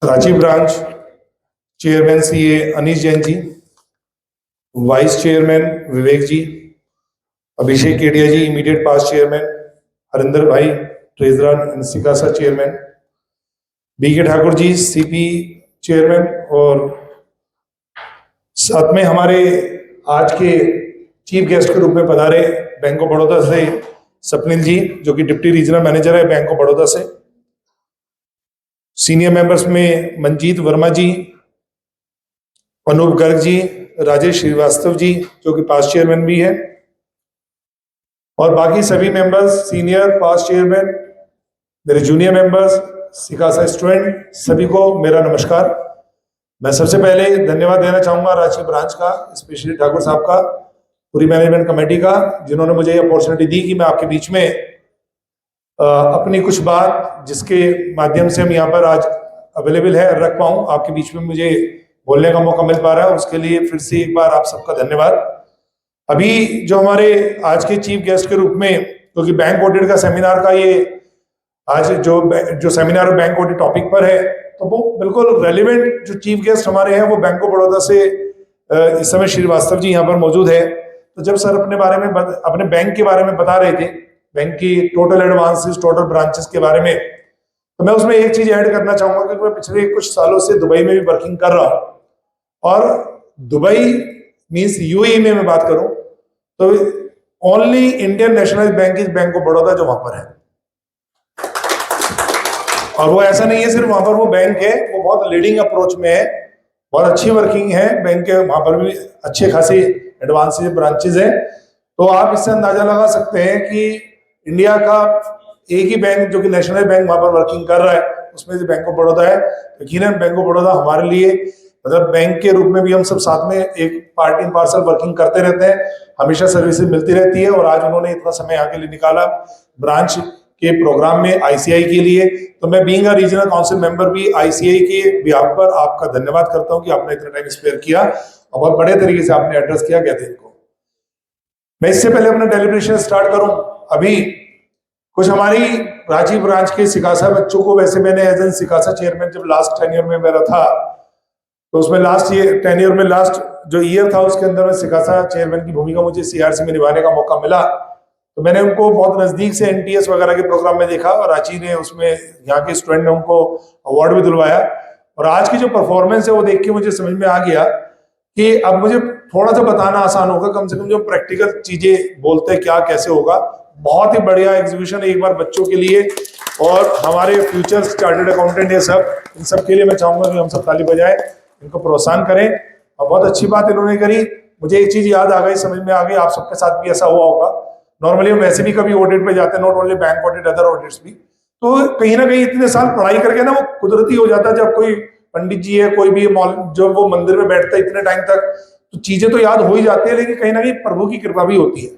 Ranchi branch chairman CA Anish Jain ji, vice chairman Vivek ji, Abhishek Kedia ji immediate past chairman, Harinder भाई treasurer सिकासा chairman, B के Thakur ji CP chairman, और साथ में हमारे आज के चीफ गेस्ट के रूप में पधारे बैंक ऑफ बड़ौदा से स्वप्निल जी जो कि डिप्टी रीजनल मैनेजर है बैंक ऑफ बड़ौदा से। सीनियर मेंबर्स में मंजीत वर्मा जी, अनूप गर्ग जी, राजेश श्रीवास्तव जी जो कि पास चेयरमैन भी है, और बाकी सभी मेंबर्स, सीनियर पास चेयरमैन, मेरे जूनियर मेंबर्स, सिकासा स्टूडेंट, सभी को मेरा नमस्कार। मैं सबसे पहले धन्यवाद देना चाहूंगा रांची ब्रांच का, स्पेशली ठाकुर साहब का, पूरी मैनेजमेंट कमेटी का, जिन्होंने मुझे ये अपॉर्चुनिटी दी कि मैं आपके बीच में अपनी कुछ बात जिसके माध्यम से हम यहाँ पर आज अवेलेबल है रख पाऊँ, आपके बीच में मुझे बोलने का मौका मिल पा रहा है, उसके लिए फिर से एक बार आप सबका धन्यवाद। अभी जो हमारे आज के चीफ गेस्ट के रूप में, क्योंकि बैंक ऑडिट का सेमिनार का ये आज जो सेमिनार बैंक ऑडिट टॉपिक पर है, तो वो बिल्कुल रेलिवेंट जो चीफ गेस्ट हमारे हैं वो बैंक ऑफ बड़ौदा से इस समय श्रीवास्तव जी यहाँ पर मौजूद है। तो जब सर अपने बैंक के बारे में बता रहे थे, बैंक की टोटल एडवांसेस, टोटल ब्रांचेस के बारे में, तो मैं उसमें एक चीज ऐड करना चाहूंगा कि मैं पिछले कुछ सालों से दुबई में भी वर्किंग कर रहा हूं, और दुबई मींस यूएई में मैं बात करूं तो only Indian nationalised bank is bank of Baroda जो वहां पर है। और वो ऐसा नहीं है सिर्फ वहां पर वो बैंक है, वो बहुत लीडिंग अप्रोच में है, बहुत अच्छी वर्किंग है बैंक के, वहां पर भी अच्छे खासे एडवांसेस ब्रांचेज है। तो आप इससे अंदाजा लगा सकते हैं कि इंडिया का एक ही बैंक जो कि नेशनल बैंक वहां पर वर्किंग कर रहा है, उसमें से बैंक ऑफ बड़ौदा है। यकीनन बैंक ऑफ बड़ौदा हमारे लिए मतलब बैंक के रूप में भी हम सब साथ में एक पार्ट इन पार्सल वर्किंग करते रहते हैं, हमेशा सर्विसेज मिलती रहती है। और आज उन्होंने इतना समय आगे लिए निकाला ब्रांच के प्रोग्राम में आईसीआई के लिए, तो मैं being a regional council member भी आईसीआई के बिहाफ पर आपका धन्यवाद करता हूं कि आपने इतना टाइम स्पेयर किया और बहुत बड़े तरीके से आपने एड्रेस किया कहते हैं इनको। मैं इससे पहले अपना डेलिब्रेशन स्टार्ट करूं, अभी कुछ हमारी रांची ब्रांच के सिकासा बच्चों को, वैसे मैंने एज एन सिकासा चेयरमैन जब लास्ट टेन्योर में मेरा था, तो उसमें लास्ट टेन्योर में लास्ट जो ईयर था उसके अंदर में सिकासा चेयरमैन की भूमिका मुझे सीआरसी में निभाने का मौका मिला। तो मैंने उनको बहुत नजदीक से एनटीएस वगैरह के प्रोग्राम में देखा, और रांची ने उसमें यहाँ के स्टूडेंट ने उनको अवार्ड भी दिलवाया। और आज की जो परफॉर्मेंस है वो देख के मुझे समझ में आ गया कि अब मुझे थोड़ा सा बताना आसान होगा, कम से कम जो प्रैक्टिकल चीजें बोलते हैं क्या कैसे होगा। बहुत ही बढ़िया एग्जीबिशन एक बार बच्चों के लिए, और हमारे फ्यूचर चार्टर्ड अकाउंटेंट ये सब, इन सब के लिए मैं चाहूंगा कि हम सब ताली बजाएं, इनको प्रोत्साहन करें। और बहुत अच्छी बात इन्होंने करी, मुझे एक चीज याद आ गई, समझ में आ गई, आप सबके साथ भी ऐसा हुआ होगा। नॉर्मली हम वैसे भी कभी ऑडिट पे जाते हैं, not only bank audit, other audits भी, तो कहीं ना कहीं इतने साल पढ़ाई करके ना वो कुदरती हो जाता है। जब कोई पंडित जी है, कोई भी जब वो मंदिर में बैठता है इतने टाइम तक, तो चीजें तो याद हो ही जाती है, लेकिन कहीं ना कहीं प्रभु की कृपा भी होती है।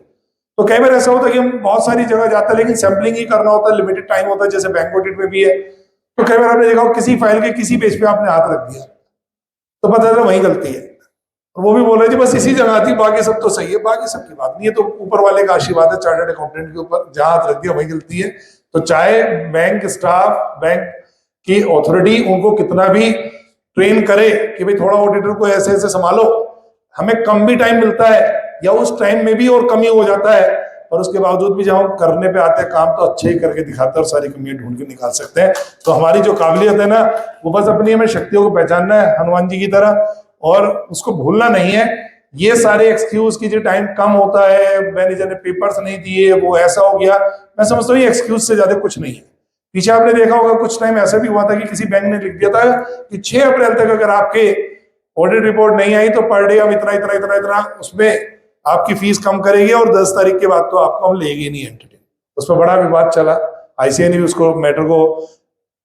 तो कई बार ऐसा होता है कि हम बहुत सारी जगह जाते हैं लेकिन सैम्पलिंग ही करना होता है, लिमिटेड टाइम होता है, जैसे बैंक ऑडिट में भी है। तो कई बार आपने देखा हो किसी फाइल के किसी पेज पे आपने हाथ रख दिया तो पता चला वही गलती है, और वो भी बोल रहे थे बस इसी जगह थी, बाकी सब तो सही है। बाकी सब की बात नहीं है, तो ऊपर वाले का आशीर्वाद है चार्टर्ड अकाउंटेंट के ऊपर, जहां हाथ रख दिया वही गलती है। तो चाहे बैंक स्टाफ, बैंक की ऑथोरिटी उनको कितना भी ट्रेन करे कि भाई थोड़ा ऑडिटर को ऐसे ऐसे संभालो, हमें कम भी टाइम मिलता है या उस टाइम में भी और कमी हो जाता है, और उसके बावजूद भी जब हम करने पे आते हैं काम तो अच्छे ही करके दिखाते हैं और सारी कमियां ढूंढ के निकाल सकते हैं। तो हमारी जो काबिलियत है ना, वो बस अपनी हमें शक्तियों को पहचानना है हनुमान जी की तरह, और उसको भूलना नहीं है। ये सारे एक्सक्यूज की जो टाइम कम होता है, मैनेजर ने पेपर्स नहीं दिए, वो ऐसा हो गया, मैं समझता हूँ ये एक्सक्यूज से ज्यादा कुछ नहीं है। पीछे आपने देखा होगा कुछ टाइम ऐसा भी हुआ था कि किसी बैंक ने लिख दिया था कि 6 अप्रैल तक अगर आपके ऑडिट रिपोर्ट नहीं आई तो पर डे हम इतना इतना इतना इतना उसमें आपकी फीस कम करेगी, और 10 तारीख के बाद तो आपको हम लेंगे नहीं एंटिटी। उसमें बड़ा विवाद चला, आईसीआई ने भी उसको मैटर को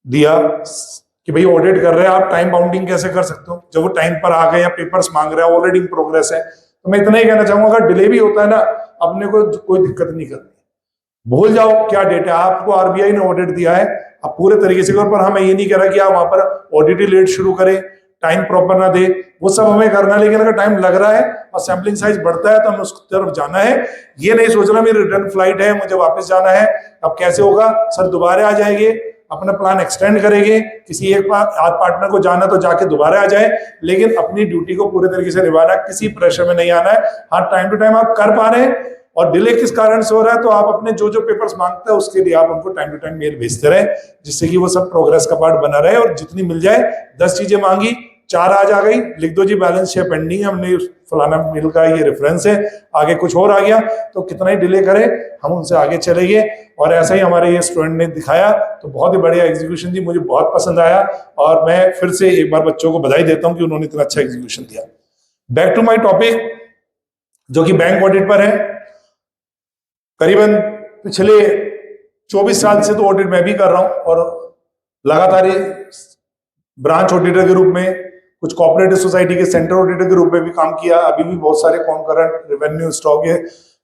दिया कि भाई ऑडिट कर रहे हैं आप, टाइम बाउंडिंग कैसे कर सकते हो जब वो टाइम पर आ गए या पेपर्स मांग रहे हैं, ऑलरेडी इन प्रोग्रेस है। तो मैं इतना ही कहना चाहूंगा, अगर डिले भी होता है ना, अपने को कोई दिक्कत नहीं करनी, भूल जाओ क्या डेट है, आपको आरबीआई ने ऑडिट दिया है, आप पूरे तरीके से करो। पर हमें ये नहीं कह रहा कि आप वहां पर ऑडिट ही लेट शुरू करें, टाइम प्रॉपर ना दे, वो सब हमें करना है। लेकिन अगर टाइम लग रहा है और सैम्पलिंग साइज बढ़ता है तो हमें उस तरफ जाना है। ये नहीं सोचना मेरी रिटर्न फ्लाइट है, मुझे वापस जाना है, अब कैसे होगा सर, दोबारा आ जाएंगे, अपना प्लान एक्सटेंड करेंगे, किसी एक पार्टनर को जाना तो जाके दोबारा आ जाए, लेकिन अपनी ड्यूटी को पूरे तरीके से निभाना, किसी प्रेशर में नहीं आना है। हाँ, टाइम टू टाइम आप कर पा रहे हैं और डिले किस कारण से हो रहा है तो आप अपने जो जो पेपर्स मांगते हैं उसके लिए आप उनको टाइम टू टाइम मेल भेजते रहे, जिससे कि वो सब प्रोग्रेस का पार्ट बना रहे। और जितनी मिल जाए, 10 चीजें मांगी, 4 आज आ गई, लिख दो जी बैलेंस शेयर पेंडिंग है, हमने फलाना मेल का ये रेफरेंस है, आगे कुछ और आ गया तो कितना ही डिले करे हम उनसे आगे चलेंगे। और ऐसा ही हमारे ये स्टूडेंट ने दिखाया, तो बहुत ही बढ़िया एग्जीक्यूशन थी, मुझे बहुत पसंद आया और मैं फिर से एक बार बच्चों को बधाई देता हूं कि उन्होंने इतना अच्छा एग्जीक्यूशन दिया। बैक टू माई टॉपिक, जो कि बैंक ऑडिट पर है। करीबन पिछले 24 साल से तो ऑडिट मैं भी कर रहा हूं और लगातार ब्रांच ऑडिटर के रूप में, कुछ कोऑपरेटिव सोसाइटी के सेंटर ऑडिटर के रूप में भी काम किया, अभी भी बहुत सारे कॉन्करेंट रेवेन्यू स्टॉक है।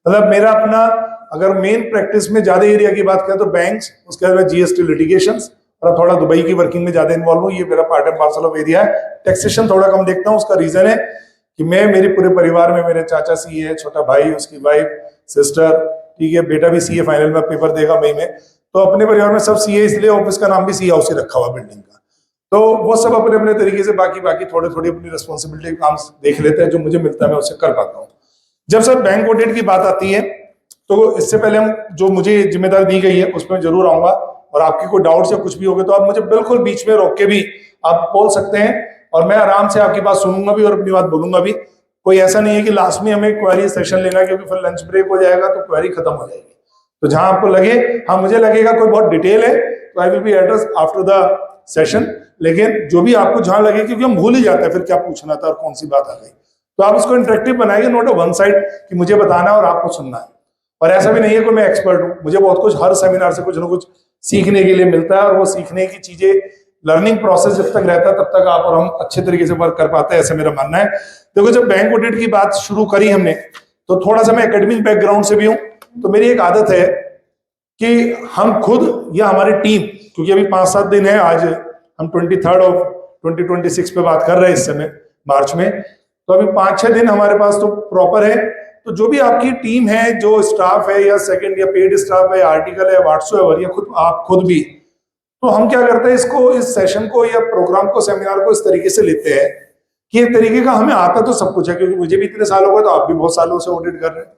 मतलब मेरा अपना, अगर मेन प्रैक्टिस में ज्यादा एरिया की बात करें तो बैंक्स, उसके बाद जीएसटी लिटिगेशंस और थोड़ा दुबई की वर्किंग में ज्यादा इन्वॉल्व हूँ, ये मेरा part and parcel of area है। टैक्सेशन थोड़ा कम देखता हूँ, उसका रीजन है कि मैं, मेरे पूरे परिवार में मेरे चाचा सीए है, छोटा भाई, उसकी वाइफ, सिस्टर, ठीक है, बेटा भी सीए फाइनल में पेपर देगा मई में, तो अपने परिवार में सब सीए, इसलिए ऑफिस का नाम भी सीए हाउस ही रखा हुआ बिल्डिंग का। तो वो सब अपने अपने तरीके से बाकी थोड़े थोड़ी अपनी रिस्पॉन्सिबिलिटी काम देख लेते हैं, जो मुझे मिलता है मैं उससे कर पाता हूँ। जब सर बैंक ऑडिट की बात आती है तो इससे पहले हम, जो मुझे जिम्मेदारी दी गई है उस पर जरूर आऊंगा, और आपके कोई डाउट्स या कुछ भी होगे तो आप मुझे बिल्कुल बीच में रोक के भी आप बोल सकते हैं, और मैं आराम से आपकी बात सुनूंगा भी और अपनी बात बोलूंगा भी। कोई ऐसा नहीं है कि लास्ट में हमें क्वेरी सेशन लेना है, क्योंकि फिर लंच ब्रेक हो जाएगा तो क्वेरी खत्म हो जाएगी। तो जहां आपको लगे, हाँ मुझे लगेगा कोई बहुत डिटेल है तो I will be address after the session, लेकिन जो भी आपको जहां लगे, क्योंकि हम भूल ही जाते हैं फिर क्या पूछना था और कौन सी बात आ गई, तो आप उसको इंटरेक्टिव बनाएंगे, नोट अ वन साइड कि मुझे बताना है और आपको सुनना है। और ऐसा भी नहीं है कि मैं एक्सपर्ट हूं, मुझे बहुत कुछ हर सेमिनार से कुछ ना कुछ सीखने के लिए मिलता है, और वो सीखने की चीजें, लर्निंग प्रोसेस जब तक रहता है तब तक आप और हम अच्छे तरीके से वर्क कर पाते हैं, ऐसा मेरा मानना है। देखो, जब बैंक ऑडिट की बात शुरू करी हमने, तो थोड़ा सा मैं एकेडमिक बैकग्राउंड से भी हूं, तो मेरी एक आदत है कि हम खुद या हमारी टीम, क्योंकि अभी 5-7 दिन है, आज हम 23 ऑफ 2026 पे बात कर रहे हैं इस समय मार्च में, तो अभी 5-6 दिन हमारे पास तो प्रॉपर है। तो जो भी आपकी टीम है, जो स्टाफ है या सेकंड या पेड स्टाफ है, आर्टिकल है, व्हाट्सएवर, या खुद आप खुद भी, तो हम क्या करते हैं, इसको, इस सेशन को या प्रोग्राम को, सेमिनार को इस तरीके से लेते हैं कि एक तरीके का हमें आता तो सब कुछ है, क्योंकि मुझे भी इतने साल हो गए, तो आप भी बहुत सालों से ऑडिट कर रहे हैं,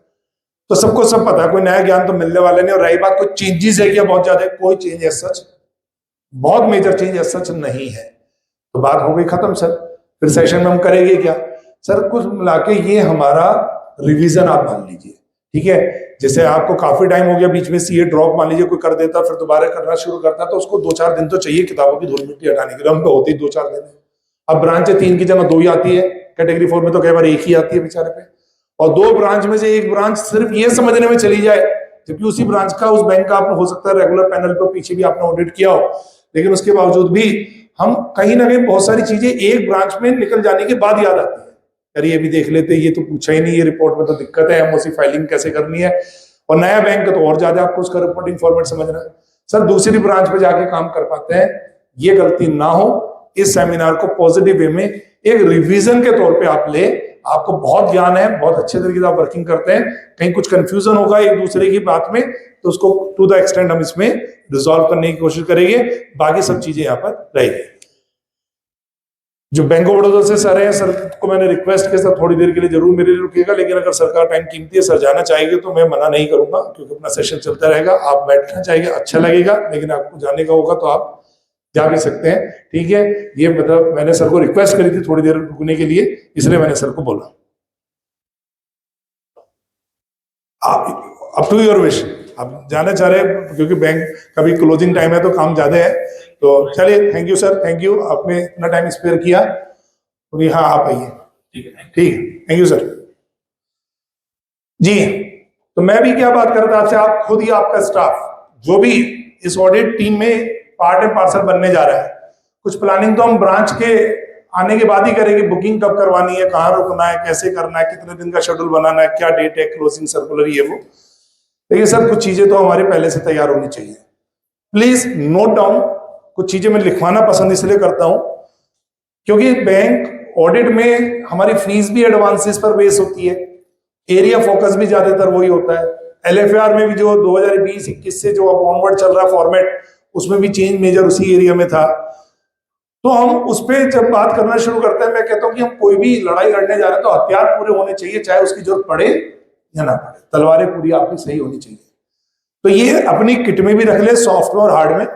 तो सबको सब पता है, कोई नया ज्ञान तो मिलने वाला नहीं। और रही बात कोई चेंजेस है क्या, बहुत ज्यादा, कोई चेंज एज सच, बहुत मेजर चेंज एज सच नहीं है। तो बात हो गई खत्म सर, फिर सेशन में हम करेंगे क्या सर, कुछ मिला के ये हमारा रिवीजन आप मान लीजिए, ठीक है। जैसे आपको काफी टाइम हो गया, बीच में सीए ड्रॉप मान लीजिए कोई कर देता, फिर दोबारा करना शुरू करता, तो उसको 2-4 दिन तो चाहिए किताबों की धूल मिट्टी हटाने के लिए, हम पे होती 2-4 दिन। अब ब्रांच 3 की जगह 2 ही आती है, कैटेगरी 4 में तो कई बार 1 ही आती है बेचारे पे, और 2 ब्रांच में से 1 ब्रांच सिर्फ ये समझने में चली जाए, जबकि उसी ब्रांच का, उस बैंक का, आप हो सकता है रेगुलर पैनल पर पीछे भी आपने ऑडिट किया हो, लेकिन उसके बावजूद भी हम कहीं ना कहीं बहुत सारी चीजें एक ब्रांच में निकल जाने के बाद याद आती है, यार ये भी देख लेते, ये तो पूछा ही नहीं, ये रिपोर्ट में तो दिक्कत है, एमओसी फाइलिंग कैसे करनी है, और नया बैंक का तो और ज्यादा आपको उसका रिपोर्टिंग फॉर्मेट समझना है। सर दूसरी ब्रांच पे जाके काम कर पाते हैं, ये गलती ना हो, इस सेमिनार को पॉजिटिव वे में एक रिवीजन के तौर पे आप ले, आपको बहुत ज्ञान है, बहुत अच्छे तरीके से आप वर्किंग करते हैं, कहीं कुछ कंफ्यूजन होगा एक दूसरे की बात में तो उसको टू द एक्सटेंड हम इसमें रिजॉल्व करने की कोशिश करेंगे, बाकी सब चीजें यहाँ पर रहेगी। जो बैंक ऑफ बड़ौदा से सर है, सर को मैंने रिक्वेस्ट किया सर थोड़ी देर के लिए जरूर मेरे लिए रुकिएगा, लेकिन अगर सरकार टाइम कीमती है, सर जाना चाहेंगे तो मैं मना नहीं करूंगा, क्योंकि अपना सेशन चलता रहेगा, आप बैठना चाहेंगे अच्छा लगेगा, लेकिन आपको जाने का होगा तो आप जा भी सकते हैं, ठीक है। ये मतलब मैंने सर को रिक्वेस्ट करी थी थोड़ी देर रुकने के लिए, इसलिए मैंने सर को बोला। अप टू योर विश, आप जाना चाह रहे हैं, क्योंकि बैंक का भी क्लोजिंग टाइम है तो काम ज्यादा है, तो चलिए, thank you sir, thank you, आपने इतना टाइम स्पेयर किया, तो हाँ आप आइए, ठीक है, थैंक यू सर जी। तो मैं भी क्या बात कर रहा था आपसे, आप खुद ही आपका स्टाफ जो भी इस ऑडिट टीम में पार्ट एंड पार्सल बनने जा रहा है, कुछ प्लानिंग तो हम ब्रांच के आने के बाद ही करेंगे, बुकिंग कब करवानी है, कहाँ रुकना है, कैसे करना है, कितने दिन का शेड्यूल बनाना है, क्या डेट है, क्लोजिंग सर्कुलर, ये वो, लेकिन सर कुछ चीजें तो हमारे पहले से तैयार होनी चाहिए। प्लीज नोट डाउन, कुछ चीजें मैं लिखवाना पसंद इसलिए करता हूं क्योंकि बैंक ऑडिट में हमारी फीस भी एडवांसेस पर बेस होती है, एरिया फोकस भी ज्यादातर वही होता है, एलएफआर में भी जो 2020-21 से जो अब ऑनवर्ड चल रहा फॉर्मेट, उसमें भी चेंज मेजर उसी एरिया में था। तो हम उस पर जब बात करना शुरू करते हैं, मैं कहता हूं कि हम कोई भी लड़ाई लड़ने जा रहे हैं तो हथियार पूरे होने चाहिए, चाहे उसकी जरूरत पड़े या ना पड़े, तलवारें पूरी आपकी सही होनी चाहिए। तो ये अपनी किट में भी रख ले, सॉफ्ट में और हार्ड में।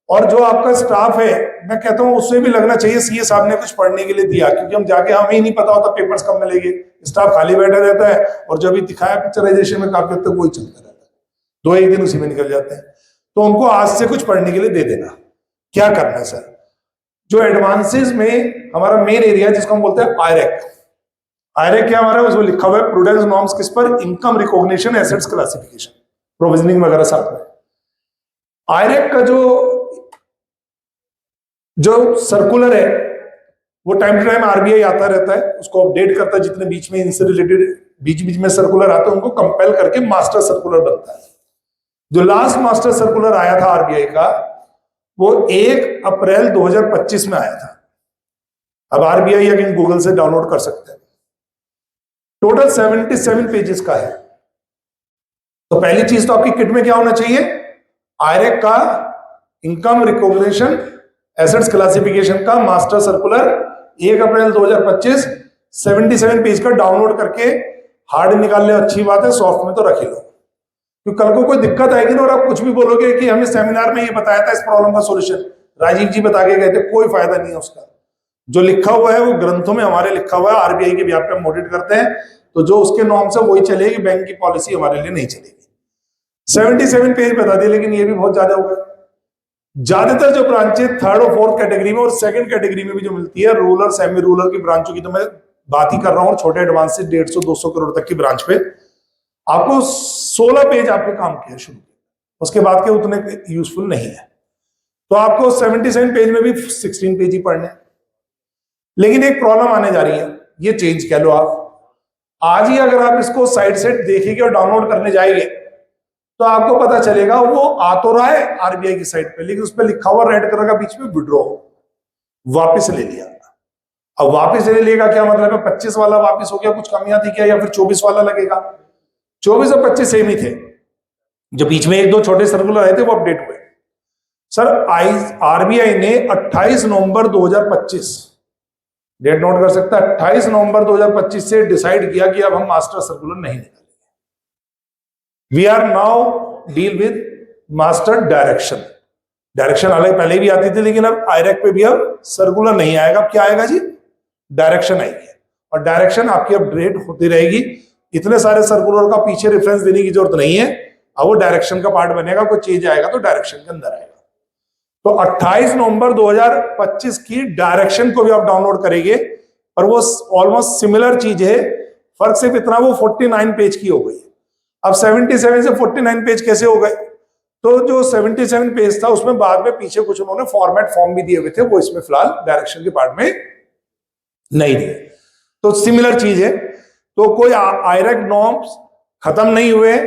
और जो आपका स्टाफ है, मैं कहता हूं उससे भी लगना चाहिए सीए साहब ने कुछ पढ़ने के लिए दिया, क्योंकि हम जाके हमें ही नहीं पता होता पेपर्स कब मिलेंगे, स्टाफ खाली बैठा रहता है और जब भी दिखाया पिक्चराइजेशन में काफी हद तक वही चलता रहता है, 2-1 दिन उसी में निकल जाते हैं। तो उनको आज से कुछ पढ़ने के लिए दे देना। क्या करना है सर, जो एडवांसेस में हमारा मेन एरिया जिसको हम बोलते हैं आईरेक, आईरेक क्या हमारा उसमें लिखा हुआ है प्रूडेंस नॉर्म्स, किस पर, income recognition, assets classification, provisioning वगैरह साथ में। आईरेक का जो सर्कुलर है वो टाइम टू टाइम आरबीआई आता रहता है, उसको अपडेट करता है, जितने बीच में इनसे रिलेटेड बीच बीच में सर्कुलर आते हैं उनको कंपेल करके मास्टर सर्कुलर बनता है। जो लास्ट मास्टर सर्कुलर आया था आरबीआई का वो 1 अप्रैल 2025 में आया था। अब आरबीआई अगेन गूगल से डाउनलोड कर सकते हैं। टोटल 77 पेजेस का है। तो पहली चीज तो आपकी किट में क्या होना चाहिए, आईरेक का इनकम रिकॉग्निशन एसेट्स क्लासिफिकेशन का मास्टर सर्कुलर 1 अप्रैल 2025, 77 पेज का डाउनलोड करके हार्ड निकाल ले, अच्छी बात है, सॉफ्ट में तो रख लो, क्योंकि कल को कोई दिक्कत आएगी ना और आप कुछ भी बोलोगे कि हमें सेमिनार में ये बताया था इस प्रॉब्लम का सॉल्यूशन, राजीव जी बता के गए थे, कोई फायदा नहीं है उसका। जो लिखा हुआ है वो ग्रंथों में हमारे लिखा हुआ है, आरबीआई के व्याप पे हम ऑडिट करते हैं, तो जो उसके नॉर्म्स है वही चलेगी, बैंक की पॉलिसी हमारे लिए नहीं चलेगी। 77 पेज बता दिए, लेकिन ये भी बहुत ज्यादा हो गया। ज्यादातर जो ब्रांचेस 3rd और 4th कैटेगरी में और 2nd कैटेगरी में भी जो मिलती है, रूरल सेमी रूरल की ब्रांचों की तो मैं बात ही कर रहा हूँ, छोटे एडवांस से 150-200 करोड़ तक की ब्रांच पे आपको 16 पेज आपके काम किया शुरू, उसके बाद के उतने यूजफुल नहीं है। तो आपको 77 पेज में भी 16 पेज ही पढ़ने। लेकिन एक प्रॉब्लम आने जा रही है, ये चेंज कह लो आप, आज ही अगर आप इसको साइड से देखेंगे और डाउनलोड करने जाएंगे तो आपको पता चलेगा वो आ तो रहा है आरबीआई की साइट पे, लेकिन उस पर लिखा हुआ रेड कलर का बीच में विड्रॉ, वापस ले लिया। अब वापस ले लेगा क्या मतलब है, 25 वाला वापस हो गया, कुछ कमियां थी क्या, या फिर 24 वाला लगेगा? 24 और 25 सेम ही थे, जो बीच में 1-2 छोटे सर्कुलर आए थे वो अपडेट हुए। सर आरबीआई ने 28 नवंबर 2025, डेट नोट कर सकता है, 28 नवंबर 2025 से डिसाइड किया कि अब हम मास्टर सर्कुलर नहीं निकालेंगे, we are now deal with master direction. Direction अलग पहले भी आती थी, लेकिन अब आईरेक पे भी अब सर्कुलर नहीं आएगा, अब क्या आएगा जी, डायरेक्शन आएगी, और डायरेक्शन आपकी अपडेट होती रहेगी। इतने सारे सर्कुलर का पीछे रेफरेंस देने की जरूरत नहीं है, अब वो डायरेक्शन का पार्ट बनेगा, कोई चेंज आएगा तो डायरेक्शन के अंदर आएगा। तो 28 नवंबर 2025 की डायरेक्शन को भी आप डाउनलोड करेंगे, और वो ऑलमोस्ट सिमिलर चीज है, फर्क सिर्फ इतना वो 49 पेज की हो गई। अब 77 से 49 पेज कैसे हो गए, तो जो 77 पेज था उसमें बाद में पीछे कुछ उन्होंने फॉर्मेट फॉर्म भी दिए हुए थे, वो इसमें फिलहाल डायरेक्शन के पार्ट में नहीं दिए। तो सिमिलर चीज है, तो कोई आईरेक नॉर्म्स खत्म नहीं हुए,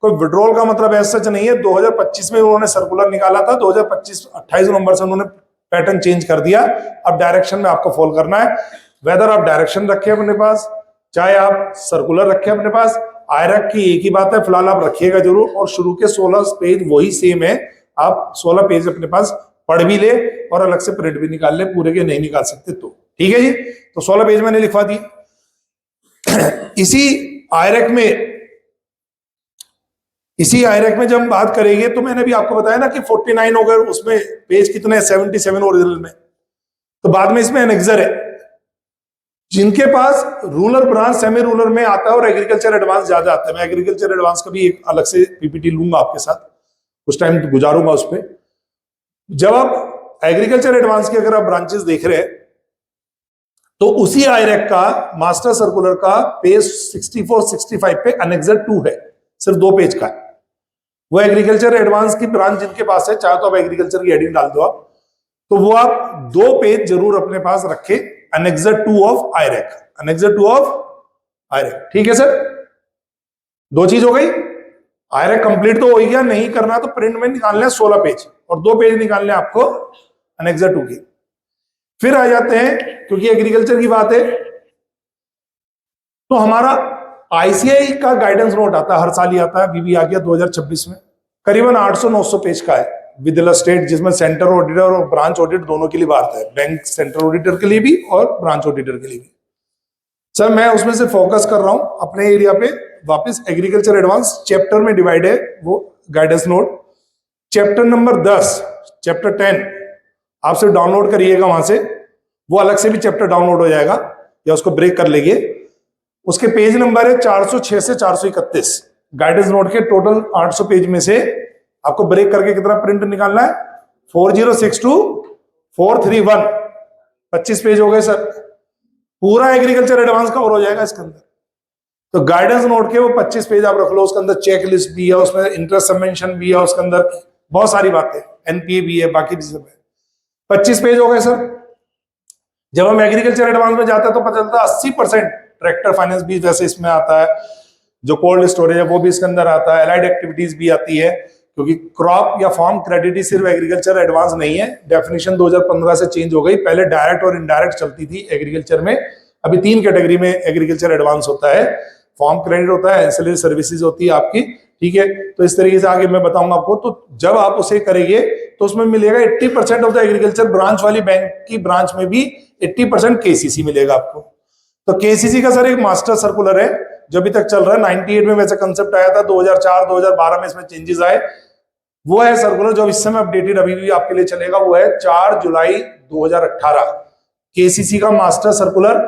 कोई विड्रॉल का मतलब ऐसा सच नहीं है। 2025 में उन्होंने सर्कुलर निकाला था, 2025 28 नवंबर से उन्होंने पैटर्न चेंज कर दिया, अब डायरेक्शन में आपको फॉलो करना है। वेदर आप डायरेक्शन रखे अपने पास, चाहे आप सर्कुलर रखे अपने पास, आईरेक की एक ही बात है, फिलहाल आप रखिएगा जरूर, और शुरू के 16 पेज वही सेम है, आप 16 पेज अपने पास पढ़ भी ले और अलग से प्रिंट भी निकाल ले, पूरे के नहीं निकाल सकते तो ठीक है जी। तो 16 पेज मैंने लिखवा दी। इसी आईरेक में जब हम बात करेंगे तो मैंने भी आपको बताया ना कि 49 हो गए, उसमें पेज कितने 77 ओरिजिनल में, तो बाद में इसमें एनेक्सर है। जिनके पास रूरल ब्रांच सेमी रूरल में आता है और एग्रीकल्चर एडवांस ज्यादा आता है, मैं एग्रीकल्चर एडवांस का भी एक अलग से पीपीटी लूंगा आपके साथ, कुछ टाइम गुजारूंगा उस पर। जब आप एग्रीकल्चर एडवांस के अगर आप ब्रांचेस देख रहे हैं तो उसी आईरेक का मास्टर सर्कुलर का पेज 64-65 पे एनेक्सर 2 है, सिर्फ 2 पेज का है। वो एग्रीकल्चर एडवांस की ब्रांच जिनके पास है, चाहे तो आप एग्रीकल्चर की हेडिंग डाल दो आप, तो वो आप 2 पेज जरूर अपने पास रखे, एनेक्सर 2 ऑफ आईरेक, एनेक्सर 2 ऑफ आईरेक, ठीक है सर। 2 चीज हो गई, आईरेक कंप्लीट तो हो ही गया, नहीं करना तो प्रिंट में निकालने 16 पेज और 2 पेज निकालने आपको एनेक्सर 2 के। फिर आ जाते हैं, क्योंकि एग्रीकल्चर की बात है, तो हमारा आईसीआई का गाइडेंस नोट आता है, हर साल ही आता है, अभी भी आ गया 2026 में, करीबन 800-900 पेज का है। विद स्टेट, जिसमें सेंटर ऑडिटर और ब्रांच ऑडिट दोनों के लिए बात है, बैंक सेंटर ऑडिटर के लिए भी और ब्रांच ऑडिटर के लिए भी। सर मैं उसमें से फोकस कर रहा हूं अपने एरिया पे। वापस एग्रीकल्चर एडवांस चैप्टर में डिवाइड है वो guidance note. Chapter number 10, chapter 10 आपसे डाउनलोड करिएगा वहां से, वो अलग से भी चैप्टर डाउनलोड हो जाएगा या उसको ब्रेक कर लेंगे। उसके पेज नंबर है 406 से 431। गाइडेंस नोट के टोटल 800 पेज में से आपको ब्रेक करके कितना प्रिंट निकालना है? 4062 431, 25 पेज हो गए सर। पूरा एग्रीकल्चर एडवांस कवर हो जाएगा इसके अंदर। तो गाइडेंस नोट के वो 25 पेज आप रख लो, उसके अंदर चेक लिस्ट भी है, उसमें इंटरेस्ट सबमेंशन भी है, उसके अंदर बहुत सारी बातें, एनपीए भी है, बाकी भी सब है। 25 पेज हो गए सर। जब हम एग्रीकल्चर एडवांस में जाते हैं तो पता चलता है 80% ट्रैक्टर फाइनेंस भी वैसे इसमें आता है, जो कोल्ड स्टोरेज है वो भी इसके अंदर आता है, एलाइड एक्टिविटीज भी आती है, क्योंकि क्रॉप या फार्म क्रेडिट ही सिर्फ एग्रीकल्चर एडवांस नहीं है। डेफिनेशन 2015 से चेंज हो गई, पहले डायरेक्ट और इनडायरेक्ट चलती थी एग्रीकल्चर में। अभी 3 कैटेगरी में एग्रीकल्चर एडवांस होता है, फार्म क्रेडिट होता है, एंसिलरी सर्विसेज होती है आपकी, ठीक है। तो इस तरीके से आगे मैं बताऊंगा आपको। तो जब आप उसे करेंगे तो उसमें मिलेगा 80% ऑफ द एग्रीकल्चर ब्रांच वाली बैंक की ब्रांच में भी 80% केसीसी मिलेगा आपको। तो केसीसी का सर एक मास्टर सर्कुलर है जो अभी तक चल रहा है। 98 में वैसे कंसेप्ट आया था, 2004 2012 में इसमें चेंजेस आए। वो है सर्कुलर जो इस समय अपडेटेड अभी भी आपके लिए चलेगा, वो है 4 जुलाई 2018 केसीसी का मास्टर सर्कुलर।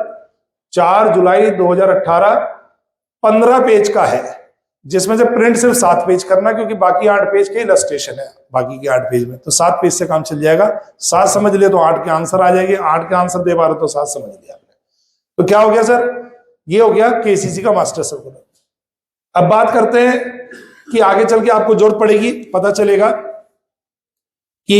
4 जुलाई 2018 15 पेज का है, जिसमें से प्रिंट सिर्फ 7 पेज करना, क्योंकि बाकी 8 पेज के इलस्ट्रेशन है बाकी के 8 पेज में। तो 7 पेज से काम चल जाएगा। 7 समझ लिए तो 8 के आंसर आ जाएंगे, 8 के आंसर दे पा रहे तो 7 समझ लिया आपने। तो क्या हो गया सर? ये हो गया केसीसी का मास्टर सर्कुलर। अब बात करते हैं कि आगे चल के आपको जरूरत पड़ेगी, पता चलेगा कि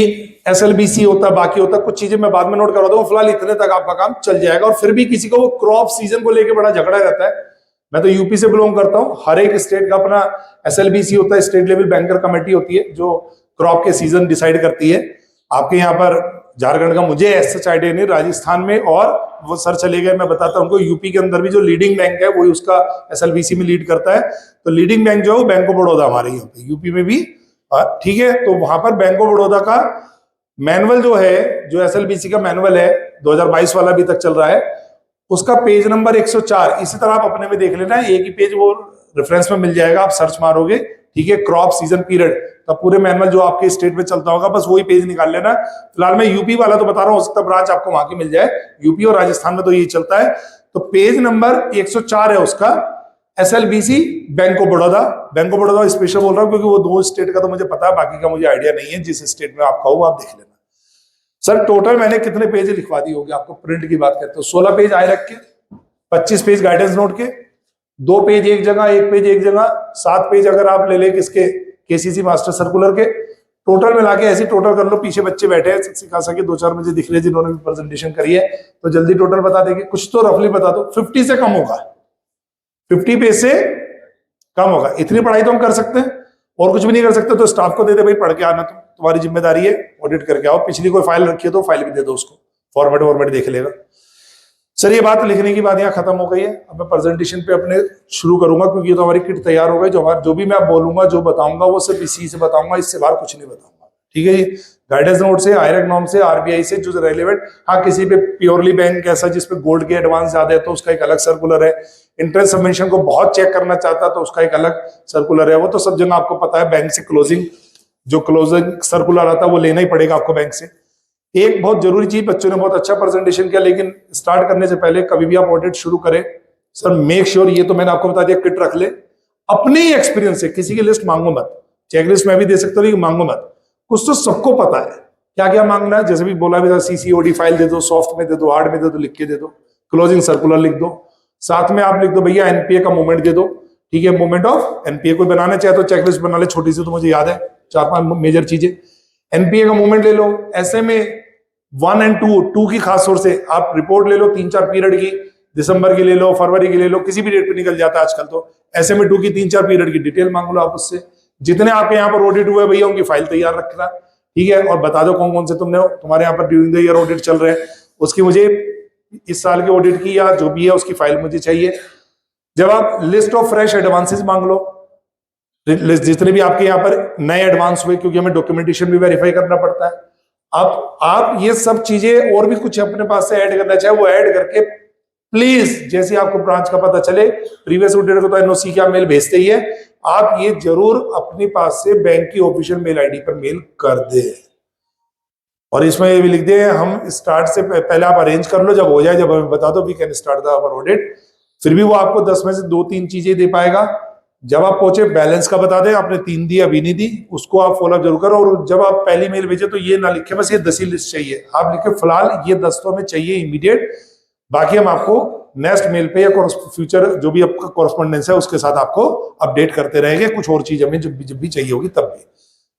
एसएलबीसी होता, बाकी होता, कुछ चीजें मैं बाद में नोट करवा दूंगा। फिलहाल इतने तक आपका काम चल जाएगा। और फिर भी किसी को वो क्रॉप सीजन को लेकर बड़ा झगड़ा रहता है। मैं तो यूपी से बिलोंग करता हूं, हर एक स्टेट का अपना एसएलबीसी होता है, स्टेट लेवल बैंकर कमेटी होती है जो क्रॉप के सीजन डिसाइड करती है। आपके यहाँ पर झारखंड का मुझे ऐसा आइडिया नहीं, राजस्थान में और वो सर चले गए, मैं बताता हूं उनको। यूपी के अंदर भी जो लीडिंग बैंक है वही उसका एसएलबीसी में लीड करता है। तो लीडिंग बैंक जो है बैंक ऑफ बड़ौदा हमारे यहाँ पे यूपी में भी, ठीक है। तो वहां पर बैंक ऑफ बड़ौदा का मैनुअल जो है, जो एसएलबीसी का मैनुअल है 2022 वाला अभी तक चल रहा है, उसका पेज नंबर 104। इसी तरह आप अपने में देख लेना, एक ही पेज वो रेफरेंस में मिल जाएगा, आप सर्च मारोगे, ठीक है। क्रॉप सीजन पीरियड का पूरे मैनुअल जो आपके स्टेट में चलता होगा, बस वही पेज निकाल लेना। फिलहाल मैं यूपी वाला तो बता रहा हूं, हो सकता है ब्रांच आपको वहां की मिल जाए। यूपी और राजस्थान में तो यही चलता है। तो पेज नंबर 104 है उसका, SLBC bank of Baroda. Bank of Baroda special बोल रहा हूं क्योंकि वो 2 स्टेट का तो मुझे पता है, बाकी का मुझे आइडिया नहीं है। जिस स्टेट में आपका हो आप देख लेना। सर टोटल मैंने कितने पेज लिखवा दी होगी आपको? प्रिंट की बात करते हो 16 पेज आए रख के, 25 पेज गाइडेंस नोट के, 2 पेज एक जगह, 1 पेज एक जगह, 7 पेज अगर आप ले किसके, केसीसी मास्टर सर्कुलर के। टोटल मिला के ऐसे टोटल कर लो। पीछे बच्चे बैठे हैं सिखा सके, 2-4 मुझे दिख रहे हैं जिन्होंने भी प्रेजेंटेशन करी है, तो जल्दी टोटल बता देंगे। कुछ तो रफली बता दो। 50 से कम होगा, 50 पेज से कम होगा। इतनी पढ़ाई तो हम कर सकते हैं, और कुछ भी नहीं कर सकते तो स्टाफ को दे दे, भाई पढ़ के आना, तुम्हारी जिम्मेदारी है, ऑडिट करके आओ। पिछली कोई फाइल रखी है तो फाइल भी दे दो उसको, फॉर्मेट देख लेगा। सर ये बात लिखने की बात यहाँ खत्म हो गई है। अब मैं प्रेजेंटेशन पे अपने शुरू करूंगा, क्योंकि ये तो हमारी किट तैयार हो गई। जो भी मैं बोलूंगा, जो बताऊंगा, वो सिर्फ इसी से बताऊंगा, इससे बाहर कुछ नहीं बताऊंगा, ठीक है जी। गाइडेंस नोट से, आयरक नॉर्म से, आरबीआई से जो रेलेवेंट, हाँ किसी पे प्योरली बैंक ऐसा जिसपे गोल्ड के एडवांस ज्यादा है तो उसका एक अलग सर्कुलर है। इंटरेस्ट सबमिशन को बहुत चेक करना चाहता है तो उसका एक अलग सर्कुलर है। वो तो सब जगह आपको पता है। बैंक से क्लोजिंग, जो क्लोजिंग सर्कुलर आता है वो लेना ही पड़ेगा आपको बैंक से। एक बहुत जरूरी चीज, बच्चों ने बहुत अच्छा प्रेजेंटेशन किया, लेकिन स्टार्ट करने से पहले कभी भी आप ऑडिट शुरू करें सर, मेक श्योर, ये तो मैंने आपको बता दिया, किट रख ले। अपने ही एक्सपीरियंस से किसी की लिस्ट मांगो मत, चेकलिस्ट मैं भी दे सकता हूँ लेकिन मांगो मत। कुछ तो सबको पता है क्या क्या मांगना है। जैसे भी बोला भी था, सीसीओडी फाइल दे दो, सॉफ्ट में दे दो, हार्ड में दे दो, लिख के दे दो। क्लोजिंग सर्कुलर लिख दो, साथ में आप लिख दो भैया एनपीए का मूवमेंट दे दो, ठीक है। मूवमेंट ऑफ एनपीए कोई बनाना चाहे तो चेकलिस्ट बना ले, छोटी सी तो मुझे याद है 4-5 मेजर चीजें। एनपीए का मूवमेंट ले लो। ऐसे में 1 और 2 की खास तौर से आप रिपोर्ट ले लो 3-4 पीरियड की, दिसंबर की ले लो, फरवरी की ले लो, किसी भी डेट पे निकल जाता है आजकल तो। ऐसे में 2 की 3-4 पीरियड की डिटेल मांग लो आप उससे। जितने आपके यहाँ पर ऑडिट हुए भैया उनकी फाइल तैयार रखना, ठीक है। और बता दो कौन कौन से तुम्हारे यहाँ पर ड्यूरिंग द ईयर ऑडिट चल रहे हैं। उसकी मुझे इस साल के ऑडिट की या जो भी है उसकी फाइल मुझे चाहिए। जब आप लिस्ट ऑफ फ्रेश एडवांसेस मांग लो, जितने भी आपके यहाँ पर नए एडवांस हुए, क्योंकि हमें डॉक्यूमेंटेशन भी वेरीफाई करना पड़ता है। अब आप ये सब चीजें और भी कुछ अपने पास से ऐड करना चाहे वो ऐड करके प्लीज, जैसे आपको ब्रांच का पता चले, प्रीवियस ऑडिटर को तो एनओसी की आप मेल भेजते ही है, आप ये जरूर अपने पास से बैंक की ऑफिशियल मेल आईडी पर मेल कर दे। और इसमें ये भी लिख दे, हम स्टार्ट से पहले आप अरेंज कर लो, जब हो जाए जब हमें बता दो, we can start the our audit. फिर भी वो आपको 10 में से 2-3 चीजें दे पाएगा। जब आप पहुंचे बैलेंस का बता दें, आपने 3 दी अभी नहीं दी, उसको आप फॉलोअप जरूर करो। और जब आप पहली मेल भेजे तो ये ना लिखे बस ये 10 ही लिस्ट चाहिए, आप लिखे फिलहाल ये 10 तो हमें चाहिए इमीडिएट, बाकी हम आपको नेक्स्ट मेल पे या फ्यूचर जो भी आपका कॉरेस्पॉन्डेंस है उसके साथ आपको अपडेट करते रहेंगे, कुछ और चीज हमें जब भी चाहिए होगी तब भी।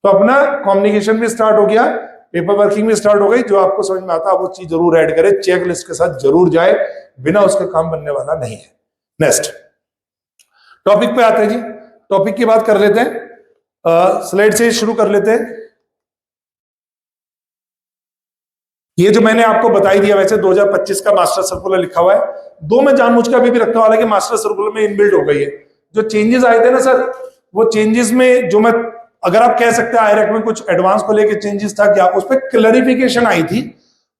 तो अपना कम्युनिकेशन भी स्टार्ट हो गया, पेपर वर्किंग भी स्टार्ट हो गई। जो आपको समझ में आता है वो चीज जरूर ऐड करें, चेक लिस्ट के साथ जरूर जाए, बिना उसके काम बनने वाला नहीं है। नेक्स्ट टॉपिक पे आते हैं जी, टॉपिक की बात कर लेते हैं, स्लाइड से शुरू कर लेते हैं। ये जो मैंने आपको बताई दिया, वैसे 2025 का मास्टर सर्कुलर लिखा हुआ है, दो मैं जानबूझ के अभी भी रखने वाला कि मास्टर सर्कुलर में इनबिल्ट हो गई है। जो चेंजेस आए थे ना सर, वो चेंजेस में जो मैं, अगर आप कह सकते हैं आईरेक में कुछ एडवांस को लेके चेंजेस था क्या, उस पर क्लैरिफिकेशन आई थी।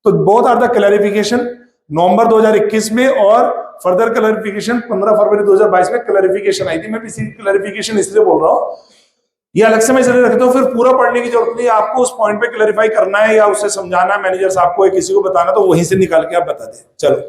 तो बोथ आर द क्लैरिफिकेशन नवंबर 2021 में, और फर्दर क्लैरिफिकेशन 15 फरवरी 2022 में क्लैरिफिकेशन आई थी। मैं इसी क्लैरिफिकेशन इसलिए बोल रहा हूं, ये अलग से मैं इसलिए रखता हूं, फिर पूरा पढ़ने की जरूरत नहीं, आपको उस पॉइंट पे क्लैरिफाई करना है या उससे समझाना है मैनेजर साहब को या किसी को बताना, तो वहीं से निकाल के आप बता दें। चलो,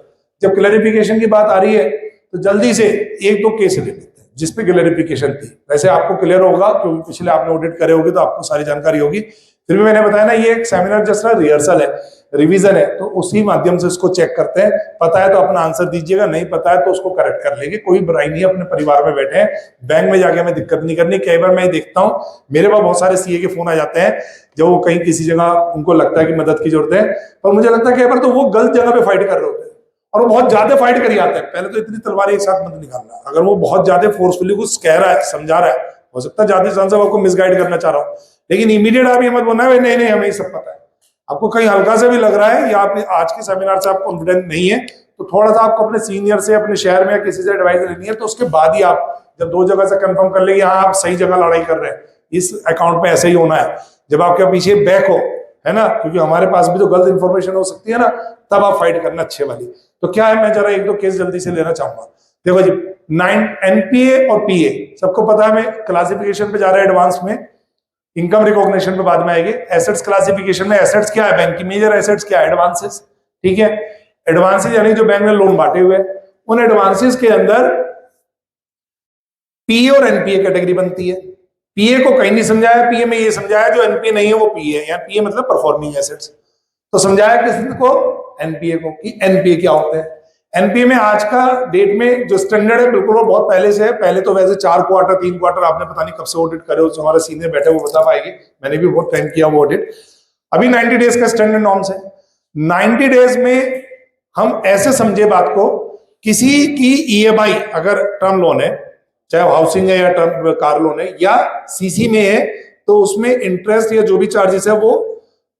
जब क्लैरिफिकेशन की बात आ रही है तो जल्दी से 1-2 केस ले लेते हैं जिसपे क्लैरिफिकेशन थी। वैसे आपको क्लियर होगा क्योंकि पिछले आपने ऑडिट करे होगी तो आपको सारी जानकारी होगी। फिर भी मैंने बताया ना, ये एक सेमिनार जस्ट रिहर्सल है, रिवीजन है, तो उसी माध्यम से इसको चेक करते हैं। पता है तो अपना आंसर दीजिएगा, नहीं पता है तो उसको करेक्ट कर लेंगे, कोई बुराई नहीं है। अपने परिवार में बैठे हैं, बैंक में जाके हमें दिक्कत नहीं करनी। कई बार मैं देखता हूँ, मेरे पास बहुत सारे सीए के फोन आ जाते हैं जब वो कहीं किसी जगह उनको लगता है कि मदद की जरूरत है, पर मुझे लगता है कई बार तो वो गलत जगह पे फाइट कर रहे होते हैं और वो बहुत ज्यादा फाइट कर आते हैं। पहले तो इतनी तलवार एक साथ मत निकालना। अगर वो बहुत ज्यादा फोर्सफुली कुछ कह रहा है, समझा रहा है, हो सकता है ज्यादा चांस आपको मिसगाइड करना चाह रहा हूँ, लेकिन इमीडिएट आप ये मत बोलना है नहीं नहीं हमें ये सब पता है। आपको कहीं हल्का से भी लग रहा है या आप आज के सेमिनार से आप कॉन्फिडेंट नहीं है, तो थोड़ा सा आपको अपने सीनियर से, अपने शहर में या किसी से एडवाइस लेनी है। तो उसके बाद ही आप जब 2 जगह से कंफर्म कर लेंगे, हाँ आप सही जगह लड़ाई कर रहे हैं, इस अकाउंट पे ऐसे ही होना है, जब आपके पीछे बैक हो, है ना, क्योंकि हमारे पास भी तो गलत इंफॉर्मेशन हो सकती है ना, तब आप फाइट करना अच्छे वाली। तो क्या है, मैं जरा 1-2 केस जल्दी से लेना चाहूंगा। देखो जी, 9 एनपीए और पीए सबको पता है, मैं क्लासिफिकेशन पे जा रहा है एडवांस में, इनकम रिकॉग्निशन पे बाद में आएंगे। एसेट्स क्लासिफिकेशन में एसेट्स क्या है, बैंक की मेजर एसेट्स क्या है, एडवांसेस, ठीक है। एडवांसेस यानी जो बैंक ने लोन बांटे हुए, उन एडवांसेस के अंदर पीए और एनपीए कैटेगरी बनती है। पीए को कहीं नहीं समझाया, पीए में ये समझाया जो एनपीए नहीं है वो पीए है, या पीए मतलब परफॉर्मिंग एसेट्स। तो समझाया किसी को, एनपीए को, कि एनपीए क्या होता है। एनपीए में आज का डेट में जो स्टैंडर्ड है बिल्कुल वो बहुत पहले से है। पहले तो वैसे 4 क्वार्टर 3 क्वार्टर आपने पता नहीं कब से ऑडिट करे हो, हमारे सीनियर बैठे वो बता पाएंगे, मैंने भी बहुत टाइम किया वो ऑडिट। अभी 90 डेज का स्टैंडर्ड नॉर्म्स है। 90 डेज में हम ऐसे समझे बात को, किसी की ईएमआई अगर टर्म लोन है, चाहे हाउसिंग है या टर्म कार लोन है या सीसी में है, तो उसमें इंटरेस्ट या जो भी चार्जेस है वो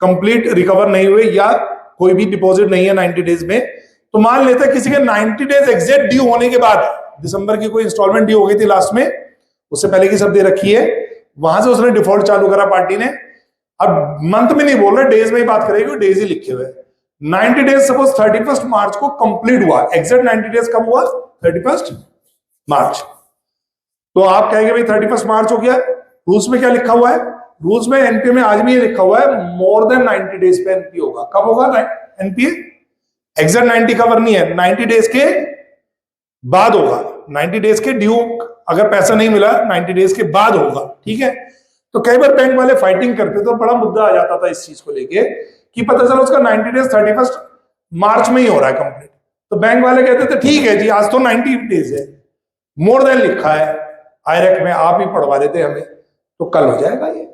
कंप्लीट रिकवर नहीं हुए या कोई भी डिपॉजिट नहीं है 90 डेज में, तो मान लेते हैं किसी के 90 डेज एग्जैक्ट ड्यू होने के बाद, दिसंबर की कोई इंस्टॉलमेंट ड्यू हो गई थी लास्ट में, उससे पहले की सब दे रखी है, वहां से उसने डिफॉल्ट चालू करा पार्टी ने। अब मंथ में नहीं बोल रहे, डेज में ही बात करेगी, डेज ही लिखे हुए। 90 डेज सपोज 31 मार्च को कंप्लीट हुआ, एग्जैक्ट 90 डेज कब हुआ, 31 मार्च। तो आप कहेंगे भाई 31 मार्च हो गया, रूल्स में क्या लिखा हुआ है, रूल्स में एनपीए में आज भी ये लिखा हुआ है मोर देन 90 डेज पे एनपीए होगा। कब होगा एनपीए, एग्जैक्ट 90 कवर नहीं है, 90 डेज के बाद होगा। 90 डेज के ड्यू अगर पैसा नहीं मिला 90 डेज के बाद होगा, ठीक है। तो कई बार बैंक वाले फाइटिंग करते तो बड़ा मुद्दा आ जाता था इस चीज को लेके कि पता चला उसका 90 डेज 31 मार्च में ही हो रहा है कंप्लीट। तो बैंक वाले कहते थे ठीक है जी आज तो 90 डेज है, मोर देन लिखा है आईरेक में, आप ही पढ़वा देते हमें, तो कल हो जाएगा ये,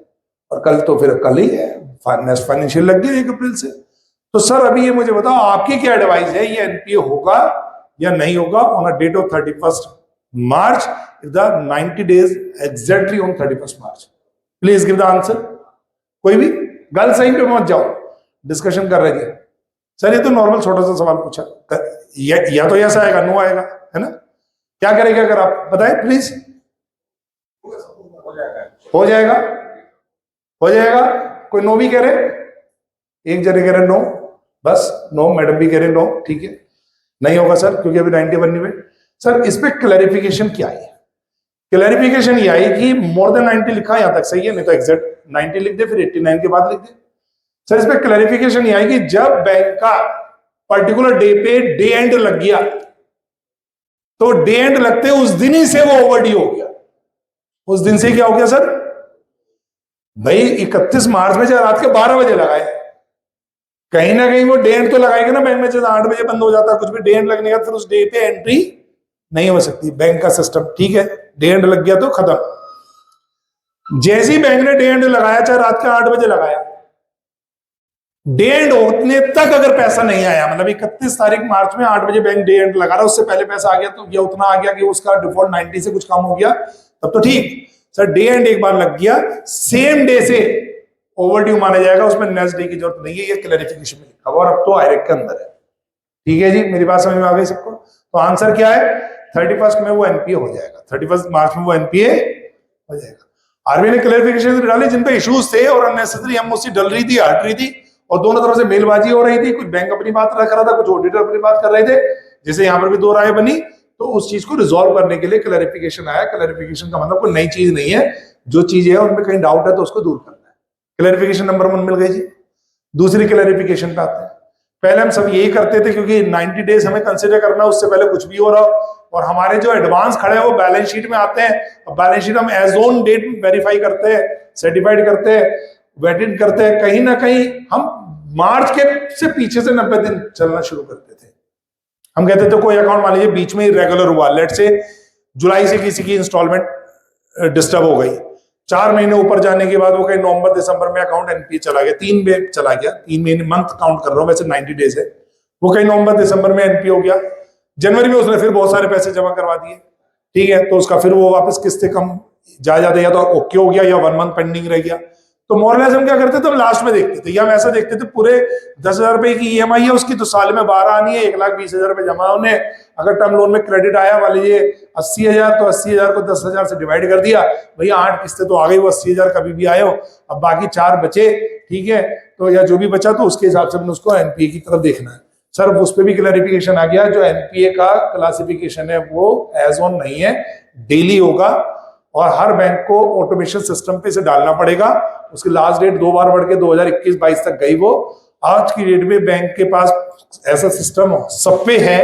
और कल तो फिर कल ही है, फाइनेंशियल लग गया 1 अप्रैल से। तो सर अभी ये मुझे बताओ आपकी क्या एडवाइस है, ये एनपीए होगा या नहीं होगा on a date of 31 March, the 90 days exactly on 31 March, please give the answer. कोई भी गल सही पे मत जाओ, डिस्कशन कर रहे थे सर, ये तो नॉर्मल छोटा सा सवाल पूछा, या तो ऐसा आएगा नो आएगा, है ना, क्या करेगा अगर आप बताएं प्लीज। हो जाएगा, हो जाएगा। कोई नो भी कह रहे, एक जने कह रहे नो, बस नो, मैडम भी कह रहे नो, ठीक है नहीं होगा सर क्योंकि अभी 91 नहीं हुए। सर इस पे क्लैरिफिकेशन क्या है? क्लैरिफिकेशन ये आई कि मोर देन 90 लिखा है, यहां तक सही है, नहीं तो एग्जैक्ट 90 लिख दे, फिर 89 के बाद लिख दे। सर इस पे क्लैरिफिकेशन ये आई कि जब बैंक का पर्टिकुलर डे पे डे एंड लग गया तो डे एंड लगते उस दिन ही से वो ओवरड्यू हो गया। उस दिन से क्या हो गया सर? भाई 31 मार्च में चाहे रात के 12 बजे लगाए, कहीं ना कहीं वो डे एंड तो लगाएगा ना बैंक में, जैसे 8 बजे बंद हो जाता है कुछ भी, डे एंड लगने का फिर उस डे पे एंट्री नहीं हो सकती बैंक का सिस्टम, ठीक है। डे एंड लग गया तो खत्म। जैसे ही बैंक ने डे एंड लगाया, चाहे रात के 8 बजे लगाया, डे एंड होने तक अगर पैसा नहीं आया, मतलब 31 तारीख मार्च में 8 बजे बैंक डे एंड लगा रहा, उससे पहले पैसा आ गया तो ये उतना आ गया कि उसका डिफॉल्ट 90 से कुछ कम हो गया, तब तो ठीक। सर डे एंड एक बार लग गया, सेम डे से ओवरड्यू माना जाएगा, उसमें नेक्स्ट डे की जरूरत नहीं है, ये क्लैरिफिकेशन में लिखा हुआ और अब तो आयरेक के अंदर है, ठीक है जी। मेरी बात समझ में आ गई सबको? तो आंसर क्या है? 31 में वो एनपीए हो जाएगा, 31 मार्च में वो एनपीए हो जाएगा। आरबीआई ने क्लैरिफिकेशन डाली जिन पे इश्यूज थे और अननेसेसरी एमओसी डल रही थी, हट रही थी और दोनों तरफ से मेलबाजी हो रही थी, कुछ बैंक अपनी बात रख रहा था, कुछ ऑडिटर अपनी बात कर रहे थे, जैसे यहां पर भी दो राय बनी, तो उस चीज को रिजॉल्व करने के लिए क्लैरिफिकेशन आया। क्लैरिफिकेशन का मतलब कोई नई चीज नहीं है, जो चीज है उनमें कहीं डाउट है तो उसको दूर करना है। क्लैरिफिकेशन नंबर 1 मिल गई जी। दूसरी क्लैरिफिकेशन पे आते हैं। पहले हम सब यही करते थे क्योंकि 90 डेज हमें कंसिडर करना, उससे पहले कुछ भी हो रहा हो, और हमारे जो एडवांस खड़े हैं वो बैलेंस शीट में आते हैं, और बैलेंस शीट हम एज ऑन डेट वेरीफाई करते हैं, सर्टिफाइड करते हैं, वेटेड करते हैं। कहीं ना कहीं हम मार्च के से पीछे से 90 दिन चलना शुरू करते थे। हम कहते थे कोई अकाउंट मान लीजिए बीच में इरेगुलर हुआ, लेट से जुलाई से किसी की इंस्टॉलमेंट डिस्टर्ब हो गई, 4 महीने ऊपर जाने के बाद वो कहीं नवंबर दिसंबर में अकाउंट एनपीए चला गया, 3 में चला गया, 3 महीने मंथ काउंट कर रहा हूं, वैसे 90 डेज है, वो कहीं नवंबर दिसंबर में एनपीए हो गया, जनवरी में उसने फिर बहुत सारे पैसे जमा करवा दिए, ठीक है, तो उसका फिर वो वापस किस्तें कम ज्यादा या तो ओके हो गया या 1 मंथ पेंडिंग रह गया। तो मोरलेस हम क्या करते थे, हम लास्ट में देखते थे, या हम ऐसा देखते थे पूरे 10,000 रुपए की ईएमआई है उसकी, तो साल में 12 आनी है, 1,20,000 रुपए जमा होने। अगर टर्म लोन में क्रेडिट आया मान लीजिए 80,000, तो 80,000 को 10,000 से डिवाइड कर दिया, भैया 8 किस्तें तो आ गई, वो 80,000 कभी भी आए हो, अब बाकी 4 बचे, ठीक है, तो या जो भी बचा तो उसके हिसाब से उसको एनपीए की तरफ देखना है। सर उस पर भी क्लैरिफिकेशन आ गया, जो एनपीए का क्लासिफिकेशन है वो एज ऑन नहीं है, डेली होगा, और हर बैंक को ऑटोमेशन सिस्टम पे इसे डालना पड़ेगा। उसकी लास्ट डेट 2 बार बढ़ के 2021-22 तक गई वो। आज की डेट में बैंक के पास ऐसा सिस्टम सब पे है,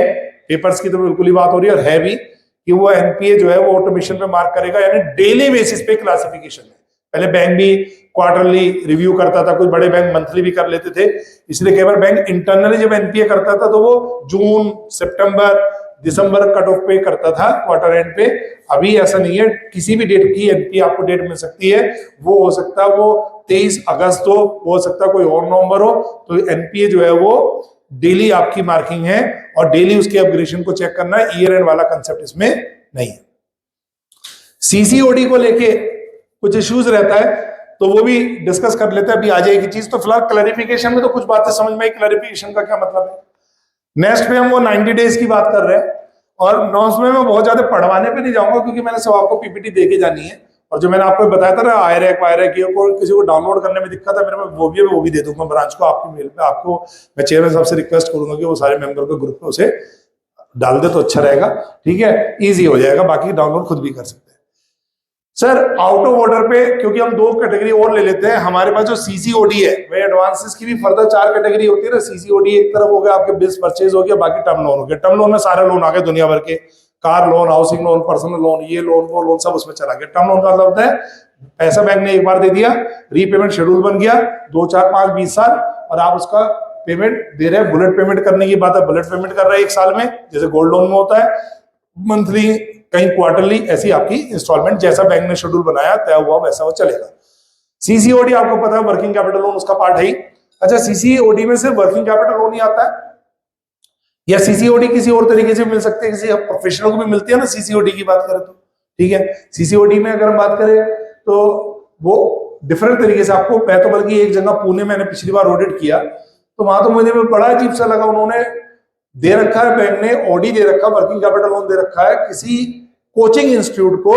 पेपर्स की तो बिल्कुल ही बात हो रही है, और है भी, कि वो एनपीए जो है वो ऑटोमेशन पे मार्क करेगा, यानी डेली बेसिस पे क्लासिफिकेशन है। पहले बैंक भी क्वार्टरली रिव्यू करता था, कुछ बड़े बैंक मंथली भी कर लेते थे, इसलिए कई बार बैंक इंटरनली जब एनपीए करता था तो वो जून, सितंबर, दिसंबर कट ऑफ पे करता था, क्वार्टर एंड पे। अभी ऐसा नहीं है, किसी भी डेट की एनपीए आपको डेट मिल सकती है, वो हो सकता है वो 23 अगस्त हो सकता है कोई और नवंबर हो, तो एनपीए जो है वो डेली आपकी मार्किंग है, और डेली उसके अपग्रेडेशन को चेक करना है, ईयर एंड वाला कंसेप्ट इसमें नहीं है। सीसीओडी को लेके कुछ इश्यूज रहता है, तो वो भी डिस्कस कर लेते हैं, अभी आ जाएगी चीज। तो फिलहाल क्लैरिफिकेशन में तो कुछ बातें समझ में आई, क्लैरिफिकेशन का क्या मतलब है। नेक्स्ट पे हम वो 90 डेज की बात कर रहे हैं, और नॉस में मैं बहुत ज्यादा पढ़वाने पे नहीं जाऊंगा क्योंकि मैंने सब आपको पीपीटी देके जानी है, और जो मैंने आपको बताया था ना आयरेक को किसी को डाउनलोड करने में दिक्कत है मेरे में, वो भी दे दूंगा ब्रांच को, आपकी मेल पे आपको मैं चेयरमैन साहब से रिक्वेस्ट करूंगा कि वो सारे मेंबर को ग्रुप में उसे डाल दे तो अच्छा रहेगा, ठीक है, ईजी हो जाएगा, बाकी डाउनलोड खुद भी कर सकते हैं। सर आउट ऑफ ऑर्डर पे, क्योंकि हम 2 कैटेगरी और ले लेते हैं, हमारे पास जो सीसीओडी है वह एडवांसेस की भी फर्दर 4 कैटेगरी होती है ना। सीसीओडी एक तरफ हो गया, आपके बिल्स परचेज हो गया, बाकी टर्म लोन हो गया। टर्म लोन में सारे लोन आ गए दुनिया भर के, car loan, housing loan, personal loan, ये लोन वो लोन सब उसमें चला गया। टर्म लोन का मतलब होता है पैसा बैंक ने एक बार दे दिया, रीपेमेंट शेड्यूल बन गया 2, 4, 5, 20 साल, और आप उसका पेमेंट दे रहे हैं। बुलेट पेमेंट करने की बात है, बुलेट पेमेंट कर रहे हैं 1 साल में, जैसे गोल्ड लोन में होता है, मंथली कहीं क्वार्टरली, ऐसी आपकी इंस्टॉलमेंट, जैसा बैंक ने शेड्यूल बनाया तय हुआ वैसा वो चलेगा। सीसीओडी आपको पता है वर्किंग कैपिटल लोन उसका पार्ट है ही। अच्छा, सीसीओडी में सिर्फ वर्किंग कैपिटल लोन ही आता है, या सीसीओडी किसी और तरीके से मिल सकते हैं, किसी प्रोफेशनल को भी मिलती है ना सीसीओडी की बात करें तो, ठीक है। सीसीओडी में अगर हम बात करें तो वो डिफरेंट तरीके से आपको, मैं तो बल्कि एक जगह पुणे मैंने पिछली बार ऑडिट किया, तो वहां तो मुझे बड़ा अजीब सा लगा, उन्होंने दे रखा है, बैंक ने ओडी दे रखा, वर्किंग कैपिटल लोन दे रखा है किसी कोचिंग इंस्टीट्यूट को,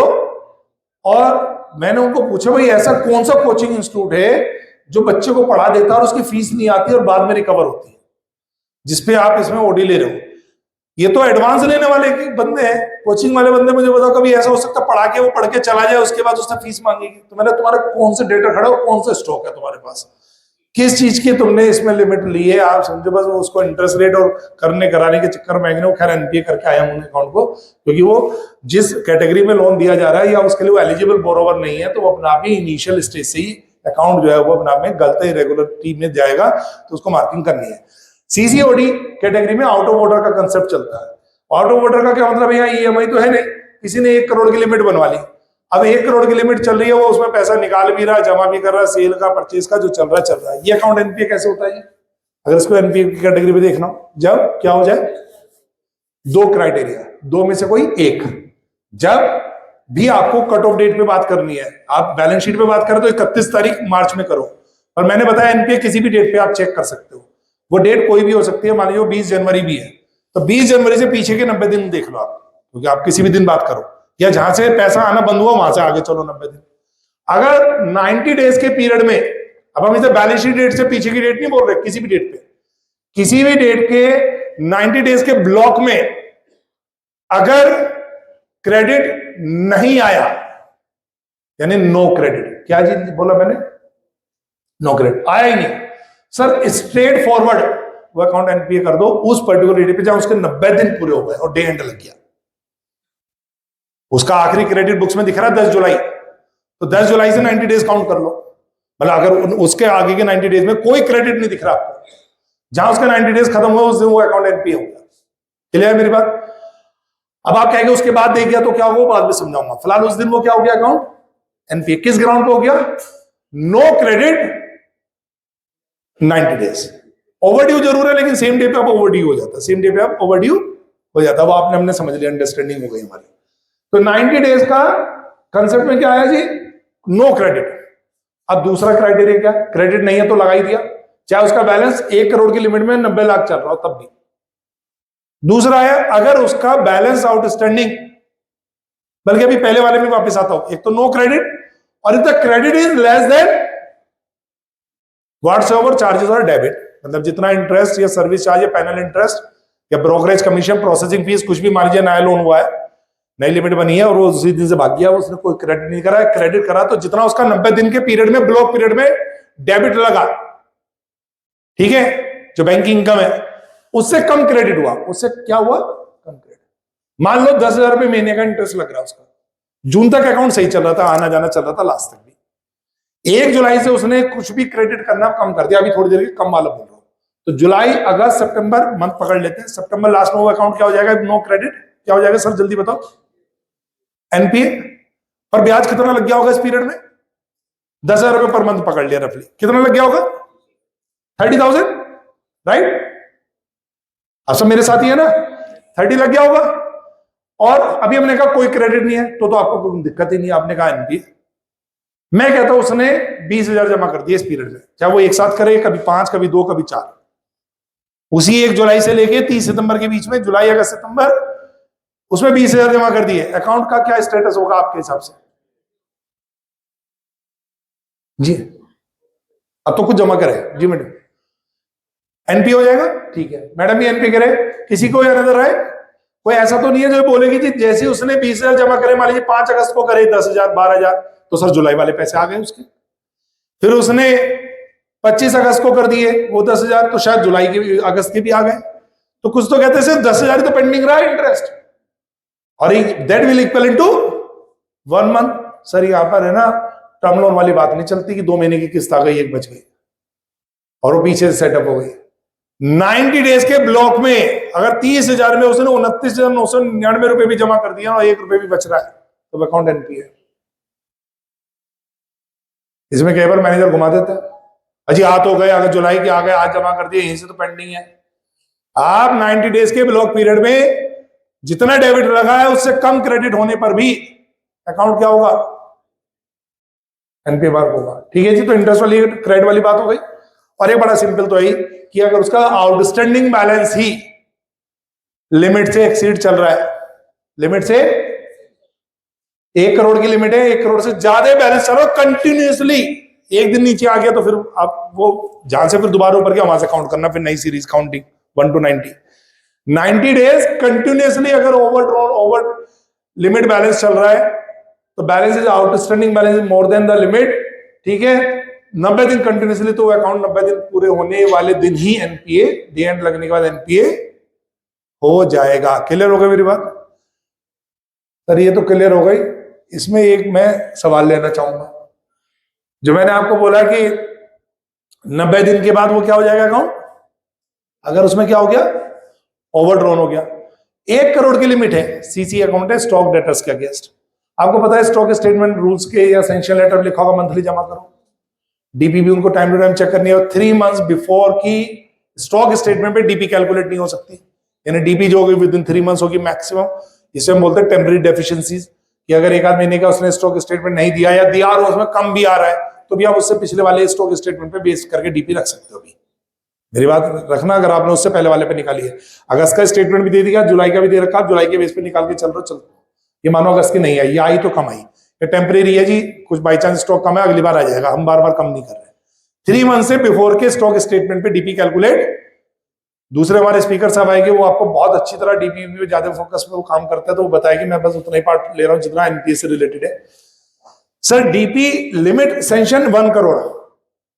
और मैंने उनको पूछा भाई ऐसा कौन सा कोचिंग इंस्टीट्यूट है जो बच्चे को पढ़ा देता है और उसकी फीस नहीं आती और बाद में रिकवर होती है, जिसपे आप इसमें ओडी ले रहे हो। ये तो एडवांस लेने वाले बंदे हैं, कोचिंग वाले बंदे। मुझे बताओ कभी ऐसा हो सकता है पढ़ा के वो पढ़ के चला जाए उसके बाद उसने फीस मांगेगी? तो मैंने तुम्हारा कौन से डेटा खड़ा और कौन सा स्टॉक है तुम्हारे पास, किस चीज की तुमने इसमें लिमिट ली है? आप समझो बस वो उसको इंटरेस्ट रेट और करने कराने के चक्कर में वो खैर एनपीए करके आया हूं अकाउंट को, क्योंकि वो जिस कैटेगरी में लोन दिया जा रहा है या उसके लिए वो एलिजिबल बोरोवर नहीं है, तो वो अपने आप ही इनिशियल स्टेज से ही अकाउंट जो है वो अपने आप में गलत इरेगुलरिटी में जाएगा, तो उसको मार्किंग करनी है। सीसीओडी कैटेगरी में आउट ऑफ ऑर्डर का कंसेप्ट चलता है। आउट ऑफ ऑर्डर का क्या मतलब है? यहाँ ईएमआई तो है नहीं, किसी ने 1 करोड़ की लिमिट बनवा ली, अब 1 करोड़ की लिमिट चल रही है, वो उसमें पैसा निकाल भी रहा है, जमा भी कर रहा है, सेल का परचेज का जो चल रहा है, ये अकाउंट एनपीए कैसे होता है? अगर इसको एनपीए की कैटेगरी में देखना, जब क्या हो जाए, 2 क्राइटेरिया, 2 में से कोई एक, जब भी आपको कट ऑफ डेट पे बात करनी है, आप बैलेंस शीट पे बात करें तो 31 तारीख मार्च में करो, और मैंने बताया एनपीए किसी भी डेट पे आप चेक कर सकते हो, वो डेट कोई भी हो सकती है, मान लीजिए 20 जनवरी भी है तो 20 जनवरी से पीछे के 90 दिन देख लो आप, क्योंकि आप किसी भी दिन बात करो, या जहां से पैसा आना बंद हुआ वहां से आगे चलो 90 दिन। अगर 90 डेज के पीरियड में, अब हम इसे बैलेंस शीट डेट से पीछे की डेट नहीं बोल रहे, किसी भी डेट पे, किसी भी डेट के 90 डेज के ब्लॉक में अगर क्रेडिट नहीं आया, यानी नो क्रेडिट, क्या चीज बोला मैंने? नो क्रेडिट आया ही नहीं, सर स्ट्रेट फॉरवर्ड वो अकाउंट एनपीए कर दो उस पर्टिकुलर डेट पे जहां उसके 90 दिन पूरे हो गए और डे एंड लग गया। उसका आखिरी क्रेडिट बुक्स में दिख रहा है 10 जुलाई, तो 10 जुलाई से 90 डेज काउंट कर लो, मतलब अगर उसके आगे के 90 डेज में कोई क्रेडिट नहीं दिख रहा आपको, जहां उसका 90 डेज खत्म हुआ उस दिन वो अकाउंट एनपीए होगा। क्लियर है मेरी बात? अब आप कहेंगे उसके बाद देख गया तो क्या होगा, बाद में समझाऊंगा। फिलहाल उस दिन वो क्या हो गया, अकाउंट एनपीए। किस ग्राउंड पे हो गया? No credit 90 days. ओवरड्यू जरूर है, लेकिन सेम डे पे आप ओवरड्यू हो जाता है, सेम डे पे आप ओवरड्यू हो जाता है, वो आपने हमने समझ लिया, अंडरस्टैंडिंग हो गई हमारी। तो 90 डेज का कंसेप्ट में क्या आया जी? No credit. अब दूसरा क्राइटेरिया क्या? क्रेडिट नहीं है तो लगा ही दिया, चाहे उसका बैलेंस 1 करोड़ की लिमिट में 90 लाख चल रहा हो तब भी। दूसरा है अगर उसका बैलेंस आउटस्टैंडिंग, बल्कि अभी पहले वाले में वापस आता हूं, एक तो नो क्रेडिट, और if the credit is less than whatsoever charges और डेबिट, मतलब जितना इंटरेस्ट या सर्विस चार्ज या पैनल इंटरेस्ट या ब्रोकरेज कमीशन, प्रोसेसिंग फीस, कुछ भी मान लीजिए नया लोन हुआ है, नई लिमिट बनी है और वो उसी दिन से भाग गया, उसने कोई क्रेडिट नहीं करा है, क्रेडिट करा तो जितना उसका 90 दिन के पीरियड में, ब्लॉक पीरियड में डेबिट लगा, ठीक है, जो बैंकिंग इनकम है उससे कम क्रेडिट हुआ, उससे क्या हुआ? कम क्रेडिट। मान लो 10,000 रुपए महीने का इंटरेस्ट लग रहा है उसका, जून तक अकाउंट सही चल रहा था, आना जाना चल रहा था, लास्ट तक भी। 1 जुलाई से उसने कुछ भी क्रेडिट करना कम कर दिया, अभी थोड़ी देर के कम वाला बोल रहा हूं, तो जुलाई अगस्त सितंबर मंथ पकड़ लेते हैं, सितंबर लास्ट में वो अकाउंट क्या हो जाएगा? No credit. क्या हो जाएगा सर, जल्दी बताओ? एनपीए। और ब्याज कितना लग गया होगा इस पीरियड में? 10,000 रुपए पर मंथ पकड़ लिया, रफली कितना लग गया होगा? 30,000, राइट? अब सब मेरे साथ ही है ना, 30 लग गया होगा। और अभी हमने कहा कोई क्रेडिट नहीं है, तो आपको कोई दिक्कत ही नहीं, आपने कहा एनपीए। मैं कहता हूं उसने 20,000 जमा कर दिए इस पीरियड में, चाहे वो एक साथ करे, कभी 5, कभी 2, कभी 4, उसी 1 जुलाई से लेके 30 सितंबर के बीच में, जुलाई अगस्त सितंबर, उसमें 20,000 जमा कर दिए। अकाउंट का क्या स्टेटस होगा आपके हिसाब से जी? अब तो कुछ जमा करे जी मैडम, एनपी हो जाएगा, ठीक है मैडम भी एनपी करे। किसी को याद नजर आए? कोई ऐसा तो नहीं है जो बोलेगी जी जैसे उसने 20,000 जमा करे, मान लीजिए 5 अगस्त को करे 10,000 12,000, तो सर जुलाई वाले पैसे आ गए उसके। फिर उसने 25 अगस्त को कर दिए वो 10,000, तो शायद जुलाई के अगस्त के भी आ गए। तो कुछ तो कहते हैं सिर्फ 10,000 तो पेंडिंग रहा इंटरेस्ट, और that will equal into 1 month. Sir यहां पर है ना टर्म लोन वाली बात नहीं चलती कि 2 महीने की किस्त आ गई, एक बच गई और वो पीछे से सेटअप हो गई। 90 डेज के ब्लॉक में अगर 30,000 में उसने 29,999 रुपए भी जमा कर दिया और 1 रुपए भी बच रहा है, तो अकाउंट एनपी है। इसमें कई बार मैनेजर घुमा देता है, अजी हाथ हो गए, अगर जुलाई के आ गए, आज जमा कर दिए, यहीं से तो पेंडिंग है। आप 90 डेज के ब्लॉक पीरियड में जितना डेबिट लगा है उससे कम क्रेडिट होने पर भी अकाउंट क्या होगा? एनपी मार्क होगा। ठीक है जी, तो इंटरेस्ट वाली क्रेडिट वाली बात हो गई। और एक बड़ा सिंपल तो यही कि अगर उसका आउटस्टैंडिंग बैलेंस ही लिमिट से एक्सीड चल रहा है, लिमिट से 1 करोड़ की लिमिट है, 1 करोड़ से ज्यादा बैलेंस चल रहा है कंटिन्यूसली, एक दिन नीचे आ गया तो फिर आप वो जहां से फिर दोबारा ऊपर गया वहां से काउंट करना, फिर नई series counting 1 to 90 days continuously अगर ओवर लिमिट बैलेंस चल रहा है तो balance is outstanding balance is more than the limit, ठीक है। 90 दिन कंटिन्यूसली, तो अकाउंट 90 दिन पूरे होने वाले दिन ही एनपीए, डी एंड लगने के बाद एनपीए हो जाएगा। क्लियर हो गई मेरी बात सर? ये तो क्लियर हो गई। इसमें एक मैं सवाल लेना चाहूंगा, जो मैंने आपको बोला कि 90 दिन के बाद वो क्या हो जाएगा अकाउंट, अगर उसमें क्या हो गया, ओवरड्रॉन हो गया। 1 करोड़ की लिमिट है, सीसी अकाउंट है स्टॉक डेटर्स के अगेंस्ट। आपको पता है स्टॉक स्टेटमेंट रूल्स के या सैंक्शन लेटर लिखा होगा मंथली जमा करो, डीपी भी उनको टाइम टू टाइम चेक करनी है, और 3 मंथ्स बिफोर की स्टॉक स्टेटमेंट पे डीपी कैलकुलेट नहीं हो सकती, यानी डीपी जो होगी विद इन 3 मंथ्स होगी मैक्सिमम। इसे हम बोलते हैं टेम्परेरी डेफिशिएंसीज, कि अगर 1 आध महीने का उसने स्टॉक स्टेटमेंट नहीं दिया या दिया और उसमें कम भी आ रहा है तो भी आप उससे पिछले वाले स्टॉक स्टेटमेंट पे बेस करके डीपी रख सकते हो। भी मेरी बात रखना, अगर आपने उससे पहले वाले पे निकाली है, अगस्त का स्टेटमेंट भी दे दिया, जुलाई का भी दे रखा, जुलाई के बेस पे निकाल के चल रहे हो, चल ये मानो अगस्त की नहीं आई, ये आई तो कम आई, ये टेम्परेरी है जी, कुछ बाई चांस स्टॉक कम है अगली बार आ जाएगा, हम बार बार कम नहीं कर रहे। 3 मंथ से बिफोर के स्टॉक स्टेटमेंट पे डीपी कैलकुलेट। दूसरे हमारे स्पीकर साहब आएंगे, वो आपको बहुत अच्छी तरह डीपी में ज्यादा फोकस में वो काम करता है, तो वो बताएगी, मैं बस उतना ही पार्ट ले रहा हूं जितना एनपीए से रिलेटेड है। Sir DP limit sanction 1 crore,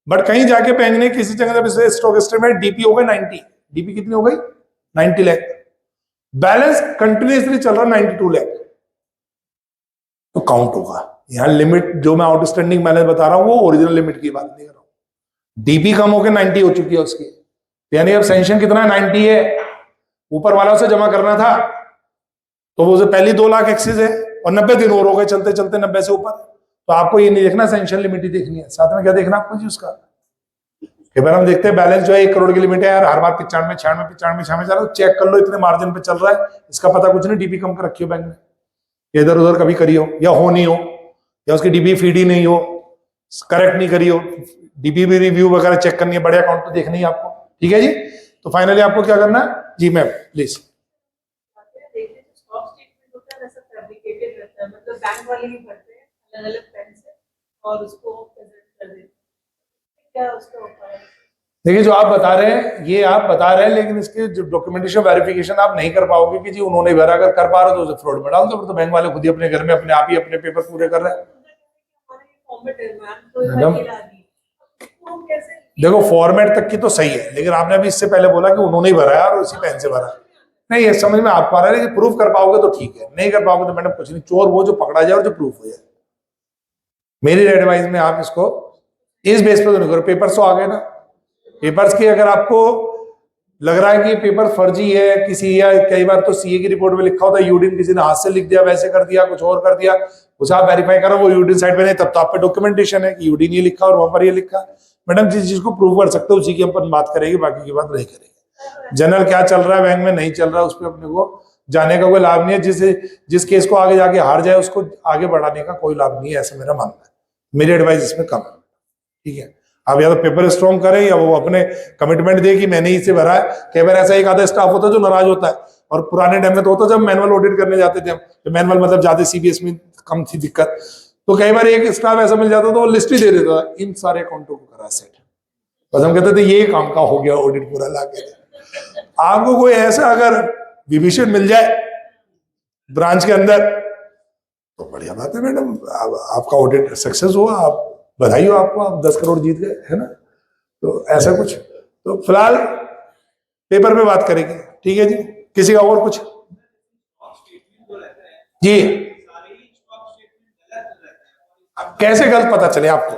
but कहीं जाके बैंक ने किसी जगह जब स्टॉक स्टेटमेंट डीपी हो गई 90, डीपी कितनी हो गई 90 लाख, बैलेंस कंटिन्यूसली चल रहा 92 लाख, तो काउंट होगा। यहां लिमिट जो मैं आउटस्टैंडिंग बैलेंस बता रहा हूं वो ओरिजिनल लिमिट की बात नहीं कर रहा हूं। डीपी कम होकर 90 हो चुकी है उसकी, यानी अब सेंशन कितना है 90 है, ऊपर वाला से जमा करना था तो वो पहली 2 लाख एक्सिस है और 90 दिन और हो गए चलते चलते 90 से ऊपर, तो आपको ये नहीं देखना, सेंशन लिमिट ही देखनी है। साथ में क्या देखना आपको जी उसका, कई बार हम देखते हैं बैलेंस जो है 1 करोड़ की लिमिट है यार, हर बार 95 96 95 96 जा रहा है, चेक कर लो इतने मार्जिन पे चल रहा है, इसका पता कुछ नहीं, डीपी कम कर रखी हो बैंक ने, इधर उधर कभी करी हो या हो नहीं हो, या उसकी डीपी फीड ही नहीं हो, करेक्ट नहीं करी हो, डीपी भी रिव्यू वगैरह चेक करनी है, बड़े अकाउंट तो देखना ही आपको, ठीक है जी। तो फाइनली आपको क्या करना है जी मैम प्लीज। मतलब बैंक वाले ही भरते हैं अलग अलग पेन से और उसको प्रेजेंट कर देते हैं, क्या उसका उपाय है? देखिए जो आप बता रहे हैं ये आप बता रहे हैं, लेकिन इसकी जो डॉक्यूमेंटेशन वेरिफिकेशन आप नहीं कर पाओगे कि जी उन्होंने भरा, अगर कर पा रहे हो तो उसे फ्रॉड में डाल दो, तो बैंक वाले खुद ही अपने घर में अपने आप ही अपने पेपर पूरे कर रहे हैं। मैडम देखो फॉर्मेट तक की तो सही है, लेकिन आपने अभी इससे पहले बोला कि उन्होंने ही भरा है और उसी पेन से भरा, नहीं ये समझ में आप पा रहे हैं, प्रूफ कर पाओगे तो ठीक है, नहीं कर पाओगे तो मैडम कुछ नहीं, चोर वो जो पकड़ा जाए और जो प्रूफ हो जाए। मेरी एडवाइस में आप इसको इस बेस पर तो नहीं करो, पेपर्स तो आ गए ना, पेपर्स की अगर आपको लग रहा है कि पेपर फर्जी है किसी, या कई बार तो सीए की रिपोर्ट में लिखा होता है यूडिन किसी ने हाथ से लिख दिया, वैसे कर दिया, कुछ और कर दिया, उसे आप वेरीफाई करो वो यूडिन साइड पे नहीं, तब तो आप पे डॉक्यूमेंटेशन है कि यूडिन ये लिखा और वहां पर ये लिखा। मैडम जिस चीज को प्रूव कर सकते हो उसी की अपन बात करेंगे, बाकी की बात नहीं करेंगे। जनरल क्या चल रहा है बैंक में नहीं चल रहा है उस पर अपने को जाने का कोई लाभ नहीं है, जिस केस को आगे जाके हार जाए उसको आगे बढ़ाने का कोई लाभ नहीं है, ऐसा मेरा मानना है। मेरी एडवाइस इसमें कम है, ठीक है। आप या तो पेपर स्ट्रॉन्ग करें या वो अपने कमिटमेंट दे कि मैंने इसे भरा है। कई बार ऐसा एक आधा स्टाफ होता है जो नाराज होता है, और पुराने टाइम में तो होता जब मैनुअल ऑडिट करने जाते थे हम, तो मैनुअल मतलब ज्यादा सीबीएस में कम थी दिक्कत, तो कई बार एक स्टाफ ऐसा मिल जाता तो वो लिस्ट ही दे देता था, इन सारे अकाउंटों को करा सेट, बस हम कहते थे ये काम का हो गया ऑडिट पूरा लाके। आपको कोई ऐसा अगर विभीषण मिल जाए ब्रांच के अंदर तो बढ़िया बात है मैडम, आपका ऑडिट सक्सेस हुआ, आप बधाई हो आपको, आप 10 करोड़ जीत गए, है ना। तो ऐसा कुछ, तो फिलहाल पेपर पे बात करेंगे, ठीक है जी। किसी का और कुछ जी, अब कैसे गलत पता चले आपको?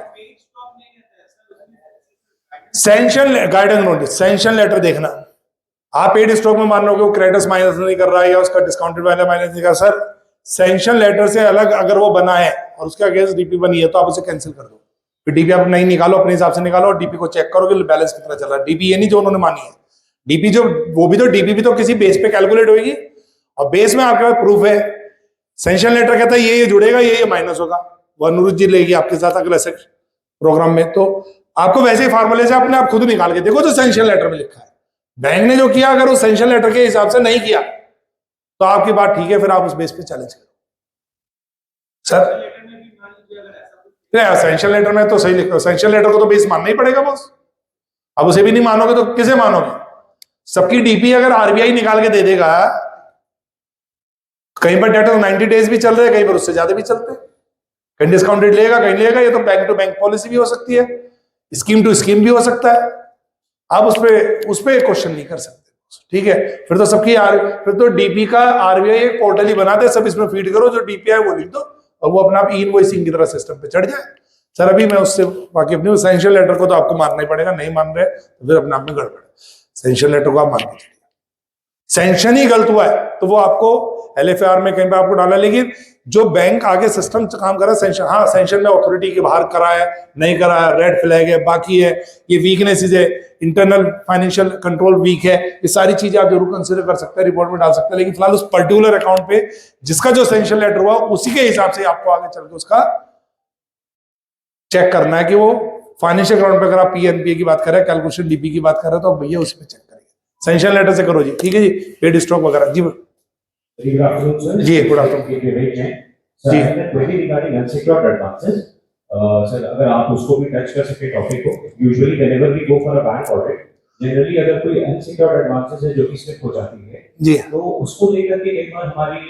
Sanction guidance notice, sanction letter देखना, आप पेड स्टॉक में मान लो कि वो क्रेडिट्स माइनस नहीं कर रहा है या उसका डिस्काउंटेड वैल्यू माइनस नहीं कर, सर सैंक्शन लेटर से अलग अगर वो बना है और उसके अगेंस्ट डीपी बनी है तो आप उसे कैंसिल कर दो, फिर डीपी आप नहीं निकालो, अपने हिसाब से निकालो और डीपी को चेक करो कि बैलेंस कितना चल रहा है। डीपी ये नहीं जो उन्होंने मानी है, डीपी जो वो भी तो डीपी भी तो किसी बेस पे कैलकुलेट होगी, और बेस में आपके पास प्रूफ है। सैंक्शन लेटर कहता है ये जुड़ेगा, ये माइनस होगा, वो अनुरुद्ध जी लेगी आपके साथ अगले प्रोग्राम में, तो आपको वैसे ही फार्मूले से अपने आप खुद निकाल के देखो जो सैंक्शन लेटर में लिखा है। बैंक ने जो किया अगर वो सैंक्शन लेटर के हिसाब से नहीं किया तो आपकी बात ठीक है, फिर आप उस बेस पे चैलेंज करो। सर सैंक्शन लेटर में तो सही लिखो, सैंक्शन लेटर को तो बेस मानना ही पड़ेगा बॉस। अब उसे भी नहीं मानोगे तो किसे मानोगे? सबकी डीपी अगर आरबीआई निकाल के दे देगा, कहीं पर डेटा तो 90 डेज भी चल रहे हैं, कहीं पर उससे ज्यादा भी चलते हैं, कहीं डिस्काउंटेड लेगा कहीं लेगा। ये तो बैंक टू बैंक पॉलिसी भी हो सकती है, स्कीम टू स्कीम भी हो सकता है। आप उस पर क्वेश्चन नहीं कर सकते, ठीक है। फिर तो फिर तो डीपी का आरबीआई एक पोर्टल ही बना दे, सब इसमें फीड करो, जो डीपी है वो लिख दो और वो अपना ई इनवॉइसिंग की तरह सिस्टम पे चढ़ जाए। सर अभी मैं उससे वाकिफ नहीं हूँ, सैंक्शन लेटर को तो आपको मानना ही पड़ेगा, नहीं मान रहे तो फिर अपने आप में गड़बड़ है। सैंक्शन लेटर को आप मान लीजिए, सैंक्शन ही गलत हुआ है तो वो आपको एलएफआर में कहीं पे आपको डाला। लेकिन जो बैंक आगे सिस्टम काम कर रहा है, सैंक्शन, हाँ सैंक्शन में अथॉरिटी के बाहर करा है नहीं करा है, रेड फ्लैग है, बाकी है, ये वीकनेसेस है, इंटरनल फाइनेंशियल कंट्रोल वीक है, ये सारी चीजें आप जरूर कंसिडर कर सकते हैं, रिपोर्ट में डाल सकते हैं। लेकिन फिलहाल उस पर्टिकुलर अकाउंट पे जिसका जो सैंक्शन लेटर हुआ उसी के हिसाब से आपको आगे चल के उसका चेक करना है कि वो फाइनेंशियल अकाउंट पे अगर आप पीएनपीए की बात कर रहे हैं, कैलकुलेशन डीपी की बात कर रहे हैं, तो आप भैया उसमें चेक करिए, सैंक्शन लेटर से करो जी, ठीक है जी। पेड स्टॉक वगैरह जी Good afternoon, sir. Ji, good afternoon. Sir, ji. I have a query regarding unsecured advances. Sir, अगर आप उसको भी टच कर सके टॉपिक को, usually whenever we go for a bank audit, generally अगर कोई unsecured advances है जो कि slip हो जाती है, जी, तो उसको लेकर के कई बार हमारी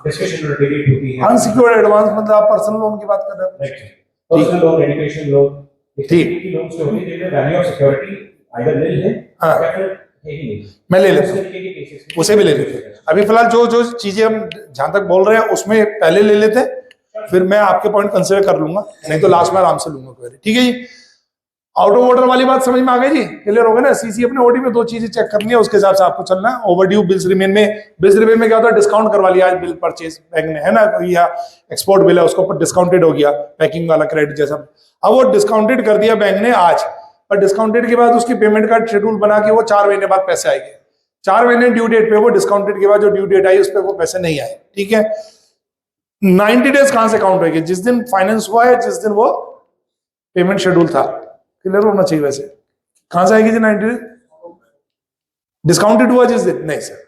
डिस्कशन डिबेट होती है। अनसिक्योर्ड एडवांस मतलब आप पर्सनल लोन की बात कर रहे हैं? Right. Personal loan, education loan, ठीक। की लोन्स जो होते हैं जिनमें वैल्यू ऑफ सिक्योरिटी आइदर नील है हाँ। या फिर है ही नहीं। मैं ले लेता उस हूँ, तरीके के cases में- उसे भी ले लेते हैं। अभी फिलहाल जो जो चीजें हम जहां तक बोल रहे हैं उसमें पहले ले लेते हैं, फिर मैं आपके पॉइंट कंसिडर कर लूंगा, नहीं तो लास्ट में आराम से लूंगा क्वेरी, ठीक है जी। आउट ऑफ ऑर्डर वाली बात समझ में आ गई जी, क्लियर हो गया ना? सीसी अपने ओडी में दो चीजें चेक करनी है, उसके हिसाब से आपको चलना है। ओवरड्यू बिल्स रिमेन में, बिल्स रिमेन में क्या होता है, डिस्काउंट करवा लिया आज बिल परचेज बैंक ने, है ना, या एक्सपोर्ट बिल है उसको ऊपर डिस्काउंटेड हो गया, पैकिंग वाला क्रेडिट जैसा। अब वो डिस्काउंटेड कर दिया बैंक ने आज, और डिस्काउंटेड के बाद उसकी पेमेंट का शेड्यूल बना के वो 4 महीने बाद पैसे आएंगे, 4 महीने ड्यू डेट पे, वो डिस्काउंटेड के बाद जो ड्यू डेट आई उस पर वो पैसे नहीं आए, ठीक है। 90 डेज कहां से काउंट होगी? जिस दिन फाइनेंस हुआ है, जिस दिन वो पेमेंट शेड्यूल था, क्लियर होना चाहिए। वैसे कहां से आएगी जी 90 डेज? डिस्काउंटेड हुआ जिस दिन? नहीं सर,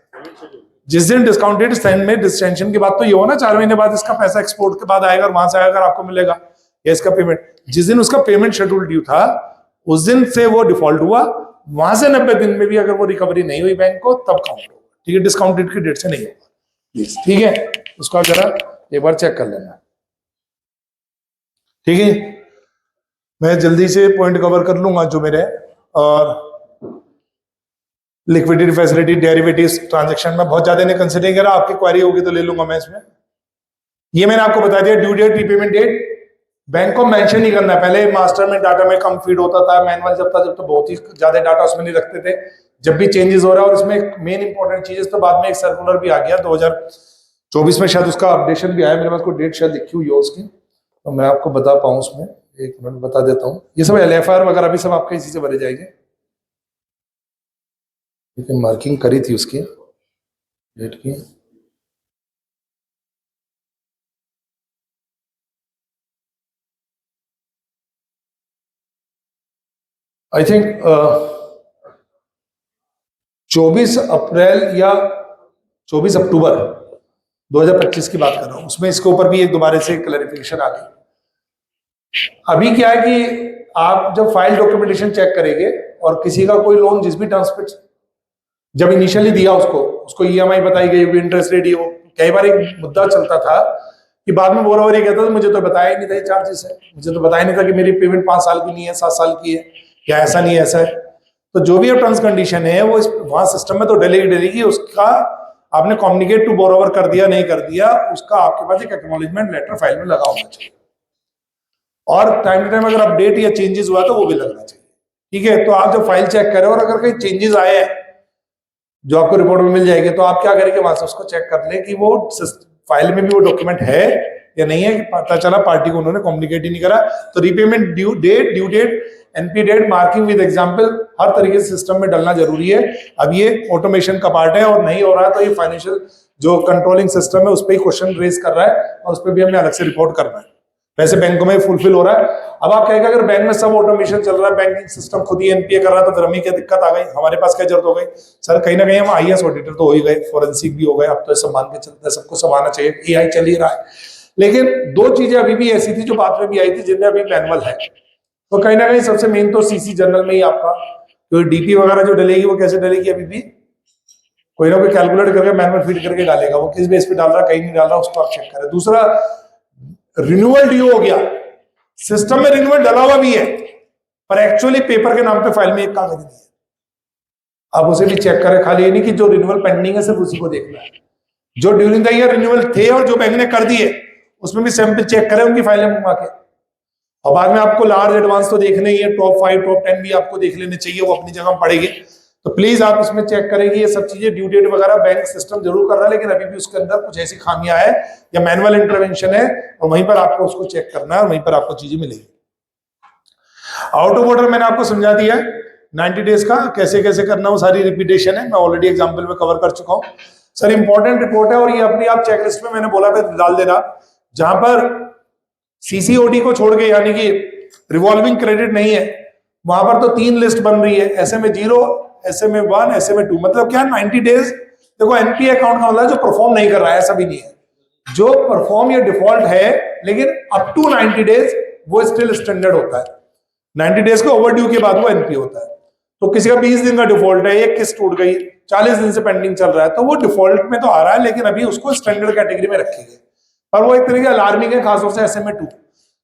जिस दिन डिस्काउंटेड में डिस्टेंशन के बाद तो ये हो ना 4 महीने बाद इसका पैसा एक्सपोर्ट के बाद आएगा और वहां से आएगा आपको मिलेगा, या इसका पेमेंट जिस दिन उसका पेमेंट शेड्यूल ड्यू था उस दिन से वो डिफॉल्ट हुआ, वहां से 90 दिन में भी अगर वो रिकवरी नहीं हुई बैंक को तब काउंट होगा, ठीक है। डिस्काउंटेड की डेट से नहीं होगा प्लीज, ठीक है। उसका जरा एक बार चेक कर लेना, ठीक है। मैं जल्दी से पॉइंट कवर कर लूंगा जो मेरे, और लिक्विडिटी फैसिलिटी, डेरिवेटिव्स, ट्रांजैक्शन में बहुत ज्यादा नहीं कंसिडर करा, आपकी क्वेरी होगी तो ले लूंगा मैं इसमें। ये मैंने आपको बता दिया, due date, repayment date bank को मेंशन नहीं करना है। पहले मास्टर में डाटा में कम फीड होता था, मैनुअल जब था जब तो बहुत ही ज्यादा डाटा उसमें नहीं रखते थे। जब भी चेंजेस हो रहा है, और इसमें एक मेन इंपॉर्टेंट चीज, तो बाद में एक सर्कुलर भी आ गया 2024 में, शायद उसका अपडेशन भी आया, मेरे पास कोई डेट शायद लिखी हुई है उसकी, तो मैं आपको बता पाऊँ उसमें, एक मिनट बता देता हूँ। ये सब एलएफआर वगैरह भी सब आपके इसी से भरे जाएंगे, ठीक है। मार्किंग करी थी उसकी डेट की, आई थिंक 24 अप्रैल या 24 अक्टूबर 2025 की बात कर रहा हूं। उसमें इसके ऊपर भी एक दोबारा से क्लैरिफिकेशन आ गई। अभी क्या है कि आप जब फाइल डॉक्यूमेंटेशन चेक करेंगे और किसी का कोई लोन जिस भी टर्म्स पे जब इनिशियली दिया उसको ईएमआई बताई गई, इंटरेस्ट रेट हो, कई बार एक मुद्दा चलता था कि बाद में बोरा ये कहता था मुझे तो बताया ही नहीं था ये चार्जेस है, मुझे तो बताया नहीं था कि मेरी पेमेंट 5 साल की नहीं है, 7 साल की है, या ऐसा नहीं है, ऐसा है। तो जो भी टर्म्स कंडीशन है वो वहां सिस्टम में तो डलेगी, उसका आपने कम्युनिकेट टू बोरोवर कर दिया नहीं कर दिया, उसका आपके पास एक एक्नॉलेजमेंट लेटर फाइल में लगा होना चाहिए, और टाइम टू टाइम अगर अपडेट या चेंजेस हुआ तो वो भी लगना चाहिए, ठीक है। तो आप जब फाइल चेक करें और अगर कहीं चेंजेस आए हैं जो आपको रिपोर्ट में मिल जाएगी, तो आप क्या करेंगे, वहां से उसको चेक कर ले कि वो फाइल में भी वो डॉक्यूमेंट है या नहीं है, कि पता चला पार्टी को उन्होंने कम्युनिकेट ही नहीं करा। तो repayment due date, NP date, marking with example, हर तरीके से सिस्टम में डालना जरूरी है। अब ये ऑटोमेशन का पार्ट है और नहीं हो रहा है, तो ये फाइनेंशियल जो कंट्रोलिंग सिस्टम है उस पर ही क्वेश्चन रेज कर रहा है, और उस पर भी हमें अलग से रिपोर्ट करना है। वैसे बैंकों में फुलफिल हो रहा है। अब आप कहेंगे अगर बैंक में सब ऑटोमेशन चल रहा है, बैंकिंग सिस्टम खुद ही एनपीए कर रहा है, तो फिर हमें क्या दिक्कत आ गई, हमारे पास क्या जरूरत हो गई? सर कहीं ना कहीं हम आईएएस ऑडिटर तो हो ही गए, फोरेंसिक भी हो गए, अब तो सब मान के चलते हैं, सबको सब आना चाहिए, एआई चल ही रहा है। लेकिन दो चीजें अभी भी ऐसी थी जो बाद में भी आई थी जिनमें अभी मैनुअल है। तो कहीं ना कहीं सबसे मेन तो सीसी जनरल में ही आपका तो डीपी वगैरह जो डलेगी वो कैसे डलेगी, अभी भी कोई ना कोई कैलकुलेट करके मैनुअल फीड करके डालेगा, वो किस बेस पे डाल रहा है कहीं नहीं डाल रहा उसको आप चेक करें। दूसरा रिन्यूअल ड्यू हो गया, सिस्टम में रिन्यूअल डला हुआ भी है पर एक्चुअली पेपर के नाम पे फाइल में एक कागज नहीं है, आप उसे भी चेक करें। खाली ये नहीं कि जो रिन्यूअल पेंडिंग है सिर्फ उसी को देखना है, जो ड्यूरिंग द ईयर रिन्यूअल थे और जो बैंक ने कर दिए उसमें भी सैंपल चेक करें उनकी फाइलें मंगवा के। और बाद में आपको लार्ज एडवांस तो देखने ही है, टॉप 5 टॉप 10 भी आपको देख लेने चाहिए, वो अपनी जगह पड़ेगी। तो प्लीज आप इसमें चेक करेंगे ये सब चीजें, ड्यू डेट वगैरह बैंक सिस्टम जरूर कर रहा है लेकिन अभी भी उसके अंदर कुछ ऐसी खामियां है या मैनुअल इंटरवेंशन है और वहीं पर आपको उसको चेक करना है और वहीं पर आपको चीजें मिलेगी। आउट ऑफ ऑर्डर मैंने आपको समझा दिया है 90 डेज का कैसे कैसे करना, वो सारी रिपीटेशन है, मैं ऑलरेडी एग्जाम्पल में कवर कर चुका हूं। सर इंपॉर्टेंट रिपोर्ट है और ये अपनी आप चेकलिस्ट में मैंने बोला डाल देना, जहां पर सीसीओडी को छोड़ के यानी कि रिवॉल्विंग क्रेडिट नहीं है वहां पर तो 3 लिस्ट बन रही है, SMA 0, SMA 1, SMA 2। मतलब क्या 90 डेज, देखो एनपीए अकाउंट का मतलब जो परफॉर्म नहीं कर रहा है ऐसा भी नहीं है, जो परफॉर्म या डिफॉल्ट है लेकिन अप टू 90 डेज वो स्टिल स्टैंडर्ड होता है। 90 डेज का ओवरड्यू के बाद वो एनपीए होता है। तो किसी का 20 दिन का डिफॉल्ट है, एक किस्त टूट गई, 40 दिन से पेंडिंग चल रहा है तो वो डिफॉल्ट में तो आ रहा है लेकिन अभी उसको स्टैंडर्ड कैटेगरी में रखेंगे, पर वो एक तरीके अलार्मिंग है खासतौर से SMA 2।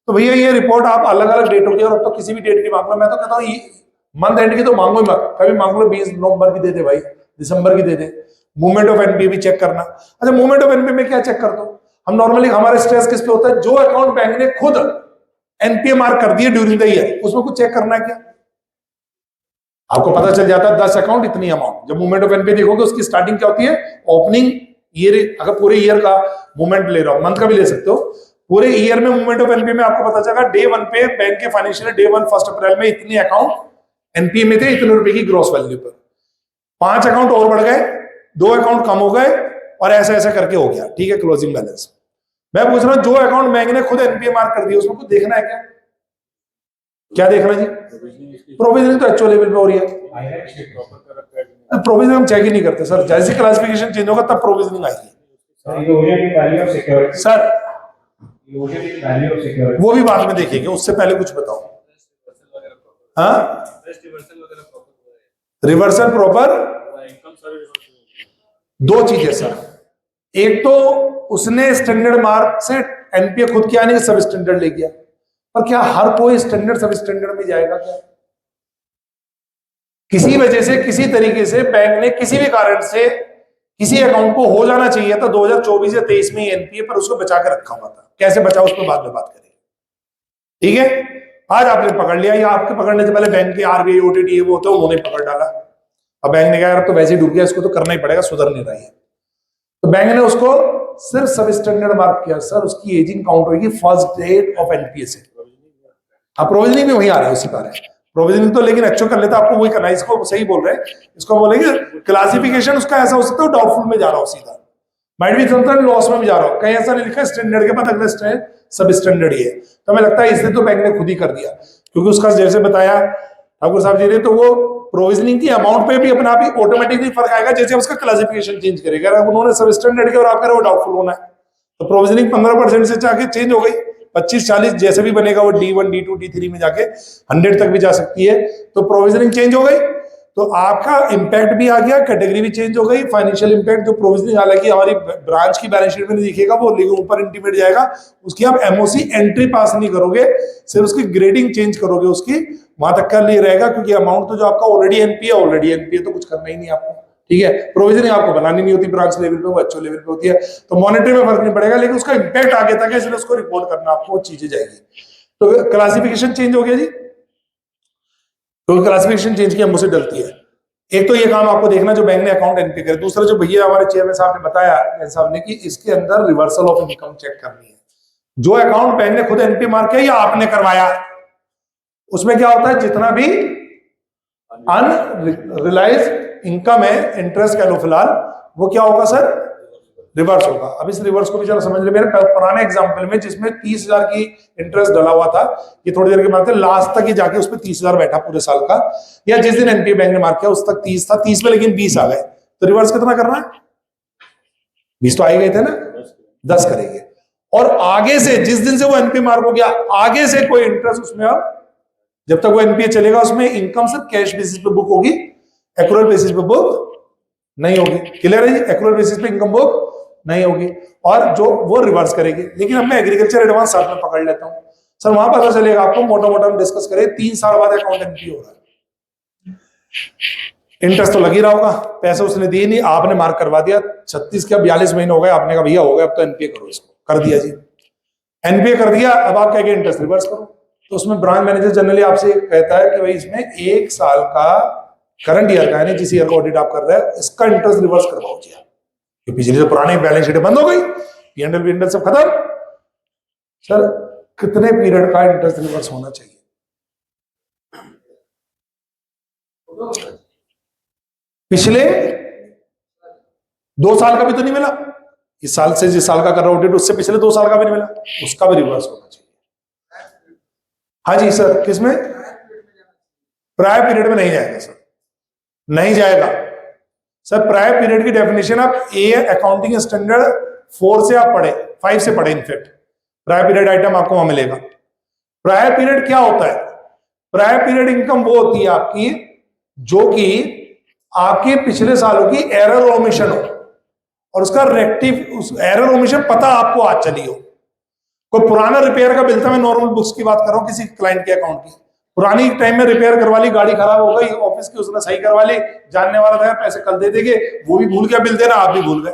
तो भैया ये रिपोर्ट आप अलग अलग डेटों की और अब तो किसी भी डेट की मांग लो, मैं तो कहता हूँ मंथ एंड की तो मांगो ही मत, कभी मांग लो 20 नवंबर की दे दे भाई, दिसंबर की दे दे। मूवमेंट ऑफ एनपीए भी चेक करना। अच्छा मूवमेंट ऑफ एनपीए में क्या चेक करते हो, हम नॉर्मली हमारा स्ट्रेस किस पे होता है, जो अकाउंट बैंक ने खुद एनपीए मार्क कर दिए ड्यूरिंग द ईयर उसमें कुछ चेक करना है क्या, आपको पता चल जाता है 10 अकाउंट इतनी अमाउंट। जब मूवमेंट ऑफ एनपीए देखोगे उसकी स्टार्टिंग क्या होती है, ओपनिंग ईयर, अगर पूरे ईयर का मूवमेंट ले रहा हो, मंथ का भी ले सकते हो, पूरे ईयर में मूवमेंट ऑफ एनपीए में आपको पता चला डे 1 पे बैंक के फाइनेंशियल डे 1 1 अप्रैल में इतने अकाउंट एनपीए में थे, इतने रुपए की ग्रॉस वैल्यू पर, 5 अकाउंट और बढ़ गए, 2 अकाउंट कम हो गए और ऐसा ऐसा करके हो गया, ठीक है क्लोजिंग बैलेंस। मैं पूछ रहा हूं जो अकाउंट बैंक ने खुद एनपीए मार्क कर दिया उसमें कुछ देखना है क्या, क्या देखना जी, प्रोविजनिंग तो एक्चुअल लेवल पे हो रही है, प्रोविजनिंग हम चेक ही नहीं करते सर, जैसे क्लासिफिकेशन चेंज होगा तब प्रोविजनिंग आएगी सर, वो भी बाद में देखेंगे, उससे पहले कुछ बताओ। हाँ रिवर्सल प्रॉपर, 2 चीजें सर, एक तो उसने स्टैंडर्ड मार्क से एनपीए खुद किया नहीं सब स्टैंडर्ड ले गया, पर क्या हर कोई स्टैंडर्ड सब स्टैंडर्ड में जाएगा क्या, किसी वजह से किसी तरीके से बैंक ने किसी भी कारण से किसी अकाउंट को हो जाना चाहिए था 2024 या 23 में एनपीए पर उसको बचा के रखा हुआ था, कैसे बचा उस पर बाद में बात करेंगे, ठीक है। आज आपने पकड़ लिया या आपके पकड़ने से पहले बैंक के आरबीआई ओटीटी वो होते उन्होंने पकड़ डाला, अब बैंक ने कहा यार तो वैसे ही डूब गया इसको तो करना ही पड़ेगा, सुधर नहीं रही है, तो बैंक ने उसको सिर्फ सब स्टैंडर्ड मार्क किया। सर उसकी एजिंग काउंट होगी फर्स्ट डेट ऑफ एनपीए से, अब प्रोविजनिंग भी वही आ रहा है उसी पर है प्रोविजनिंग तो, लेकिन एक्चुअल कर लेता आपको वही करना है, इसको सही बोल रहे हैं, इसको बोलेंगे क्लासिफिकेशन उसका ऐसा हो सकता है डाउटफुल में जा रहा हो सीधा, माइट भी समटाइम लॉस में भी जा रहा हो, कहीं ऐसा नहीं लिखा स्टैंडर्ड के बाद अगला स्टैंडर्ड सब स्टैंडर्ड ही है, तो हमें लगता है इससे तो बैंक ने खुद ही कर दिया, क्योंकि उसका जैसे बताया ठाकुर साहब जी ने, तो वो प्रोविजनिंग की अमाउंट पे भी अपना आप ही ऑटोमेटिकली फर्क आएगा जैसे उसका क्लासिफिकेशन चेंज करेगा। अगर उन्होंने सब स्टैंडर्ड किया और आप कह रहे हो डाउटफुल होना है तो प्रोविजनिंग 15% से जाके चेंज हो गई 25-40 जैसे भी बनेगा वो D1 D2 D3 में जाके 100 तक भी जा सकती है, तो प्रोविजनिंग चेंज हो गई तो आपका इंपैक्ट भी आ गया, कैटेगरी भी चेंज हो गई, फाइनेंशियल इंपैक्ट जो प्रोविजनिंग हालांकि हमारी ब्रांच की बैलेंस शीट में नहीं दिखेगा वो लेकिन ऊपर इंटीमेट जाएगा, उसकी आप एमओसी एंट्री पास नहीं करोगे, सिर्फ उसकी ग्रेडिंग चेंज करोगे, उसकी वहां तक का नहीं रहेगा क्योंकि अमाउंट तो जो आपका ऑलरेडी एनपीए तो कुछ करना ही नहीं आपको, ठीक है। प्रोविजनिंग आपको बनानी नहीं होती ब्रांच लेवल पे, वो एक्चुअल लेवल पे होती है, तो मॉनिटरी में फर्क नहीं पड़ेगा लेकिन उसका इंपैक्ट आगे तक है इसलिए उसको रिपोर्ट करना आपको वो चीजें जाएगी। तो क्लासिफिकेशन चेंज हो गया जी, तो क्लासिफिकेशन चेंज की हमसे डलती है। एक तो ये काम आपको देखना जो बैंक ने अकाउंट एनपी करे, दूसरा जो भैया हमारे चेयरमैन साहब ने बताया साहब ने कि इसके अंदर रिवर्सल ऑफ इनकम चेक करनी है, जो अकाउंट बैंक ने खुद एनपी मार्क किया या आपने करवाया उसमें क्या होता है जितना भी अनरियलाइज्ड इनकम है, इंटरेस्ट कह लो फिलहाल, वो क्या होगा सर रिवर्स होगा। अब इस रिवर्स को भी जरा समझ ले, मेरे पुराने एग्जांपल में जिसमें 30,000 की इंटरेस्ट डला हुआ था, ये थोड़ी देर के बाद लास्ट तक ही जाके उस पर 30,000 बैठा पूरे साल का, या जिस दिन एनपीए बैंक ने मार्क किया उस तक 30 था, 30 में लेकिन 20 आ गए, तो रिवर्स कितना करना है, 20 तो आ गए थे ना, 10 करेंगे। और आगे से जिस दिन से वो एनपीए मार्क हो गया आगे से कोई इंटरेस्ट उसमें अब जब तक वो एनपीए चलेगा उसमें इनकम सिर्फ कैश बेसिस पे बुक होगी, एक्रूअल बेसिस पे बुक नहीं होगी। क्लियर है जी? एक्रूअल बेसिस पे इनकम बुक नहीं होगी और जो वो रिवर्स करेगी। लेकिन अब मैं एग्रीकल्चर एडवांस साथ में पकड़ लेता हूं सर, वहां पता चलेगा आपको, मोटा मोटा हम डिस्कस करें 3 साल बाद अकाउंट एनपीए हो रहा है, इंटरेस्ट तो लगी रहा होगा, पैसे उसने दिए नहीं, आपने मार्क करवा दिया, 36 क्या 42 महीने हो गए, आपने कहा भैया हो गया अब तो एनपीए करो, इसको कर दिया जी, एनपीए कर दिया, अब आप कहेंगे इंटरेस्ट रिवर्स करो। तो उसमें ब्रांच मैनेजर जनरली आपसे कहता है कि भाई इसमें 1 साल का करंट ईयर का, यानी जिस ईयर का ऑडिट आप कर रहे हैं इसका इंटरेस्ट रिवर्स करवाओ जी, क्योंकि पिछली जो पुरानी बैलेंस शीट बंद हो गई, पीएनएल वीएनएल सब खत्म। सर कितने पीरियड का इंटरेस्ट रिवर्स होना चाहिए? पिछले 2 साल का भी तो नहीं मिला, इस साल से जिस साल का कर रहा ऑडिट उससे पिछले 2 साल का भी नहीं मिला, उसका भी रिवर्स होना चाहिए। हाँ जी सर, किसमें? प्रायर पीरियड में नहीं जाएगा सर, नहीं जाएगा सर। प्रायर पीरियड की डेफिनेशन आप ए अकाउंटिंग स्टैंडर्ड 4 से आप पढ़े, 5 से पढ़े, इनफेक्ट प्रायर पीरियड आइटम आपको वहां मिलेगा। प्रायर पीरियड क्या होता है? प्रायर पीरियड इनकम वो होती है आपकी जो कि आपके पिछले सालों की एरर ओमिशन हो और उसका उस एरर ओमिशन पता आपको आज चली हो। कोई पुराना रिपेयर का बिल था, मैं नॉर्मल बुक्स की बात कर रहा हूं, किसी क्लाइंट के अकाउंट की, पुरानी टाइम में रिपेयर करवा ली, गाड़ी खराब हो गई, ऑफिस की उसने सही करवा ली, जानने वाला था पैसे कल दे देंगे, वो भी भूल गया बिल देना, आप भी भूल गए,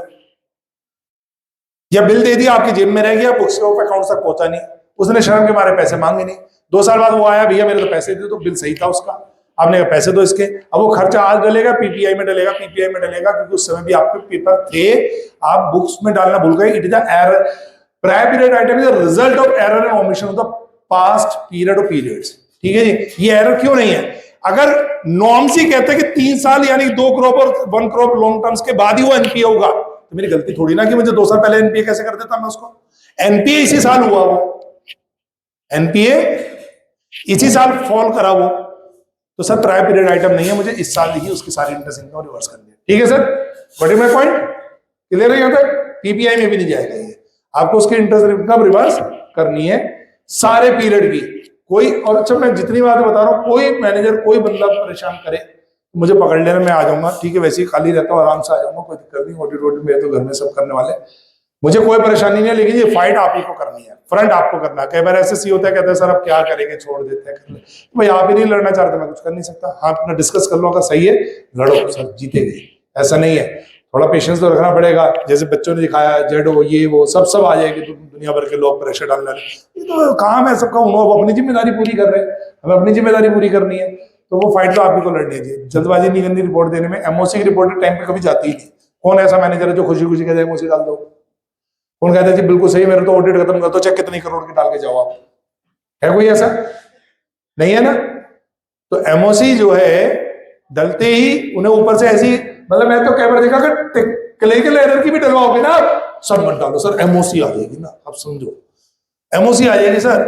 या बिल दे दिया आपकी जेब में रह गया, बुक्स ऑफ अकाउंट तक पहुंचा नहीं, उसने शर्म के मारे पैसे मांगे नहीं, 2 साल बाद वो आया, भैया मेरे तो पैसे दे दो, बिल सही था उसका, आपने कहा पैसे दो इसके, अब वो खर्चा आज डलेगा पीपीआई में डलेगा, पीपीआई में डलेगा, क्योंकि उस समय भी आपके पेपर थे, आप बुक्स में डालना भूल गए। It is error, prior period item is result of error and omission of the past period of periods. ठीक है जी? ये एरर क्यों नहीं है? अगर नॉर्म्स ही कहते हैं कि 3 साल यानी 2 क्रॉप और 1 क्रॉप लॉन्ग टर्म्स के बाद ही वो एनपीए होगा, तो मेरी गलती थोड़ी ना कि मुझे 2 साल पहले एनपीए कैसे कर देता मैं उसको। एनपीए इसी साल हुआ, वो एनपीए इसी साल फॉल करा वो, तो सर प्रायर पीरियड आइटम नहीं है, मुझे इस साल ही उसकी सारी इंटरेस्ट इनकम रिवर्स करनी है। ठीक है sir, what is my point? Clear है? यहां तक पीपीआई में भी नहीं जाएगा ये, आपको उसकी इंटरेस्ट इनकम रिवर्स करनी है सारे पीरियड की। कोई, और अच्छा मैं जितनी बातें बता रहा हूं, कोई मैनेजर कोई बंदा परेशान करे तो मुझे पकड़ लेना, मैं आ जाऊंगा। ठीक है, वैसे ही खाली रहता हूँ, आराम से आ जाऊंगा, कोई दिक्कत नहीं, ऑडिट वोडिट मेरे तो घर में सब करने वाले, मुझे कोई परेशानी नहीं है। लेकिन ये फाइट आप ही को करनी है, फ्रंट आपको करना है। कई बार ऐसे सी होता है, कहते हैं सर अब क्या करेंगे, छोड़ देते हैं, कर ले। तो भाई आप ही नहीं लड़ना चाहते, मैं कुछ कर नहीं सकता। हाँ, अपना डिस्कस कर लो, अगर सही है लड़ो सर, जीतेंगे। ऐसा नहीं है, थोड़ा पेशेंस तो रखना पड़ेगा। जैसे बच्चों ने दिखाया, जेडो ये वो सब आ जाएगी, तो दुनिया भर के लोग प्रेशर डालने वाले, ये तो काम है सबका, उन्होंने अपनी जिम्मेदारी पूरी कर रहे हैं, हमें अपनी जिम्मेदारी पूरी करनी है। तो वो फाइट तो आप ही को लड़नी है। जल्दबाजी नहीं करनी रिपोर्ट देने में, एमओसी की रिपोर्ट टाइम पे कभी जाती ही नहीं। कौन ऐसा मैनेजर है जो खुशी खुशी कहते हैं एमओसी डाल दो? कौन कहता है जी बिल्कुल सही, मेरे तो ऑडिट खत्म कर दो, चाहे कितनी करोड़ की डाल के जाओ आप? है कोई ऐसा? नहीं है ना? तो एमओसी जो है डलते ही उन्हें ऊपर से ऐसी, मतलब मैं तो कई बार देखा कि क्लिनिकल एरर की भी डलवाओगे ना आप, सब मत डालो सर, एमओसी आ जाएगी ना, आप समझो एमओसी आ जाएगी सर,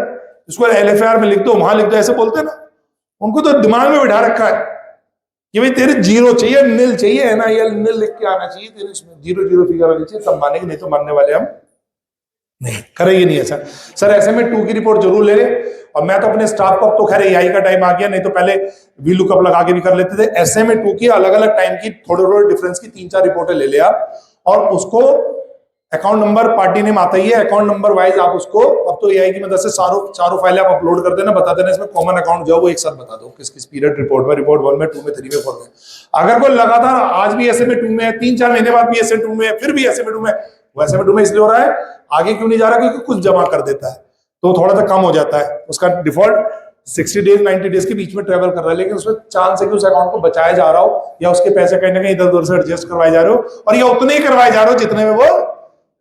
इसको एलएफआर में लिख दो, वहां लिख दो, ऐसे बोलते हैं ना। उनको तो दिमाग में बिठा रखा है कि भाई तेरे 0 चाहिए, नील चाहिए, एनआईएल नील लिख के आना चाहिए तेरे, इसमें 0 फिगर आनी चाहिए, तब मानेंगे, नहीं तो मानने वाले हम नहीं करेंगे। नहीं ऐसा सर, ऐसे में 2 की रिपोर्ट जरूर ले ले। और मैं तो अपने स्टाफ को, अब तो खैर एआई का टाइम आ गया, नहीं तो पहले वी लुकअप लगा के भी कर लेते थे। ऐसे में 2 की अलग अलग टाइम की थोड़े डिफरेंस की 3-4 रिपोर्टें ले ले आप, और उसको अकाउंट नंबर, पार्टी नेम आता ही है, अकाउंट नंबर वाइज आप उसको, अब तो एआई की मदद से चारों फाइलें आप अपलोड कर देना, बता देना इसमें कॉमन अकाउंट जो वो एक साथ बता दो किस किस पीरियड रिपोर्ट में, रिपोर्ट 1 में, 2 में, 3 में, 4 में। अगर कोई लगातार आज भी ऐसे में 2 में है, 3-4 महीने बाद भी ऐसे 2 में है, फिर भी ऐसे में 2 में, वैसे में 2 में इसलिए हो रहा है, आगे क्यों नहीं जा रहा? क्योंकि कुछ जमा कर देता है तो थोड़ा सा कम हो जाता है, उसका डिफॉल्ट 60 डेज 90 डेज के बीच में ट्रेवल कर रहा है, लेकिन उसमें चांस है कि उस अकाउंट को बचाया जा रहा हो, या उसके पैसे कहीं ना कहीं इधर उधर से एडजस्ट करवाए जा रहे हो, और या उतने ही करवाए जा रहे हो जितने में वो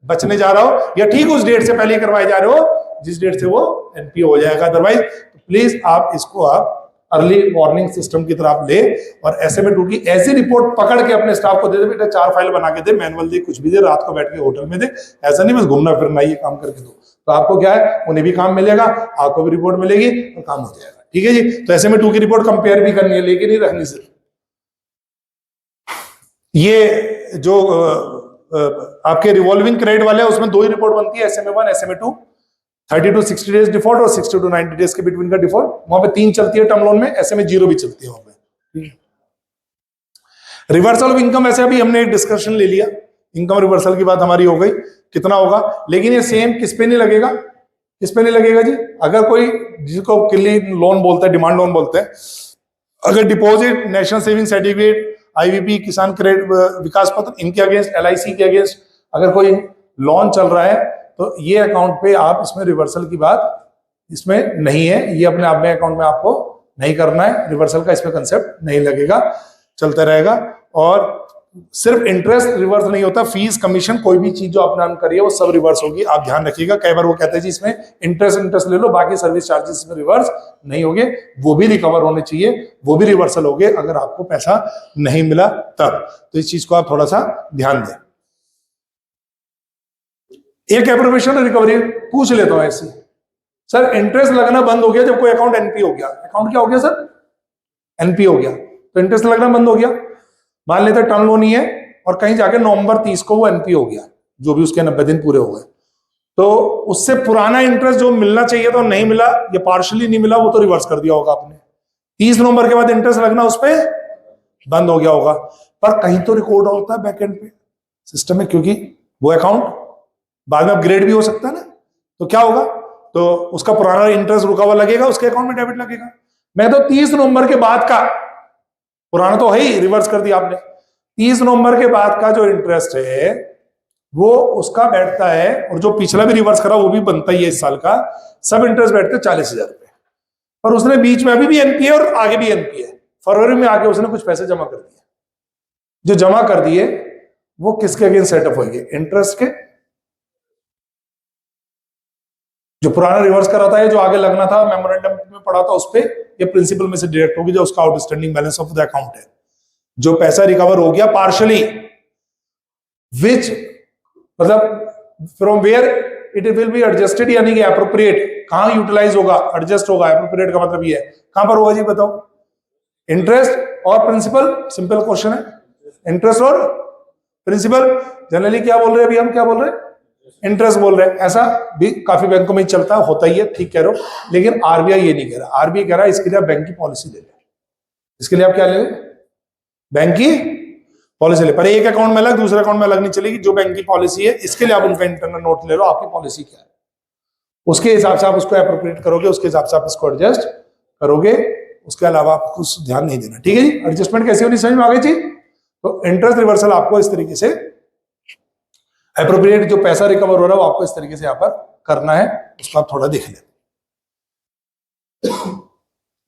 बचने जा रहा हो, या ठीक उस डेट से पहले करवाए जा रहे हो जिस डेट से वो एनपीए हो जाएगा। अदरवाइज प्लीज आप इसको आप अर्ली वार्निंग सिस्टम की तरफ ले, और ऐसे में 2 की ऐसी रिपोर्ट पकड़ के अपने स्टाफ को दे दे, बेटा 4 फाइल बना के दे, मैनुअल दे, कुछ भी दे, रात को बैठ के होटल में दे, ऐसा नहीं बस घूमना फिरना, ये काम करके दो, तो आपको क्या है, उन्हें भी काम मिलेगा, आपको भी रिपोर्ट मिलेगी और काम हो जाएगा। ठीक है जी? तो ऐसे में 2 की रिपोर्ट कंपेयर भी करनी है, लेकिन नहीं रखनी सिर्फ। ये जो आपके रिवॉल्विंग क्रेडिट वाले हैं, उसमें 2 ही रिपोर्ट बनती है, SMA1 SMA2, 30 to 60 days default और 60 to 90 डेज के बिटवीन का डिफॉल्ट। वहां पे 3 चलती है टर्म लोन में, SMA0 भी चलती है वहां पे। रिवर्सल ऑफ इनकम, ऐसे अभी हमने एक डिस्कशन ले लिया, इनकम रिवर्सल की बात हमारी हो गई, कितना होगा, लेकिन ये सेम किस पे नहीं लगेगा, किस पे नहीं लगेगा जी? अगर कोई, जिसको क्लीन लोन बोलते हैं, डिमांड लोन बोलते हैं, अगर deposit, national saving certificate, IVP, किसान क्रेडिट विकास पत्र, इनके अगेंस्ट, LIC के अगेंस्ट अगर कोई लोन चल रहा है तो ये अकाउंट पे आप, इसमें रिवर्सल की बात इसमें नहीं है, ये अपने आप में अकाउंट में आपको नहीं करना है, रिवर्सल का इसमें कंसेप्ट नहीं लगेगा, चलता रहेगा। और सिर्फ इंटरेस्ट रिवर्स नहीं होता, फीस, कमीशन, कोई भी चीज जो आपने अर्न करी है वो सब रिवर्स होगी, आप ध्यान रखिएगा। कई बार वो कहते हैं जी इसमें इंटरेस्ट ले लो, बाकी सर्विस चार्जेस इसमें रिवर्स नहीं होंगे, वो भी रिकवर होने चाहिए, वो भी रिवर्सल होंगे अगर आपको पैसा नहीं मिला तब। तो इस चीज को आप थोड़ा सा ध्यान दें। एक एप्रोप्रिएशन रिकवरी पूछ लेता हूं ऐसी, सर इंटरेस्ट लगना बंद हो गया जब कोई अकाउंट एनपी हो गया, अकाउंट क्या हो गया सर? एनपी हो गया, तो इंटरेस्ट लगना बंद हो गया। मान लेते टर्म लोन ही है और कहीं जाके नवंबर 30 को वो एनपी हो गया, जो भी उसके 90 दिन पूरे हो गए, तो उससे पुराना इंटरेस्ट जो मिलना चाहिए तो नहीं मिला, या पार्शली नहीं मिला, वो तो रिवर्स कर दिया होगा आपने। 30 नवंबर के बाद इंटरेस्ट लगना उस पर बंद हो गया होगा, पर कहीं तो रिकॉर्ड होता है बैकएंड पे सिस्टम में, क्योंकि वो अकाउंट बाद में अपग्रेड भी हो सकता है ना, तो क्या होगा, तो उसका पुराना इंटरेस्ट रुका हुआ लगेगा, उसके अकाउंट में डेबिट लगेगा। मैं तो 30 नवंबर के बाद का, पुराना तो है ही, रिवर्स कर दिया आपने, 30 नवंबर के बाद का जो इंटरेस्ट है वो उसका बैठता है, और जो पिछला भी रिवर्स करा वो भी बनता ही है इस साल का, सब इंटरेस्ट बैठते 40,000 रुपए। पर उसने बीच में अभी भी एनपी है और आगे भी एनपी है, फरवरी में आके उसने कुछ पैसे जमा कर दिए, जो जमा कर दिए वो किसके अगेंस्ट सेटअप होंगे? इंटरेस्ट के, जो पुराना रिवर्स करा था, जो आगे लगना था, मेमोरेंडम में पड़ा था उस पे, ये प्रिंसिपल में से डायरेक्ट होगी, जो उसका outstanding balance of the account है, जो पैसा रिकवर हो गया पार्शली, विच मतलब from where it will be adjusted, यानी कि एप्रोप्रिएट, कहां यूटिलाइज होगा, एडजस्ट होगा। एप्रोप्रिएट का मतलब ये है, कहां पर होगा जी बताओ? इंटरेस्ट और प्रिंसिपल, सिंपल क्वेश्चन है, इंटरेस्ट और प्रिंसिपल। जनरली क्या बोल रहे हैं अभी हम, क्या बोल रहे हैं? इंटरेस्ट बोल रहे हैं, ऐसा भी काफी बैंकों में चलता है, होता ही है, ठीक कह रहे हो, लेकिन आरबीआई ये नहीं कह रहा। आरबीआई कह रहा है इसके लिए आप बैंक की पॉलिसी ले लें, इसके लिए आप क्या ले लें? बैंक की पॉलिसी ले, पर एक अकाउंट में अलग, दूसरे अकाउंट में अलग नहीं चलेगी, जो बैंक की पॉलिसी है इसके लिए आप उनका इंटरनल नोट ले लो, आपकी पॉलिसी क्या है, उसके हिसाब से आप उसको एप्रोप्रिएट करोगे, उसके हिसाब से आप इसको एडजस्ट करोगे, उसके अलावा आपको कुछ ध्यान नहीं देना, ठीक है जी। एडजस्टमेंट कैसी होनी समझ में आ गई जी? तो इंटरेस्ट रिवर्सल आपको इस तरीके से, एप्रोप्रिएट जो पैसा रिकवर हो रहा है वो आपको इस तरीके से यहां पर करना है, उसको आप थोड़ा देख लें।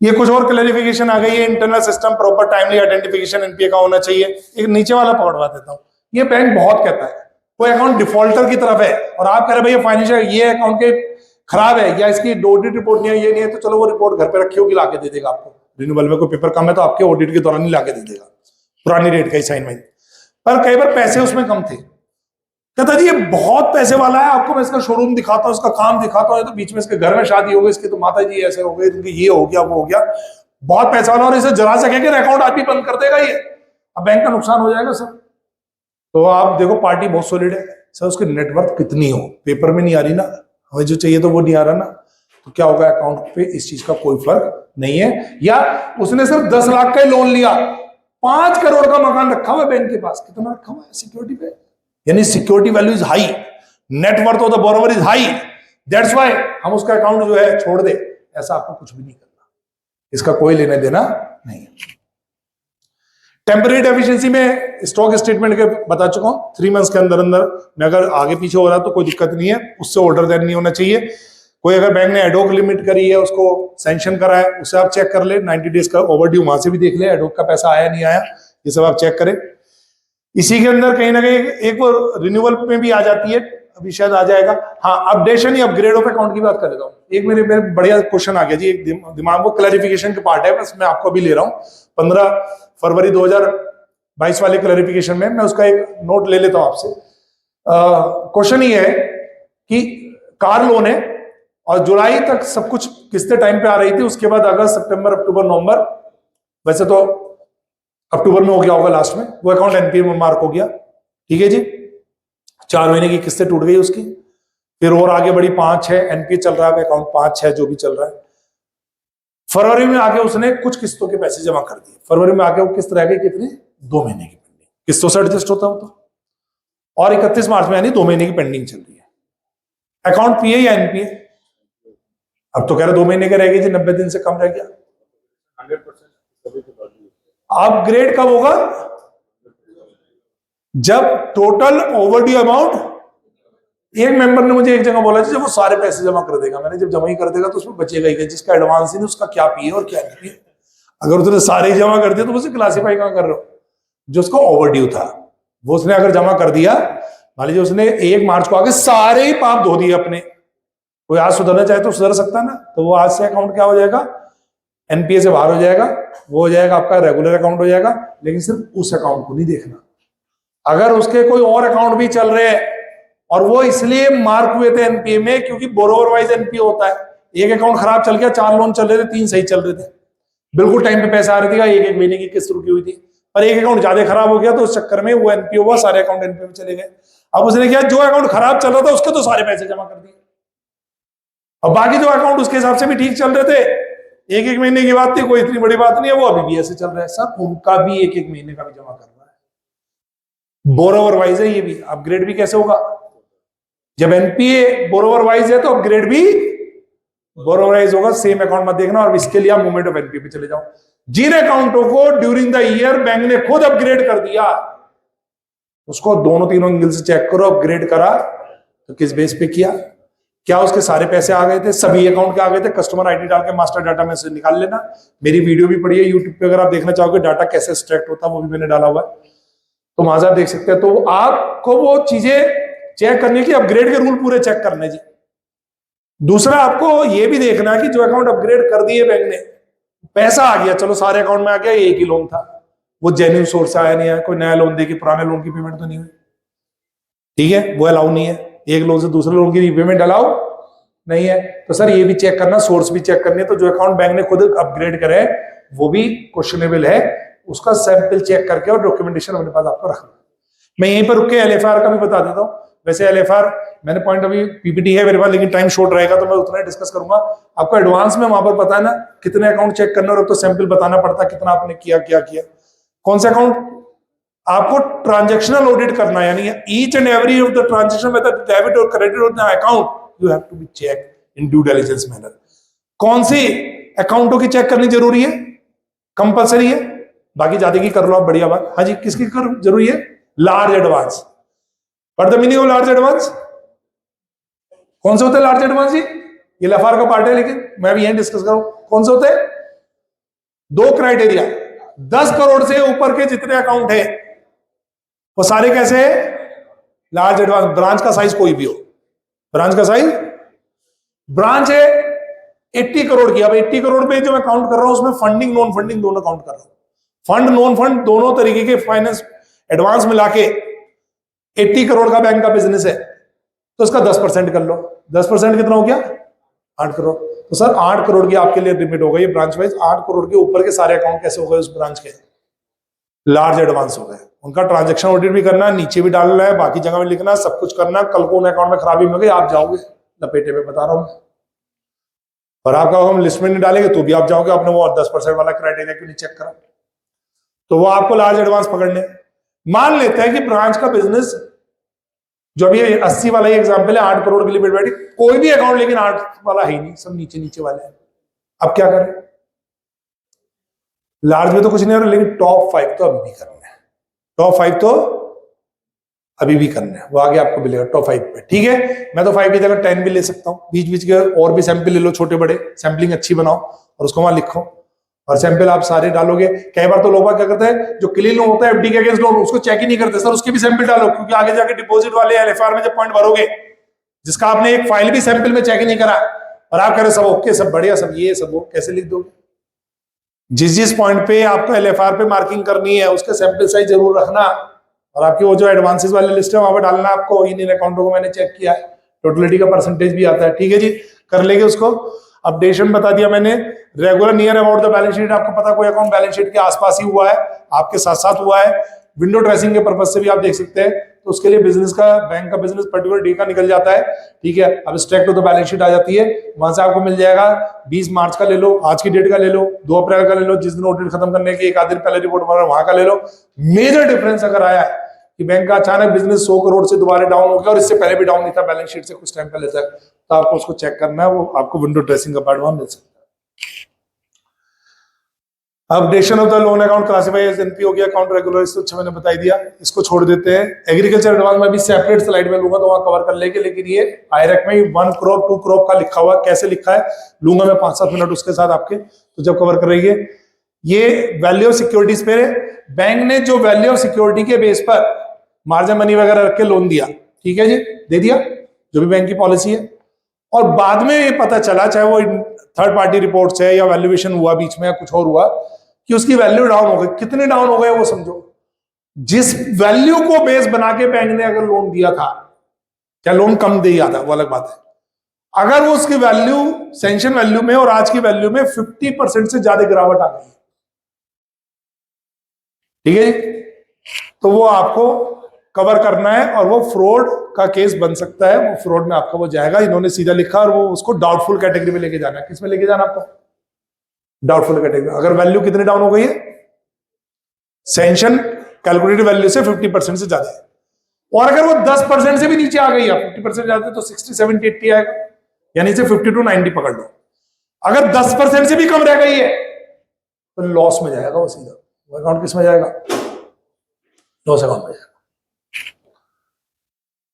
ये कुछ और क्लैरिफिकेशन आ गई है, internal system proper timely identification NPA का होना चाहिए। एक नीचे वाला पकड़वा देता हूं, ये बैंक बहुत कहता है कोई अकाउंट डिफॉल्टर की तरफ है और आप कह रहे भैया फाइनेंशियल ये अकाउंट के खराब है या इसकी ऑडिट रिपोर्ट नहीं है, ये नहीं है, तो चलो वो रिपोर्ट घर पे रखी होगी, लाके दे देगा आपको। रिन्यूअल में कोई पेपर कम है तो आपके ऑडिट के दौरान ही लाके दे देगा, पुरानी रेट का असाइनमेंट। पर कई बार पैसे उसमें कम थे, कहता जी ये बहुत पैसे वाला है, आपको मैं इसका शोरूम दिखाता हूँ, इसका काम दिखाता हूँ, तो बीच में इसके घर में शादी हो गई, इसके तो माता जी ऐसे हो गए, ये हो गया वो हो गया, बहुत पैसा वाला, और इसे जरा सा कह अकाउंट आप ही बंद कर देगा ये, अब बैंक का नुकसान हो जाएगा सर। तो आप देखो पार्टी बहुत सॉलिड है सर, उसकी नेटवर्थ कितनी हो, पेपर में नहीं आ रही ना, हमें जो चाहिए तो वो नहीं आ रहा ना, तो क्या होगा अकाउंट पे इस चीज का कोई फर्क नहीं है। या उसने सिर्फ 10 लाख का ही लोन लिया, 5 करोड़ का मकान रखा हुआ है बैंक के पास, कितना रखा हुआ है सिक्योरिटी पे, यानी security value is high, net worth of the borrower is high, that's why हम उसका अकाउंट जो है छोड़ दे, ऐसा आपको कुछ भी नहीं करना, इसका कोई लेना देना नहीं है। टेम्पररी डेफिशिएंसी में स्टॉक स्टेटमेंट के बता चुका हूं, 3 मंथ्स के अंदर अंदर में अगर आगे पीछे हो रहा है तो कोई दिक्कत नहीं है, उससे ऑर्डर देन नहीं होना चाहिए। कोई अगर बैंक ने एडोक लिमिट करी है, उसको सैंक्शन करा है, उसे आप चेक कर ले, 90 डेज का ओवरड्यू वहां से भी देख ले, एडोक का पैसा आया नहीं आया, ये सब आप चेक करें। इसी के अंदर कहीं ना कहीं एक वो रिन्यूअल में भी आ जाती है, अभी शायद आ जाएगा, हाँ अपडेशन या अपग्रेड ऑफ अकाउंट की बात कर लेता हूँ। एक मेरे बढ़िया क्वेश्चन आ गया जी, एक दिमाग को क्लैरिफिकेशन के पार्ट है, बस मैं आपको अभी ले रहा हूँ 15 फरवरी 2022 वाले क्लैरिफिकेशन में, मैं उसका एक नोट ले लेता हूँ आपसे। क्वेश्चन ये है कि कार लोन है और जुलाई तक सब कुछ किस्तें टाइम पे आ रही थी, उसके बाद अगस्त सितंबर अक्टूबर नवंबर, वैसे तो अक्टूबर में हो गया होगा लास्ट में, वो अकाउंट एनपीए में मार्क हो गया, ठीक है जी। 4 महीने की किस्तें टूट गई उसकी, फिर और आगे बढ़ी 5-6 एनपीए चल रहा है अकाउंट, 5-6 जो भी चल रहा है। फरवरी में आके उसने कुछ किस्तों के पैसे जमा कर दिए, फरवरी में आके वो किस्त रह गई कितनी, 2 महीने की पेंडिंग, किस्तों से एडजस्ट होता हो तो, और 31 मार्च में यानी 2 महीने की पेंडिंग चल रही है। अकाउंट पीए या एनपीए? अब तो कह रहे 2 महीने का रह गई जी, 90 दिन से कम रह गया। 100% अपग्रेड कब होगा? जब टोटल ओवरड्यू अमाउंट, एक मेंबर ने मुझे एक जगह बोला जब वो सारे पैसे जमा कर देगा, मैंने जब जमा ही कर देगा तो उसमें बचेगा ही, जिसका एडवांस ही नहीं उसका क्या पीए और क्या नहीं पीए। अगर उसने सारे ही जमा कर दिया तो उसे क्लासीफाई कहां कर रहे हो? जो उसका ओवरड्यू था वो उसने अगर जमा कर दिया, मान लीजिए उसने 1 मार्च को आके सारे ही पाप धो दिए अपने, कोई आज सुधरना चाहे तो सुधर सकता है ना, तो वो आज से अकाउंट क्या हो जाएगा, एनपीए से बाहर हो जाएगा, वो हो जाएगा आपका रेगुलर अकाउंट हो जाएगा। लेकिन सिर्फ उस अकाउंट को नहीं देखना, अगर उसके कोई और अकाउंट भी चल रहे हैं और वो इसलिए मार्क हुए थे एनपीए में क्योंकि बोरोवर वाइज एनपीए होता है, एक अकाउंट खराब चल गया, 4 लोन चल रहे थे, 3 सही चल रहे थे, बिल्कुल टाइम पे पैसा आ रही थी, 1-1 महीने की किस्त रुकी हुई थी, पर एक अकाउंट ज्यादा खराब हो गया तो उस चक्कर में वो एनपीए हुआ, सारे अकाउंट एनपीए में चले गए। अब उसने क्या, जो अकाउंट खराब चल रहा था उसके तो सारे पैसे जमा कर दिए, और बाकी जो अकाउंट उसके हिसाब से भी ठीक चल रहे थे, 1-1 महीने की बात थी, कोई इतनी बड़ी बात नहीं है, वो अभी भी ऐसे चल रहा है सर, उनका भी 1-1 महीने का भी जमा करना है, बोरोवर वाइज है ये भी। अपग्रेड भी कैसे होगा? जब एनपीए बोरोवर वाइज है तो अपग्रेड भी बोरोवर वाइज होगा, सेम अकाउंट मत देखना, और इसके लिए आप मूवमेंट ऑफ एनपीए पे चले जाओ। जिन अकाउंटों को ड्यूरिंग द ईयर बैंक ने खुद अपग्रेड कर दिया, उसको दोनों तीनों एंगल से चेक करो, अपग्रेड करा तो किस बेस पे किया, क्या उसके सारे पैसे आ गए थे, सभी अकाउंट के आ गए थे, कस्टमर आईडी डाल के मास्टर डाटा में से निकाल लेना। मेरी वीडियो भी पड़ी है यूट्यूब पे, अगर आप देखना चाहोगे डाटा कैसे एक्सट्रैक्ट होता है वो भी मैंने डाला हुआ है, तो वहां से आप देख सकते हैं। तो आपको वो चीजें चेक करने की, अपग्रेड के रूल पूरे चेक करने जी। दूसरा आपको ये भी देखना है कि जो अकाउंट अपग्रेड कर दिए बैंक ने, पैसा आ गया, चलो सारे अकाउंट में आ गया, एक ही लोन था, वो जेन्युइन सोर्स से आया नहीं आया, कोई नया लोन दे के पुराने लोन की पेमेंट तो नहीं हुई, ठीक है, वो अलाउ नहीं है, एक लोन से दूसरे लोन की रीपेमेंट अलाउ नहीं है। तो सर ये भी चेक करना, सोर्स भी चेक करनी है। तो जो अकाउंट बैंक ने खुद अपग्रेड करे वो भी क्वेश्चनेबल है, उसका सैंपल चेक करके और डॉक्यूमेंटेशन अपने पास आपको रखना। मैं यहीं पर रुक के एलएफआर का भी बता देता हूँ। वैसे एलएफआर मैंने पॉइंट, अभी पीपीटी है मेरे पास लेकिन टाइम शॉर्ट रहेगा तो मैं उतना ही डिस्कस करूंगा। आपको एडवांस में वहां पर पता है ना कितने अकाउंट चेक करना, और तो सैंपल बताना पड़ता है कितना आपने किया, क्या किया, कौन सा अकाउंट आपको ट्रांजैक्शनल ऑडिट करना है, यानी each and every of the transaction whether debit और credit of the account you have to be check in due diligence manner. कौन सी अकाउंटों की चेक करनी जरूरी है, कंपलसरी है, बाकी ज्यादा की कर लो आप, बढ़िया बात। हाँ जी, किसकी कर जरूरी है? Large advance. What the meaning of large advance? कौन से होते हैं लार्ज एडवांस जी? ये लफार का पार्ट है, लेकिन मैं भी यहीं डिस्कस करूं। कौन से होते हैं? 2 क्राइटेरिया, 10 करोड़ से ऊपर के जितने अकाउंट है वो सारे कैसे है? Large advance. ब्रांच का साइज कोई भी हो, ब्रांच का साइज, ब्रांच है 80 करोड़ की, अब 80 करोड़ पे जो मैं काउंट कर रहा हूं उसमें फंडिंग नॉन फंडिंग दोनों काउंट कर रहा हूं। फंड नॉन फंड दोनों तरीके के फाइनेंस एडवांस मिला के 80 करोड़ का बैंक का बिजनेस है तो उसका 10% कर लो। 10% कितना हो गया? 8 करोड़। तो सर 8 करोड़ की आपके लिए लिमिट हो गई ब्रांच वाइज। 8 करोड़ के ऊपर के सारे अकाउंट कैसे हो गए उस ब्रांच के? लार्ज एडवांस हो गए। उनका ट्रांजैक्शन ऑडिट भी करना, नीचे भी डालना है, बाकी जगह में लिखना, सब कुछ करना। कल को उन अकाउंट में खराबी हो गई, आप जाओगे लपेटे में, बता रहा हूं। और आपका हम लिस्ट में नहीं डालेंगे तो भी आप जाओगे, आपने वो 10% वाला क्राइटेरिया क्यों नहीं चेक करा? तो वो आपको लार्ज एडवांस पकड़ने। मान लेते हैं कि ब्रांच का बिजनेस, जो अभी 80 वाला ही एग्जाम्पल है, 8 करोड़ की लिमिट बैठी, कोई भी अकाउंट लेकिन 8 वाला है ही नहीं, सब नीचे नीचे वाले हैं। अब क्या करें? लार्ज में तो कुछ नहीं हो रहा, लेकिन टॉप 5 तो अभी भी करना है। टॉप 5 तो अभी भी करना है, वो आगे आपको मिलेगा टॉप 5 पे। ठीक है, मैं तो 5 की जगह 10 भी ले सकता हूँ, बीच बीच के और भी सैंपल ले लो, छोटे बड़े सैंपलिंग अच्छी बनाओ और उसको वहां लिखो, और सैंपल आप सारे डालोगे। कई बार तो लोग क्या करते हैं, जो क्लीन लोन होता है एफडी के अगेंस्ट लोन, उसको चेक ही नहीं करते, सर उसके भी सैंपल डालो, क्योंकि आगे जाके डिपॉजिट वाले एलएफआर में जब पॉइंट भरोगे, जिसका आपने एक फाइल भी सैंपल में चेक ही नहीं करा, और आप कह रहे सब ओके, सब बढ़िया, सब ये सब वो, कैसे लिख दोगे? जिस पॉइंट पे आपको एलएफआर पे मार्किंग करनी है उसके सैंपल साइज जरूर रखना, और आपकी वो जो एडवांसेस वाली लिस्ट है वहां पर डालना आपको, इन अकाउंटों को मैंने चेक किया है, टोटलिटी का परसेंटेज भी आता है। ठीक है जी, कर लेंगे उसको। अपडेशन बता दिया मैंने। Regular near about the balance sheet, आपको पता कोई अकाउंट बैलेंस शीट के आसपास ही हुआ है, आपके साथ साथ हुआ है। विंडो ड्रेसिंग के पर्पज से भी आप देख सकते हैं, तो उसके लिए बिजनेस का, बैंक का बिजनेस पर्टिकुलर डे का निकल जाता है, ठीक है। अब स्ट्रेक्ट तो बैलेंस शीट आ जाती है, वहां से आपको मिल जाएगा 20 मार्च का ले लो, आज की डेट का ले लो, 2 अप्रैल का ले लो, जिस दिन ऑडिट खत्म करने के एक आध दिन पहले रिपोर्ट बना वहां का ले लो। मेजर डिफरेंस अगर आया है कि बैंक का अचानक बिजनेस 100 करोड़ से दोबारा डाउन हो गया और इससे पहले भी डाउन नहीं था बैलेंस शीट से कुछ टाइम पहले तक, तो आपको उसको चेक करना है, वो आपको विंडो ड्रेसिंग का पार्ट वहां मिल सकता है। Updation of the loan account classified as NP हो गया, अकाउंट रेगुलर, इसको अच्छा मैंने बता दिया, इसको छोड़ देते हैं। एग्रीकल्चर एडवांस में भी सेपरेट स्लाइड में लूंगा तो वहां कवर कर लेंगे, लेकिन ये आईरेक में 1 करोड़ 2 करोड़ का लिखा हुआ, कैसे लिखा है लूंगा मैं 5-7 मिनट उसके साथ आपके, तो जब कवर कर रही है। ये वैल्यू ऑफ सिक्योरिटीज पे बैंक ने जो वैल्यू ऑफ सिक्योरिटी के बेस पर मार्जिन मनी वगैरह रख के लोन दिया, ठीक है जी, दे दिया, जो भी बैंक की पॉलिसी है। और बाद में ये पता चला, चाहे वो थर्ड पार्टी रिपोर्ट है या वैल्यूएशन हुआ बीच में या कुछ और हुआ, कि उसकी वैल्यू डाउन हो गई। कितने डाउन हो गए वो समझो। जिस वैल्यू को बेस बना के बैंक ने अगर लोन दिया था, क्या लोन कम दिया था वो अलग बात है, अगर वो उसकी वैल्यू सैंक्शन वैल्यू में और आज की वैल्यू में 50% से ज्यादा गिरावट आ गई, ठीक है, तो वो आपको कवर करना है और वो फ्रॉड का केस बन सकता है, वो फ्रॉड में आपका वो जाएगा। इन्होंने सीधा लिखा और वो उसको डाउटफुल कैटेगरी में लेके जाना है। किस में लेके जाना आपको? Doubtful category. अगर वैल्यू कितनी डाउन हो गई है, सैंक्शन कैलकुलेटेड वैल्यू से 50% से ज्यादा है, और अगर वो 10% से भी नीचे आ गई है, 50% ज्यादा तो 60, 70, 80 आएगा, यानी से 50 to 90 पकड़ लो। अगर 10% से भी कम रह गई है तो लॉस में जाएगा वो सीधा। वो अकाउंट किस में जाएगा? लॉस अकाउंट में जाएगा।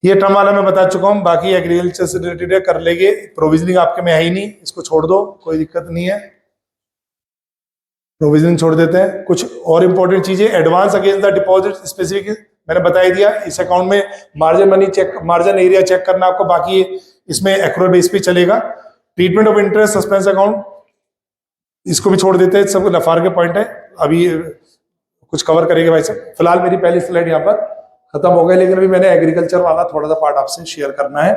ये टर्म वाला मैं बता चुका हूं, बाकी एग्रीकल्चर से रिलेटेड है, कर लेंगे। प्रोविजनिंग आपके में है ही नहीं, इसको छोड़ दो, कोई दिक्कत नहीं है, प्रोविजनिंग छोड़ देते हैं। कुछ और इंपॉर्टेंट चीजें, advance against the deposit specific मैंने बता ही दिया। इस अकाउंट में margin money check, margin area check करना आपको, बाकी इसमें एक्रोल बेस पे चलेगा। Treatment of interest suspense account, इसको भी छोड़ देते हैं, सब लफार के पॉइंट है, अभी कुछ कवर करेंगे भाई साहब। फिलहाल मेरी पहली स्लाइड यहाँ पर खत्म हो गई, लेकिन अभी मैंने एग्रीकल्चर वाला थोड़ा सा पार्ट आपसे शेयर करना है।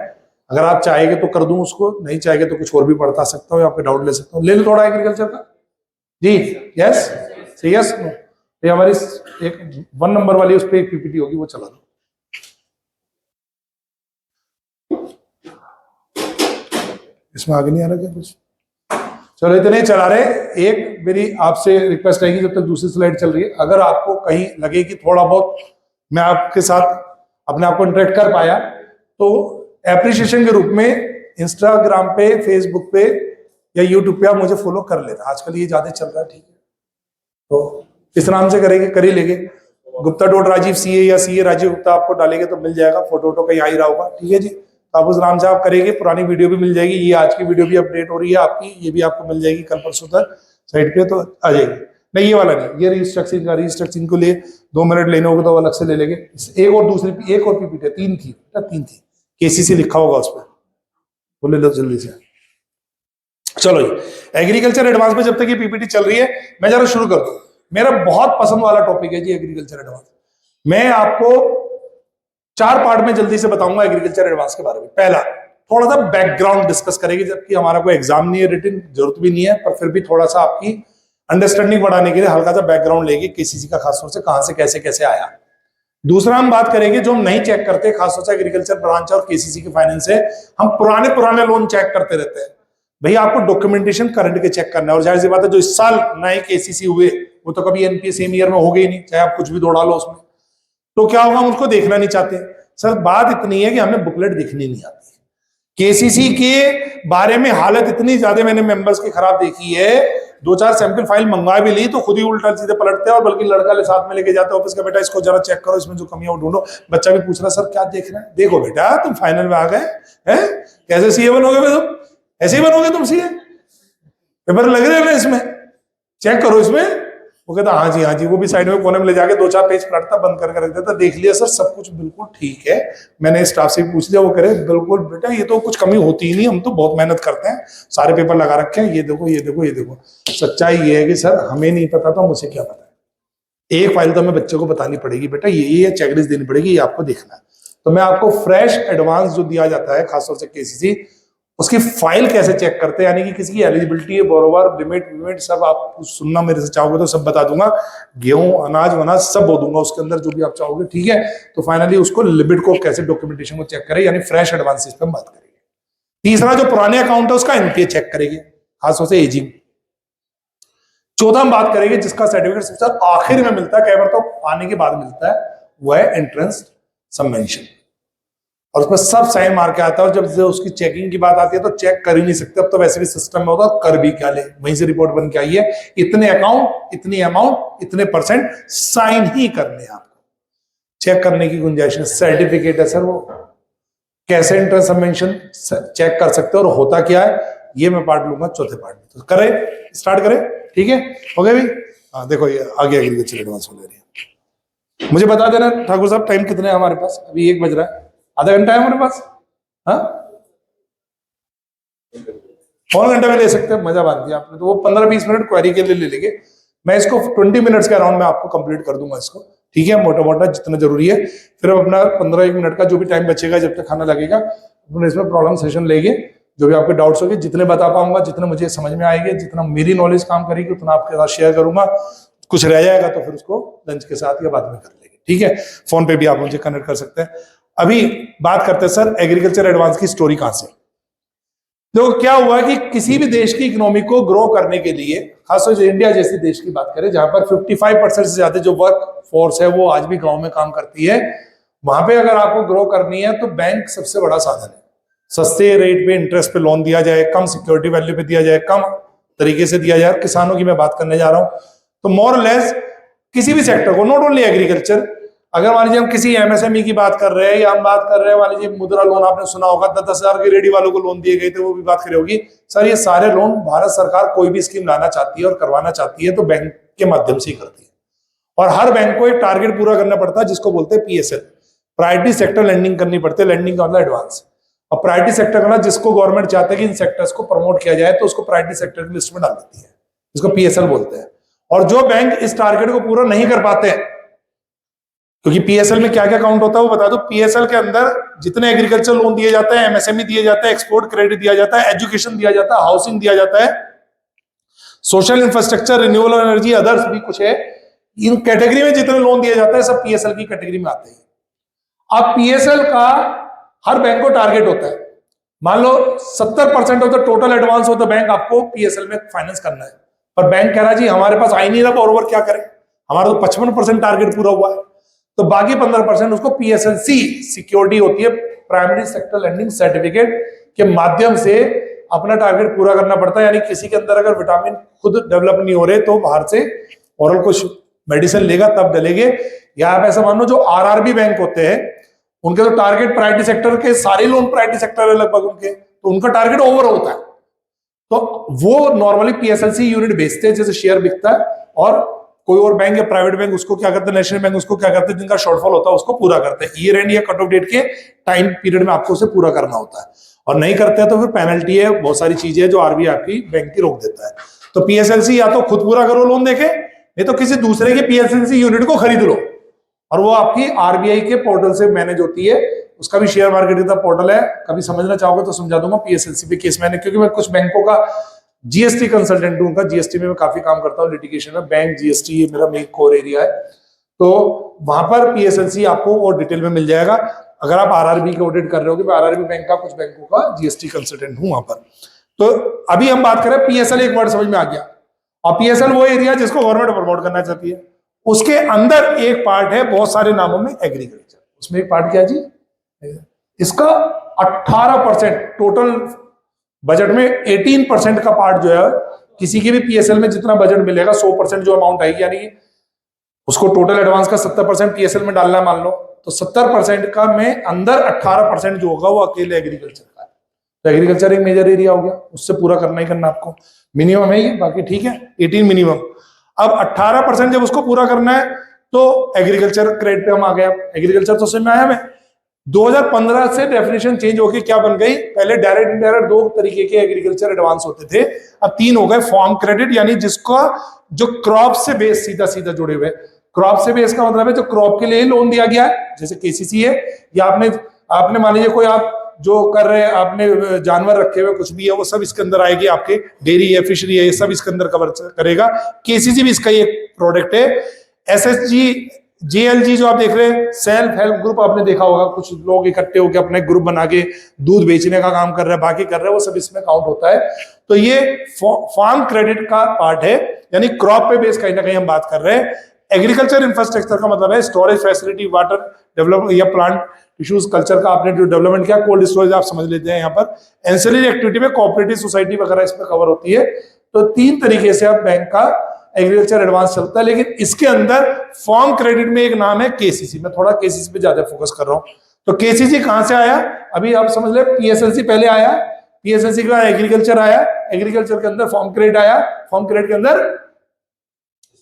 अगर आप चाहेंगे तो कर दूं उसको, नहीं चाहेंगे तो कुछ और भी पढ़ता सकता हूँ, आपके डाउट ले सकता हूँ। ले लो थोड़ा एग्रीकल्चर का जी। यस यस, ये हमारी एक 1 नंबर वाली, उस पर एक पीपीटी होगी, वो चला दो। इसमें आगे नहीं आ रहा क्या कुछ? चलो इतने चला रहे। एक मेरी आपसे रिक्वेस्ट रहेगी, जब तक दूसरी स्लाइड चल रही है, अगर आपको कहीं लगे कि थोड़ा बहुत मैं आपके साथ अपने आप को इंटरेक्ट कर पाया, तो एप्रिसिएशन के रूप में इंस्टाग्राम पे, फेसबुक पे या यूट्यूब पे आप मुझे फॉलो कर लेना। आजकल ये ज्यादा चल रहा है, ठीक है, तो इस नाम से करेंगे, कर ही लेंगे। गुप्ता.राजीव CA या CA राजीव गुप्ता आपको डालेंगे तो मिल जाएगा, फोटो कहीं आ ही रहा होगा, ठीक है जी। तो आप उस नाम से आप करेंगे, पुरानी वीडियो भी मिल जाएगी, ये आज की वीडियो भी अपडेट हो रही है आपकी, ये भी आपको मिल जाएगी कल परसों तक साइट पे, तो आ जाएगी। नहीं ये वाला नहीं, ये रिस्ट्रक्चरिंग का, रिस्ट्रक्चरिंग को लिए 2 मिनट लेने होगा तो अलग से ले लेंगे। एक और दूसरी, एक और पीपीटी, 3 थी, 3 थी, KCC लिखा होगा उस पर, वो ले लो जल्दी से। चलो जी, एग्रीकल्चर एडवांस में जब तक ये पीपीटी चल रही है, मैं जरा शुरू कर दूं। मेरा बहुत पसंद वाला टॉपिक है जी एग्रीकल्चर एडवांस। मैं आपको 4 पार्ट में जल्दी से बताऊंगा एग्रीकल्चर एडवांस के बारे में। पहला, थोड़ा सा बैकग्राउंड डिस्कस करेंगे, जबकि हमारा कोई एग्जाम नहीं है, रिटन जरूरत भी नहीं है, पर फिर भी थोड़ा सा आपकी अंडरस्टैंडिंग बढ़ाने के लिए हल्का सा बैकग्राउंड लेंगे, KCC का खासतौर से कहां से कैसे कैसे आया। दूसरा हम बात करेंगे जो हम नहीं चेक करते, खासतौर से एग्रीकल्चर ब्रांच और KCC के फाइनेंस से, हम पुराने लोन चेक करते रहते हैं। भैया आपको डॉक्यूमेंटेशन करंट के चेक करना है, और जाहिर सी बात है जो इस साल नए KCC हुए वो तो कभी NPA सेम ईयर में हो गए ही नहीं, चाहे आप कुछ भी दौड़ा लो उसमें, तो क्या होगा, हम उसको देखना नहीं चाहते। सर बात इतनी है कि हमें बुकलेट दिखनी नहीं आती। KCC के बारे में हालत इतनी ज्यादा मैंने मेंबर्स की खराब देखी है, 2-4 सैंपल फाइल मंगवा भी ली तो खुद ही उल्टा सीधे पलटते हैं, और बल्कि लड़का ले साथ में लेके जाते हैं ऑफिस का, बेटा इसको जरा चेक करो, इसमें जो कमियां ढूंढो। बच्चा भी पूछ रहा सर क्या देख रहे हैं? देखो बेटा तुम फाइनल में आ गए हैं, कैसे CA बनोगे तुम? ऐसे ही बनोगे तुम CA? पेपर लग रहे हैं ना इसमें, चेक करो इसमें। वो कहता हाँ जी, वो भी साइड में कोने में ले जाके 2-4 पेज पलटता, बंद करके रख देता, देख लिया सर सब कुछ बिल्कुल ठीक है। मैंने स्टाफ से भी पूछ लिया, वो कह रहे बिल्कुल बेटा ये तो कुछ कमी होती ही नहीं, हम तो बहुत मेहनत करते हैं, सारे पेपर लगा रखे हैं, ये देखो ये देखो ये देखो। सच्चाई ये है कि सर हमें नहीं पता तो मुझे क्या पता है, एक फाइल तो हमें बच्चे को बतानी पड़ेगी, बेटा ये चेकलिस्ट देनी पड़ेगी, ये आपको देखना है। तो मैं आपको फ्रेश एडवांस जो दिया जाता है खासतौर से KCC, उसकी फाइल कैसे चेक करते हैं, यानी कि किसी की एलिजिबिलिटी है, बोरोवर, लिमिट सब आप सुनना मेरे से चाहोगे तो सब बता दूंगा, गेहूं अनाज वनाज सब बो दूंगा उसके अंदर जो भी आप चाहोगे, ठीक है। तो फाइनली उसको लिमिट को कैसे डॉक्यूमेंटेशन को चेक करें, यानी फ्रेश एडवांसेस पे हम बात करेंगे। तीसरा जो पुराने अकाउंट है उसका एनपीए चेक करेंगे, खासतौर से एजिंग। चौथा हम बात करेंगे जिसका सर्टिफिकेट सबसे आखिर में मिलता है, कई बार तो आने के बाद मिलता है, वो है एंट्रेंस सबमेंशन, और उसमें सब साइन मार के आता है। और जब उसकी चेकिंग की बात आती है तो चेक कर ही नहीं सकते, अब तो वैसे भी सिस्टम में होता है, कर भी क्या ले, वहीं से रिपोर्ट बन के आई है, इतने अकाउंट, इतनी अमाउंट, इतने परसेंट साइन ही करने हैं आपको, चेक करने की गुंजाइश है। सर्टिफिकेट है सर, वो कैसे एंट्रेंस सबमेंशन चेक कर सकते हो और होता क्या है, ये मैं पार्ट लूंगा चौथे पार्ट में। तो करें, स्टार्ट करें, ठीक है, हो गया भाई। हाँ देखो ये आगे एग्रीकल्चर एडवांस हो रही है। मुझे बता देना ठाकुर साहब टाइम कितने है हमारे पास, अभी 1 बज रहा है, आधा घंटा है हमारे पास, हाँ पौन घंटा में ले सकते हैं, मजा बांध दिया आपने। तो वो 15-20 मिनट क्वेरी के लिए ले लेंगे, मैं इसको 20 मिनट्स के अराउंड में आपको कंप्लीट कर दूंगा इसको, ठीक है, मोटा मोटा जितना जरूरी है। फिर हम अपना 15-1 मिनट का जो भी टाइम बचेगा जब तक खाना लगेगा, अपने इसमें प्रॉब्लम सेशन लेंगे, जो भी आपके डाउट्स होंगे, जितने बता पाऊंगा, जितने मुझे समझ में आएंगे, जितना मेरी नॉलेज काम करेगी उतना आपके साथ शेयर करूंगा। कुछ रह जाएगा तो फिर उसको लंच के साथ या बाद में कर लेंगे, ठीक है। फोन पे भी आप मुझे कनेक्ट कर सकते हैं। अभी बात करते हैं सर एग्रीकल्चर एडवांस की स्टोरी कहां से। देखो क्या हुआ कि किसी भी देश की इकोनॉमी को ग्रो करने के लिए, खासतौर से इंडिया जैसे देश की बात करें जहां पर 55% से ज्यादा जो वर्क फोर्स है वो आज भी गांव में काम करती है, वहां पे अगर आपको ग्रो करनी है तो बैंक सबसे बड़ा साधन है। सस्ते रेट पे इंटरेस्ट पे लोन दिया जाए, कम सिक्योरिटी वैल्यू पे दिया जाए, कम तरीके से दिया जाए। किसानों की मैं बात करने जा रहा हूं, तो मोर लेस किसी भी सेक्टर को, नॉट ओनली एग्रीकल्चर, अगर मान लीजिए हम किसी एमएसएमई की बात कर रहे हैं, या हम बात कर रहे हैं मान लीजिए मुद्रा लोन, आपने सुना होगा 10-10 हजार के रेडी वालों को लोन दिए गए थे, वो भी बात करी होगी। सर ये सारे लोन भारत सरकार कोई भी स्कीम लाना चाहती है और करवाना चाहती है तो बैंक के माध्यम से ही करती है, और हर बैंक को एक टारगेट पूरा करना पड़ता है जिसको बोलते हैं पीएसएल, प्रायोरिटी सेक्टर लेंडिंग करनी पड़ती है। लेंडिंग का मतलब एडवांस, और प्रायोरिटी सेक्टर का जिसको गवर्नमेंट चाहते हैं कि इन सेक्टर्स को प्रमोट किया जाए तो उसको प्रायोरिटी सेक्टर की लिस्ट में डाल देती है, इसको पीएसएल बोलते हैं। और जो बैंक इस टारगेट को पूरा नहीं कर पाते हैं, क्योंकि पीएसएल में क्या क्या काउंट होता है वो बता दो। पीएसएल के अंदर जितने एग्रीकल्चर लोन दिए जाते हैं, एमएसएमई दिए जाते हैं, एक्सपोर्ट क्रेडिट दिया जाता है, एजुकेशन दिया जाता है, हाउसिंग दिया जाता है, social infrastructure, renewable energy, others भी कुछ है, इन कैटेगरी में जितने लोन दिए जाते हैं सब पीएसएल की कैटेगरी में आते हैं। अब पीएसएल का हर बैंक को टारगेट होता है, मान लो 70% of the total advance of the bank आपको पीएसएल में फाइनेंस करना है, पर बैंक कह रहा है जी हमारे पास आ ही नहीं रहा, और क्या करें, हमारा तो 55% टारगेट पूरा हुआ है, तो बाकी 15% उसको पीएसएलसी सिक्योरिटी होती है, प्राइमरी सेक्टर लेंडिंग सर्टिफिकेट के माध्यम से अपना टारगेट पूरा करना पड़ता है। यानी किसी के अंदर अगर विटामिन खुद डेवलप नहीं हो रहे तो बाहर से ओरल कुछ मेडिसिन लेगा तब डलेंगे। या आप ऐसा मान लो जो आरआरबी बैंक होते हैं उनके तो टारगेट प्रायोरिटी सेक्टर के सारे लोन प्रायोरिटी सेक्टर है लगभग उनके, तो उनका टारगेट ओवर होता है, तो वो नॉर्मली पीएसएलसी यूनिट बेचते हैं, जैसे शेयर बिकता है, और कोई और बैंक या प्राइवेट बैंक उसको क्या करते हैं, नेशनल बैंक उसको क्या करते हैं, जिनका शॉर्टफॉल होता है उसको पूरा करते हैं। ईयर एंड या कट ऑफ डेट के टाइम पीरियड में आपको उसे पूरा करना होता है, और नहीं करते हैं तो फिर पेनल्टी है, बहुत सारी चीजें है जो आरबीआई आपकी बैंक की रोक देता है। तो पीएसएलसी या तो खुद पूरा करो लोन देके, नहीं तो किसी दूसरे के पीएसएलसी यूनिट को खरीद लो, और वो आपकी आरबीआई के पोर्टल से मैनेज होती है। उसका भी शेयर मार्केट का पोर्टल है, कभी समझना चाहोगे तो समझा दूंगा पीएसएलसी पे केस मैंने, क्योंकि मैं कुछ बैंकों का जीएसटी कंसल्टेंट हूं, उनका जीएसटी में मैं काफी काम करता हूं, लिटिगेशन में, बैंक जीएसटी ये मेरा मेन कोर एरिया है, तो वहां पर पीएसएलसी आपको और डिटेल में मिल जाएगा। अगर आप आरआरबी के ऑडिट कर रहे हो, कि मैं आरआरबी बैंक का कुछ बैंकों का जीएसटी कंसल्टेंट हूं वहां पर। तो अभी हम बात करें पीएसएल, एक वर्ड समझ में आ गया, और पीएसएल वो एरिया जिसको गवर्नमेंट प्रमोट करना चाहती है, उसके अंदर एक पार्ट है बहुत सारे नामों में एग्रीकल्चर, उसमें एक पार्ट क्या है जी, इसका 18% टोटल बजट में 18% का पार्ट जो है, किसी के भी पीएसएल में जितना बजट मिलेगा 100% जो अमाउंट आएगी, यानी उसको टोटल एडवांस का 70% पीएसएल में डालना है मान लो, तो 70% का में अंदर 18% जो होगा वो अकेले एग्रीकल्चर का है। तो एग्रीकल्चर एक मेजर एरिया हो गया, उससे पूरा करना ही करना आपको, मिनिमम है ये, बाकी ठीक है 18 मिनिमम। अब 18% जब उसको पूरा करना है तो एग्रीकल्चर क्रेडिट पे हम आ गए। एग्रीकल्चर तो समझ में आया हमें। 2015 से डेफिनेशन चेंज होकर क्या बन गई, पहले डायरेक्ट इनडायरेक्ट 2 तरीके के एग्रीकल्चर एडवांस होते थे, अब 3 हो गए। फार्म क्रेडिट, यानी जिसका जो क्रॉप से बेस सीधा सीधा जुड़े हुए, क्रॉप से बेस का मतलब है जो क्रॉप के लिए लोन दिया गया है, जैसे केसीसी है, या आपने मान लीजिए कोई आप जो कर रहे हैं, आपने जानवर रखे हुए कुछ भी है, वो सब इसके अंदर आएगी। आपके डेयरी है, फिशरी है, ये सब इसके अंदर कवर करेगा। केसीसी भी इसका ही एक प्रोडक्ट है। एसएचजी, जेएलजी जो आप देख रहे हैं, सेल्फ हेल्प ग्रुप, आपने देखा होगा कुछ लोग इकट्ठे होकर अपने ग्रुप बना के दूध बेचने का काम कर रहे हैं, बाकी कर रहे हैं, वो सब इसमें काउंट होता है। तो ये फार्म क्रेडिट का पार्ट है, यानी क्रॉप पे बेस कहीं ना कहीं हम बात कर रहे हैं। एग्रीकल्चर इंफ्रास्ट्रक्चर का मतलब है स्टोरेज फैसिलिटी, वाटर डेवलप या प्लांट टिश्यूज कल्चर का आपने जो डेवलपमेंट किया, कोल्ड स्टोरेज आप समझ लेते हैं। यहाँ पर एंसिलरी एक्टिविटी में कोऑपरेटिव सोसाइटी वगैरह इसमें कवर होती है। तो 3 तरीके से अब बैंक का एग्रीकल्चर एडवांस चलता है। लेकिन इसके अंदर फार्म क्रेडिट में एक नाम है केसीसी। मैं थोड़ा केसीसी पे ज्यादा फोकस कर रहा हूं। तो केसीसी कहां से आया, अभी आप समझ ले, पीएसएलसी पहले आया, पीएसएलसी के बाद एग्रीकल्चर आया, एग्रीकल्चर के अंदर फार्म क्रेडिट आया, फार्म क्रेडिट के अंदर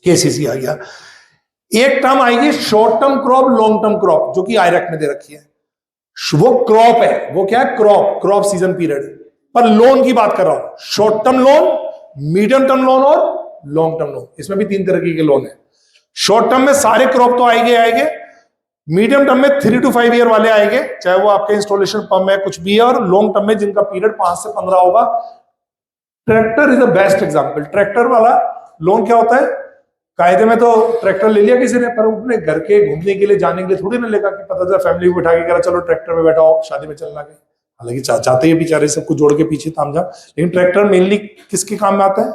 केसीसी आ गया। एक टर्म आएगी short term crop, long term crop, जो कि आयरक में दे रखी है। वो क्रॉप है, वो क्या है, क्रॉप सीजन पीरियड। पर लोन की बात कर रहा हूं, short term loan, medium term loan और लॉन्ग टर्म लोन। इसमें भी 3 तरह के लोन है। शॉर्ट टर्म में सारे क्रॉप तो आएंगे, मीडियम टर्म में 3 to 5 ईयर वाले आएंगे, चाहे वो आपके इंस्टॉलेशन पंप है कुछ भी है, और लॉन्ग टर्म में जिनका पीरियड 5 से 15 होगा। Tractor is the best example. Tractor वाला लोन क्या होता है, कायदे में तो ट्रैक्टर ले लिया किसी ने, पर अपने घर के घूमने के लिए जाने के लिए थोड़ी ना लेगा कि पता चला फैमिली को बिठा के कह रहा चलो ट्रैक्टर में बैठाओ शादी में चलना गई। हालांकि चाहते हैं बेचारे सबको जोड़ के पीछे तामझाम, लेकिन ट्रैक्टर मेनली किसके काम में आता है,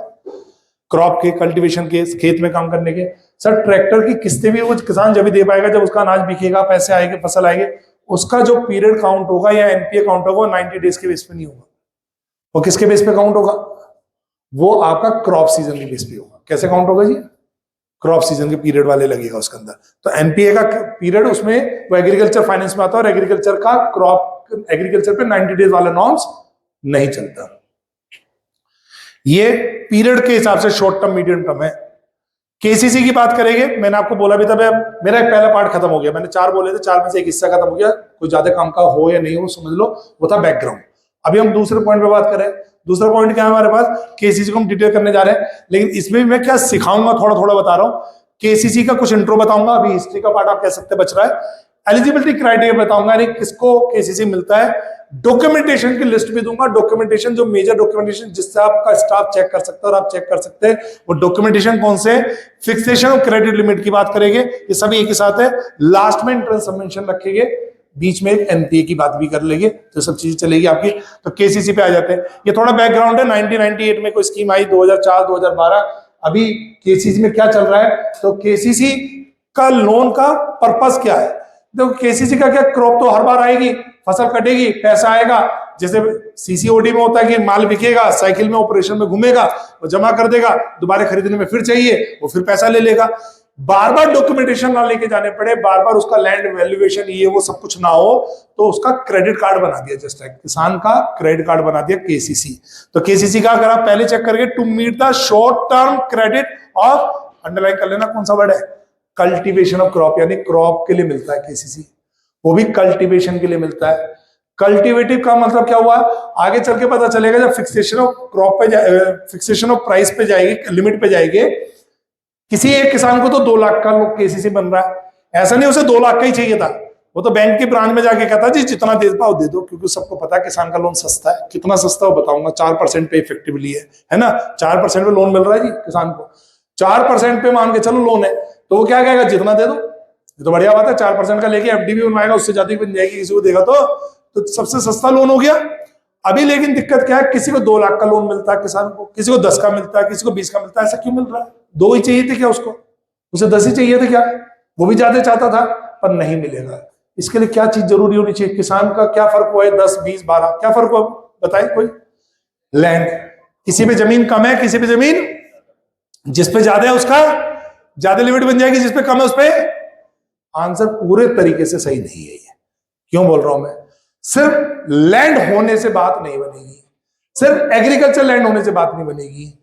क्रॉप के, कल्टीवेशन के, खेत में काम करने के। सर ट्रैक्टर की किस्तें भी वो किसान जब भी दे पाएगा जब उसका अनाज बिकेगा, पैसे आएंगे, फसल आएंगे। उसका जो पीरियड काउंट होगा या एनपीए काउंट होगा 90 डेज के बेस पे नहीं होगा। वो किसके बेस पे काउंट होगा, वो आपका क्रॉप सीजन के बेस पे होगा। कैसे काउंट होगा जी, क्रॉप सीजन के पीरियड वाले लगेगा उसके अंदर। तो एनपीए का पीरियड उसमें वो एग्रीकल्चर फाइनेंस में आता है, और एग्रीकल्चर का क्रॉप, एग्रीकल्चर पे 90 डेज वाला नॉर्म्स नहीं चलता। ये पीरियड के हिसाब से शॉर्ट टर्म, मीडियम टर्म है। केसीसी की बात करेंगे, मैंने आपको बोला भी था, मेरा एक पहला पार्ट खत्म हो गया। मैंने 4 बोले थे, 4 में से एक हिस्सा खत्म हो गया। कोई ज्यादा काम का हो या नहीं हो समझ लो, वो था बैकग्राउंड। अभी हम दूसरे पॉइंट पे बात करें। दूसरा पॉइंट क्या है हमारे पास, केसीसी को हम डिटेल करने जा रहे हैं, लेकिन इसमें भी मैं क्या सिखाऊंगा थोड़ा थोड़ा बता रहा हूं। केसीसी का कुछ इंट्रो बताऊंगा, अभी हिस्ट्री का पार्ट आप कह सकते बच रहा है। एलिजिबिलिटी क्राइटेरिया बताऊंगा, यानी किसको केसीसी मिलता है। डॉक्यूमेंटेशन की लिस्ट भी दूंगा। डॉक्यूमेंटेशन, जो मेजर डॉक्यूमेंटेशन जिससे आपका स्टाफ चेक कर सकता है और आप चेक कर सकते हैं, वो डॉक्यूमेंटेशन कौन से। फिक्सेशन ऑफ क्रेडिट लिमिट की बात करेंगे, ये सभी एक ही साथ है। लास्ट में इंटरेस्ट सबमिशन रखेंगे, बीच में एक एनपीए की बात भी कर लेंगे, तो सब चीजें चलेगी आपकी। तो केसीसी पे आ जाते हैं। ये थोड़ा बैकग्राउंड है। 1998 में कोई स्कीम आई, 2004, 2012। अभी केसीसी में क्या चल रहा है, तो केसीसी का लोन का पर्पस क्या है। देखो केसीसी का क्या, क्रॉप तो हर बार आएगी, फसल कटेगी, पैसा आएगा। जैसे सीसीओडी में होता है कि माल बिकेगा, साइकिल में ऑपरेशन में घूमेगा, वो जमा कर देगा, दोबारा खरीदने में फिर चाहिए, वो फिर पैसा ले लेगा। बार बार डॉक्यूमेंटेशन ना लेके जाने पड़े, बार बार उसका लैंड वैल्यूएशन ये वो सब कुछ ना हो, तो उसका क्रेडिट कार्ड बना दिया, जस्ट लाइक किसान का क्रेडिट कार्ड बना दिया केसीसी। तो केसीसी का अगर आप पहले चेक करके, to meet the short term credit of, underline कर लेना कौन सा वर्ड है, कल्टीवेशन ऑफ क्रॉप, यानी क्रॉप के लिए मिलता है केसीसी, वो भी कल्टीवेशन के लिए मिलता है। कल्टीवेटिव का मतलब क्या हुआ, आगे चल के पता चलेगा जब फिक्सेशन ऑफ क्रॉप पे, फिक्सेशन ऑफ प्राइस पे जाएगी, लिमिट पे जाएगी। किसी एक किसान को तो 2 लाख का केसीसी बन रहा है, ऐसा नहीं उसे 2 लाख का ही चाहिए था, वो तो बैंक के ब्रांच में जाके कहता जी जितना दे पाओ दे दो, क्योंकि सबको पता है किसान का लोन सस्ता है। कितना सस्ता हो बताऊंगा, 4% पे इफेक्टिवली है ना, 4% पे लोन मिल रहा है जी किसान को। 4% पे मान के चलो लोन है, तो वो क्या कहेगा, जितना दे दो। ये तो बढ़िया बात है, 4% का लेके एफडी भी बनवाएगा, उससे ज्यादा बन जाएगी, किसी को देगा तो सबसे सस्ता लोन हो गया। अभी लेकिन दिक्कत क्या है, किसी को 2 लाख का लोन मिलता है किसान को, किसी को 10 का मिलता है, किसी को 20 का मिलता है। ऐसा क्यों मिल रहा है, 2 ही चाहिए थे क्या उसको, उसे 10 ही चाहिए थे क्या, वो भी ज्यादा चाहता था, पर नहीं मिलेगा। इसके लिए क्या चीज जरूरी होनी चाहिए, किसान का क्या फर्क हुआ है, 10, 20, 12 क्या फर्क हुआ बताए कोई, लैंड। किसी पे जमीन कम है, किसी पे जमीन जिस पे ज्यादा है उसका ज्यादा लिमिट बन जाएगी, जिस पे कम है उस पे। आंसर पूरे तरीके से सही नहीं है ये। क्यों बोल रहा हूं मैं, सिर्फ लैंड होने से बात नहीं बनेगी, सिर्फ एग्रीकल्चर लैंड होने से बात नहीं बनेगी।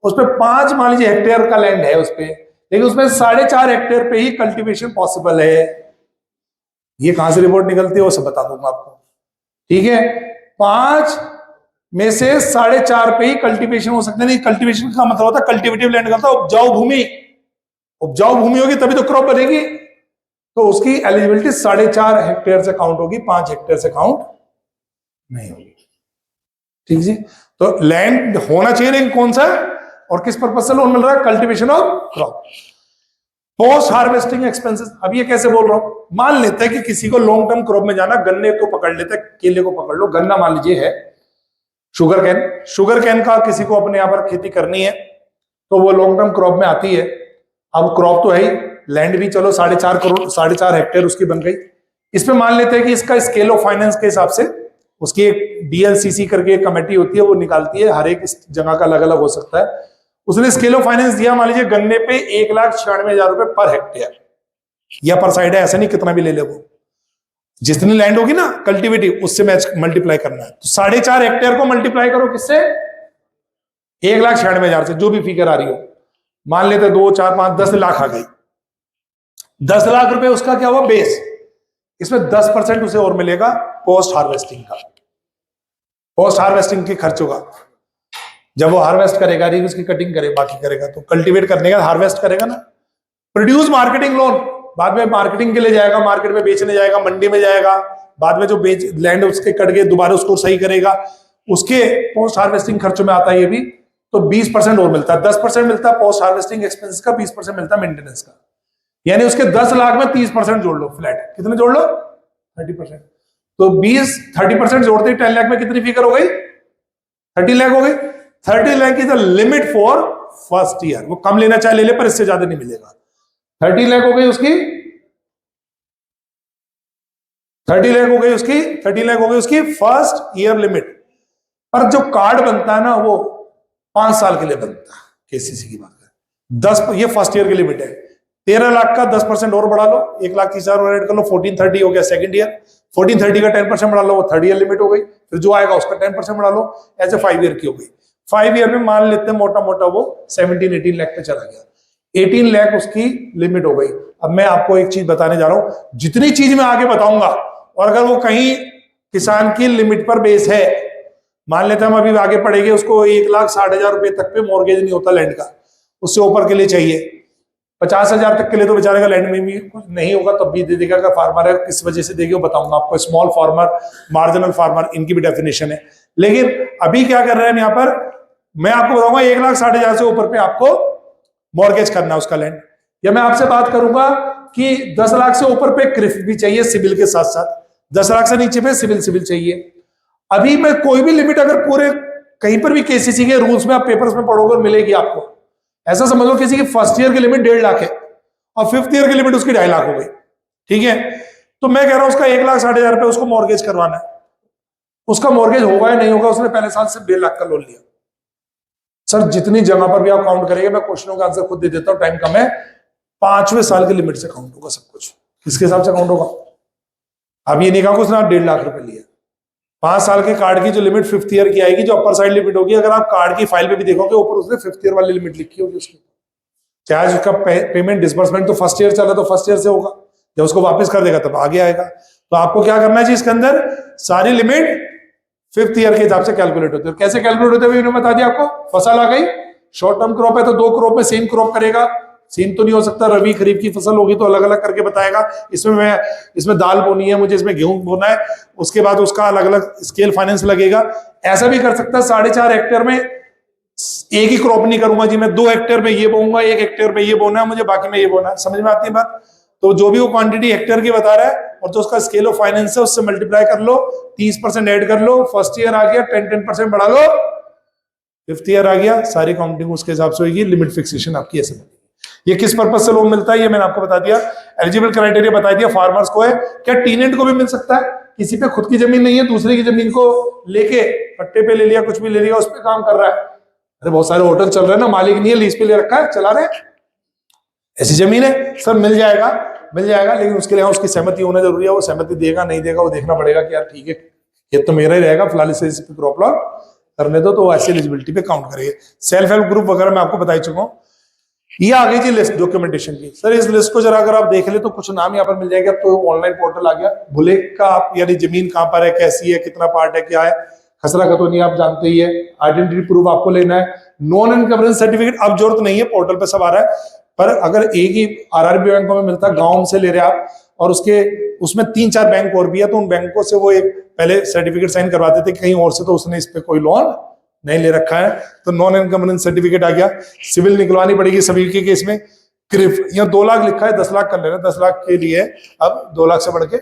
उस पे 5 मान लीजिए हेक्टेयर का लैंड है उस पे, लेकिन उसमें 4.5 हेक्टेयर पे ही कल्टीवेशन पॉसिबल है। ये कहां से रिपोर्ट निकलती है वो सब बता दूंगा आपको, ठीक है। 5 में से 4.5 पे ही कल्टीवेशन हो सकता है। नहीं, कल्टीवेशन का मतलब होता है कल्टीवेटिव लैंड का, उपजाऊ भूमि। उपजाऊ भूमि होगी तभी तो क्रॉप बनेगी, तो उसकी एलिजिबिलिटी 4.5 हेक्टेयर से काउंट होगी, 5 हेक्टेयर से काउंट नहीं होगी। ठीक जी। तो लैंड होना चाहिए, लेकिन कौन सा और किस पर्पज से लोन मिल रहा है? Cultivation of crop. Post harvesting expenses, अब ये कैसे बोल रहा हूं, मान लेते हैं कि किसी को लॉन्ग टर्म क्रॉप में जाना, गन्ने को पकड़ लेते हैं, केले को पकड़ लो, गन्ना मान लीजिए है, शुगर कैन का किसी को अपने यहां पर खेती करनी है, तो वो लॉन्ग टर्म क्रॉप में आती है। अब क्रॉप तो है ही, लैंड भी चलो 4.5 करोड़ 4.5 हेक्टेयर उसकी बन गई। इसमें मान लेते हैं कि इसका स्केल ऑफ फाइनेंस के हिसाब से उसकी एक डीएलसीसी करके एक कमेटी होती है, वो निकालती है, हर एक जगह का अलग अलग हो सकता है। उसने स्केल ऑफ फाइनेंस दिया, मान लीजिए गन्ने पे 1,96,000 रुपए पर हेक्टेयर या पर साइड है, ऐसा नहीं कितना भी ले ले, वो जितनी लैंड होगी ना कल्टीवेटिव उससे मैच मल्टीप्लाई करना है। तो 4.5 हेक्टेयर को मल्टीप्लाई करो किससे? 1,96,000 से, जो भी फिगर आ रही हो, मान लेते 2, 4, 5, 10 लाख आ गई। 10 लाख रुपए उसका क्या हुआ? बेस। इसमें 10% उसे और मिलेगा पोस्ट हार्वेस्टिंग का, पोस्ट हार्वेस्टिंग के खर्च होगा। जब वो हार्वेस्ट करेगा, नहीं उसकी कटिंग करे, बाकी करेगा, तो कल्टीवेट करने का हार्वेस्ट करेगा ना। प्रोड्यूस मार्केटिंग लोन, बाद में मार्केटिंग के लिए जाएगा, मार्केट में बेचने जाएगा, मंडी में जाएगा, बाद में जो बेच लैंड उसके कट गए दोबारा उसको सही करेगा, उसके पोस्ट हार्वेस्टिंग खर्चों में आता है ये भी। तो 20% और मिलता है, 10% मिलता है पोस्ट हार्वेस्टिंग एक्सपेंस का, 20% मिलता है मेंटेनेंस का। यानी उसके 10 लाख में 30% जोड़ लो, फ्लैट कितने जोड़ लो? 30%। तो 30% जोड़ते ही 10 लाख में कितनी फिगर हो गई? 30 लाख हो गई। 30 lakh is the limit for first year. वो कम लेना चाहे ले ले, पर इससे ज्यादा नहीं मिलेगा। 30 लाख हो गई उसकी, 30 लाख हो गई उसकी, 30 लाख हो गई उसकी फर्स्ट ईयर लिमिट। पर जो कार्ड बनता है ना वो 5 साल के लिए बनता है, केसीसी की बात करें। 10 ये फर्स्ट ईयर की लिमिट है। 13 लाख का 10% और बढ़ा लो, 1,30,000 और ऐड कर लो, 1430 हो गया सेकंड ईयर। 1430 का 10% बढ़ा लो, वो थर्ड ईयर लिमिट हो गई। फिर जो आएगा उसका 10% बढ़ा लो, ऐसे 5 ईयर की हो गई। 5 ईयर में मान लेते हैं मोटा मोटा वो 17-18 लाख पे चला गया। 18 लाख उसकी लिमिट हो गई। अब मैं आपको एक चीज बताने जा रहा हूं, जितनी चीज मैं आगे बताऊंगा, और अगर वो कहीं किसान की लिमिट पर बेस है, मान लेते हैं हम अभी आगे पढ़ेंगे, उसको 1,60,000 रुपए तक पे मॉर्गेज नहीं होता लैंड का, उससे ऊपर के लिए चाहिए 50,000 तक के लिए, तो बेचारे का लैंड में भी कुछ नहीं होगा तब भी दे देगा। फार्मर है, किस वजह से देगी वो बताऊंगा आपको। स्मॉल फार्मर, मार्जिनल फार्मर, इनकी भी डेफिनेशन है। लेकिन अभी क्या कर रहे हैं यहाँ पर, मैं आपको बताऊंगा 1,60,000 से ऊपर पे आपको मॉर्गेज करना है उसका लैंड। या मैं आपसे बात करूंगा कि 10 लाख से ऊपर पे क्रिफ भी चाहिए सिविल के साथ साथ, 10 लाख से नीचे पे सिविल चाहिए। अभी मैं कोई भी लिमिट अगर पूरे कहीं पर भी केसीसी के रूल्स में आप पेपर्स में पढ़ोगे मिलेगी आपको। ऐसा समझ लो किसी की फर्स्ट ईयर की लिमिट 1.5 लाख है और 5th ईयर की लिमिट उसकी 2.5 लाख हो गई, ठीक है। तो मैं कह रहा हूं उसका 1,60,000 रुपए उसको मॉर्गेज करवाना है। उसका मॉर्गेज होगा या नहीं होगा, उसने पहले साल से 1.5 लाख का लोन लिया। सर जितनी जगह पर भी आप काउंट करेंगे, मैं क्वेश्चनों का आंसर खुद दे देता हूं, टाइम कम है, 5वें साल की लिमिट से काउंट होगा सब कुछ। किसके हिसाब से काउंट होगा? अब ये नहीं कहा उसने 1.5 लाख रुपए लिया। 5 साल के कार्ड की जो लिमिट 5th ईयर की आएगी, जो अपर साइड लिमिट होगी, अगर आप कार्ड की फाइल पे भी देखोगे ऊपर उसने 5th ईयर वाली लिमिट लिखी होगी उसकी। चाहे उसका पेमेंट डिसबर्समेंट तो फर्स्ट ईयर चला तो फर्स्ट ईयर से होगा, जब उसको वापस कर देगा तब आगे आएगा। तो आपको क्या करना है जी, इसके अंदर सारी लिमिट 5th ईयर के हिसाब से कैलकुलेट होते हैं। कैसे कैलकुलेट होते हैं मैंने बता दिया आपको। फसल आ गई, शॉर्ट टर्म क्रॉप है तो 2 क्रॉप में सेम क्रॉप करेगा, सेम तो नहीं हो सकता, रबी खरीफ की फसल होगी तो अलग अलग करके बताएगा। इसमें दाल बोनी है मुझे, इसमें गेहूं बोना है, उसके बाद उसका अलग अलग स्केल फाइनेंस लगेगा। ऐसा भी कर सकता है 4.5 हेक्टेयर में एक ही क्रॉप नहीं करूंगा जी, मैं 2 हेक्टेयर में ये बोऊंगा, 1 हेक्टेयर में ये बोना है मुझे, बाकी में ये बोना है। समझ में आती है बात? तो जो भी वो क्वांटिटी हेक्टेयर की बता रहा है और जो उसका स्केल ऑफ फाइनेंस है उससे मल्टीप्लाई कर लो, 30% ऐड कर लो, फर्स्ट ईयर आ गया, 10% बढ़ा लो, 5th ईयर आ गया, सारी काउंटिंग उसके हिसाब से होगी, लिमिट फिक्सेशन आपकी ऐसे बनेगी। ये किस पर्पज से लोन मिलता है ये मैंने आपको बता दिया, एलिजिबल क्राइटेरिया बता दिया। फार्मर्स को है, क्या टीनेंट को भी मिल सकता है? किसी पे खुद की जमीन नहीं है, दूसरे की जमीन को लेके पट्टे पे ले लिया, कुछ भी ले लिया, उस पर काम कर रहा है। अरे बहुत सारे होटल चल रहे हैं ना, मालिक नहीं है, लीज पे ले रखा है, चला रहे हैं, ऐसी जमीन है। सब मिल जाएगा, लेकिन उसके लिए उसकी सहमति होना जरूरी है। वो सहमति देगा नहीं देगा वो देखना पड़ेगा कि यार ठीक है ये तो मेरा ही रहेगा, फिलहाल इसे इस पे क्रॉप लॉट करने दो, तो ऐसी एलिजिबिलिटी पे काउंट करेंगे। सेल्फ हेल्प ग्रुप वगैरह मैं आपको बता ही चुका हूँ। ये आ गई जी लिस्ट डॉक्यूमेंटेशन की। सर इस लिस्ट को जरा अगर आप देख ले तो कुछ नाम यहाँ पर मिल जाएगा। अब तो ऑनलाइन पोर्टल आ गया, भुले का आप यानी जमीन कहाँ पर है, कैसी है, कितना पार्ट है, क्या है, खसरा खतौनी आप जानते ही है, आइडेंटिटी प्रूफ आपको लेना है, नॉन इनकम्बरेंस सर्टिफिकेट अब जरूरत नहीं है, पोर्टल पे सब आ रहा है। पर अगर एक ही आरआरबी बैंकों में मिलता है, गांव से ले रहे आप, और उसमें 3-4 बैंक और भी है, तो उन बैंकों से वो एक पहले सर्टिफिकेट साइन करवाते थे कहीं और से, तो उसने इस पे कोई लोन नहीं ले रखा है, तो नॉन इनकम्बेंस सर्टिफिकेट आ गया। सिविल निकलवानी पड़ेगी सभी के केस में। क्रिफ यहाँ 2 लाख लिखा है, 10 लाख कर लेना, 10 लाख के लिए अब 2 लाख से बढ़ के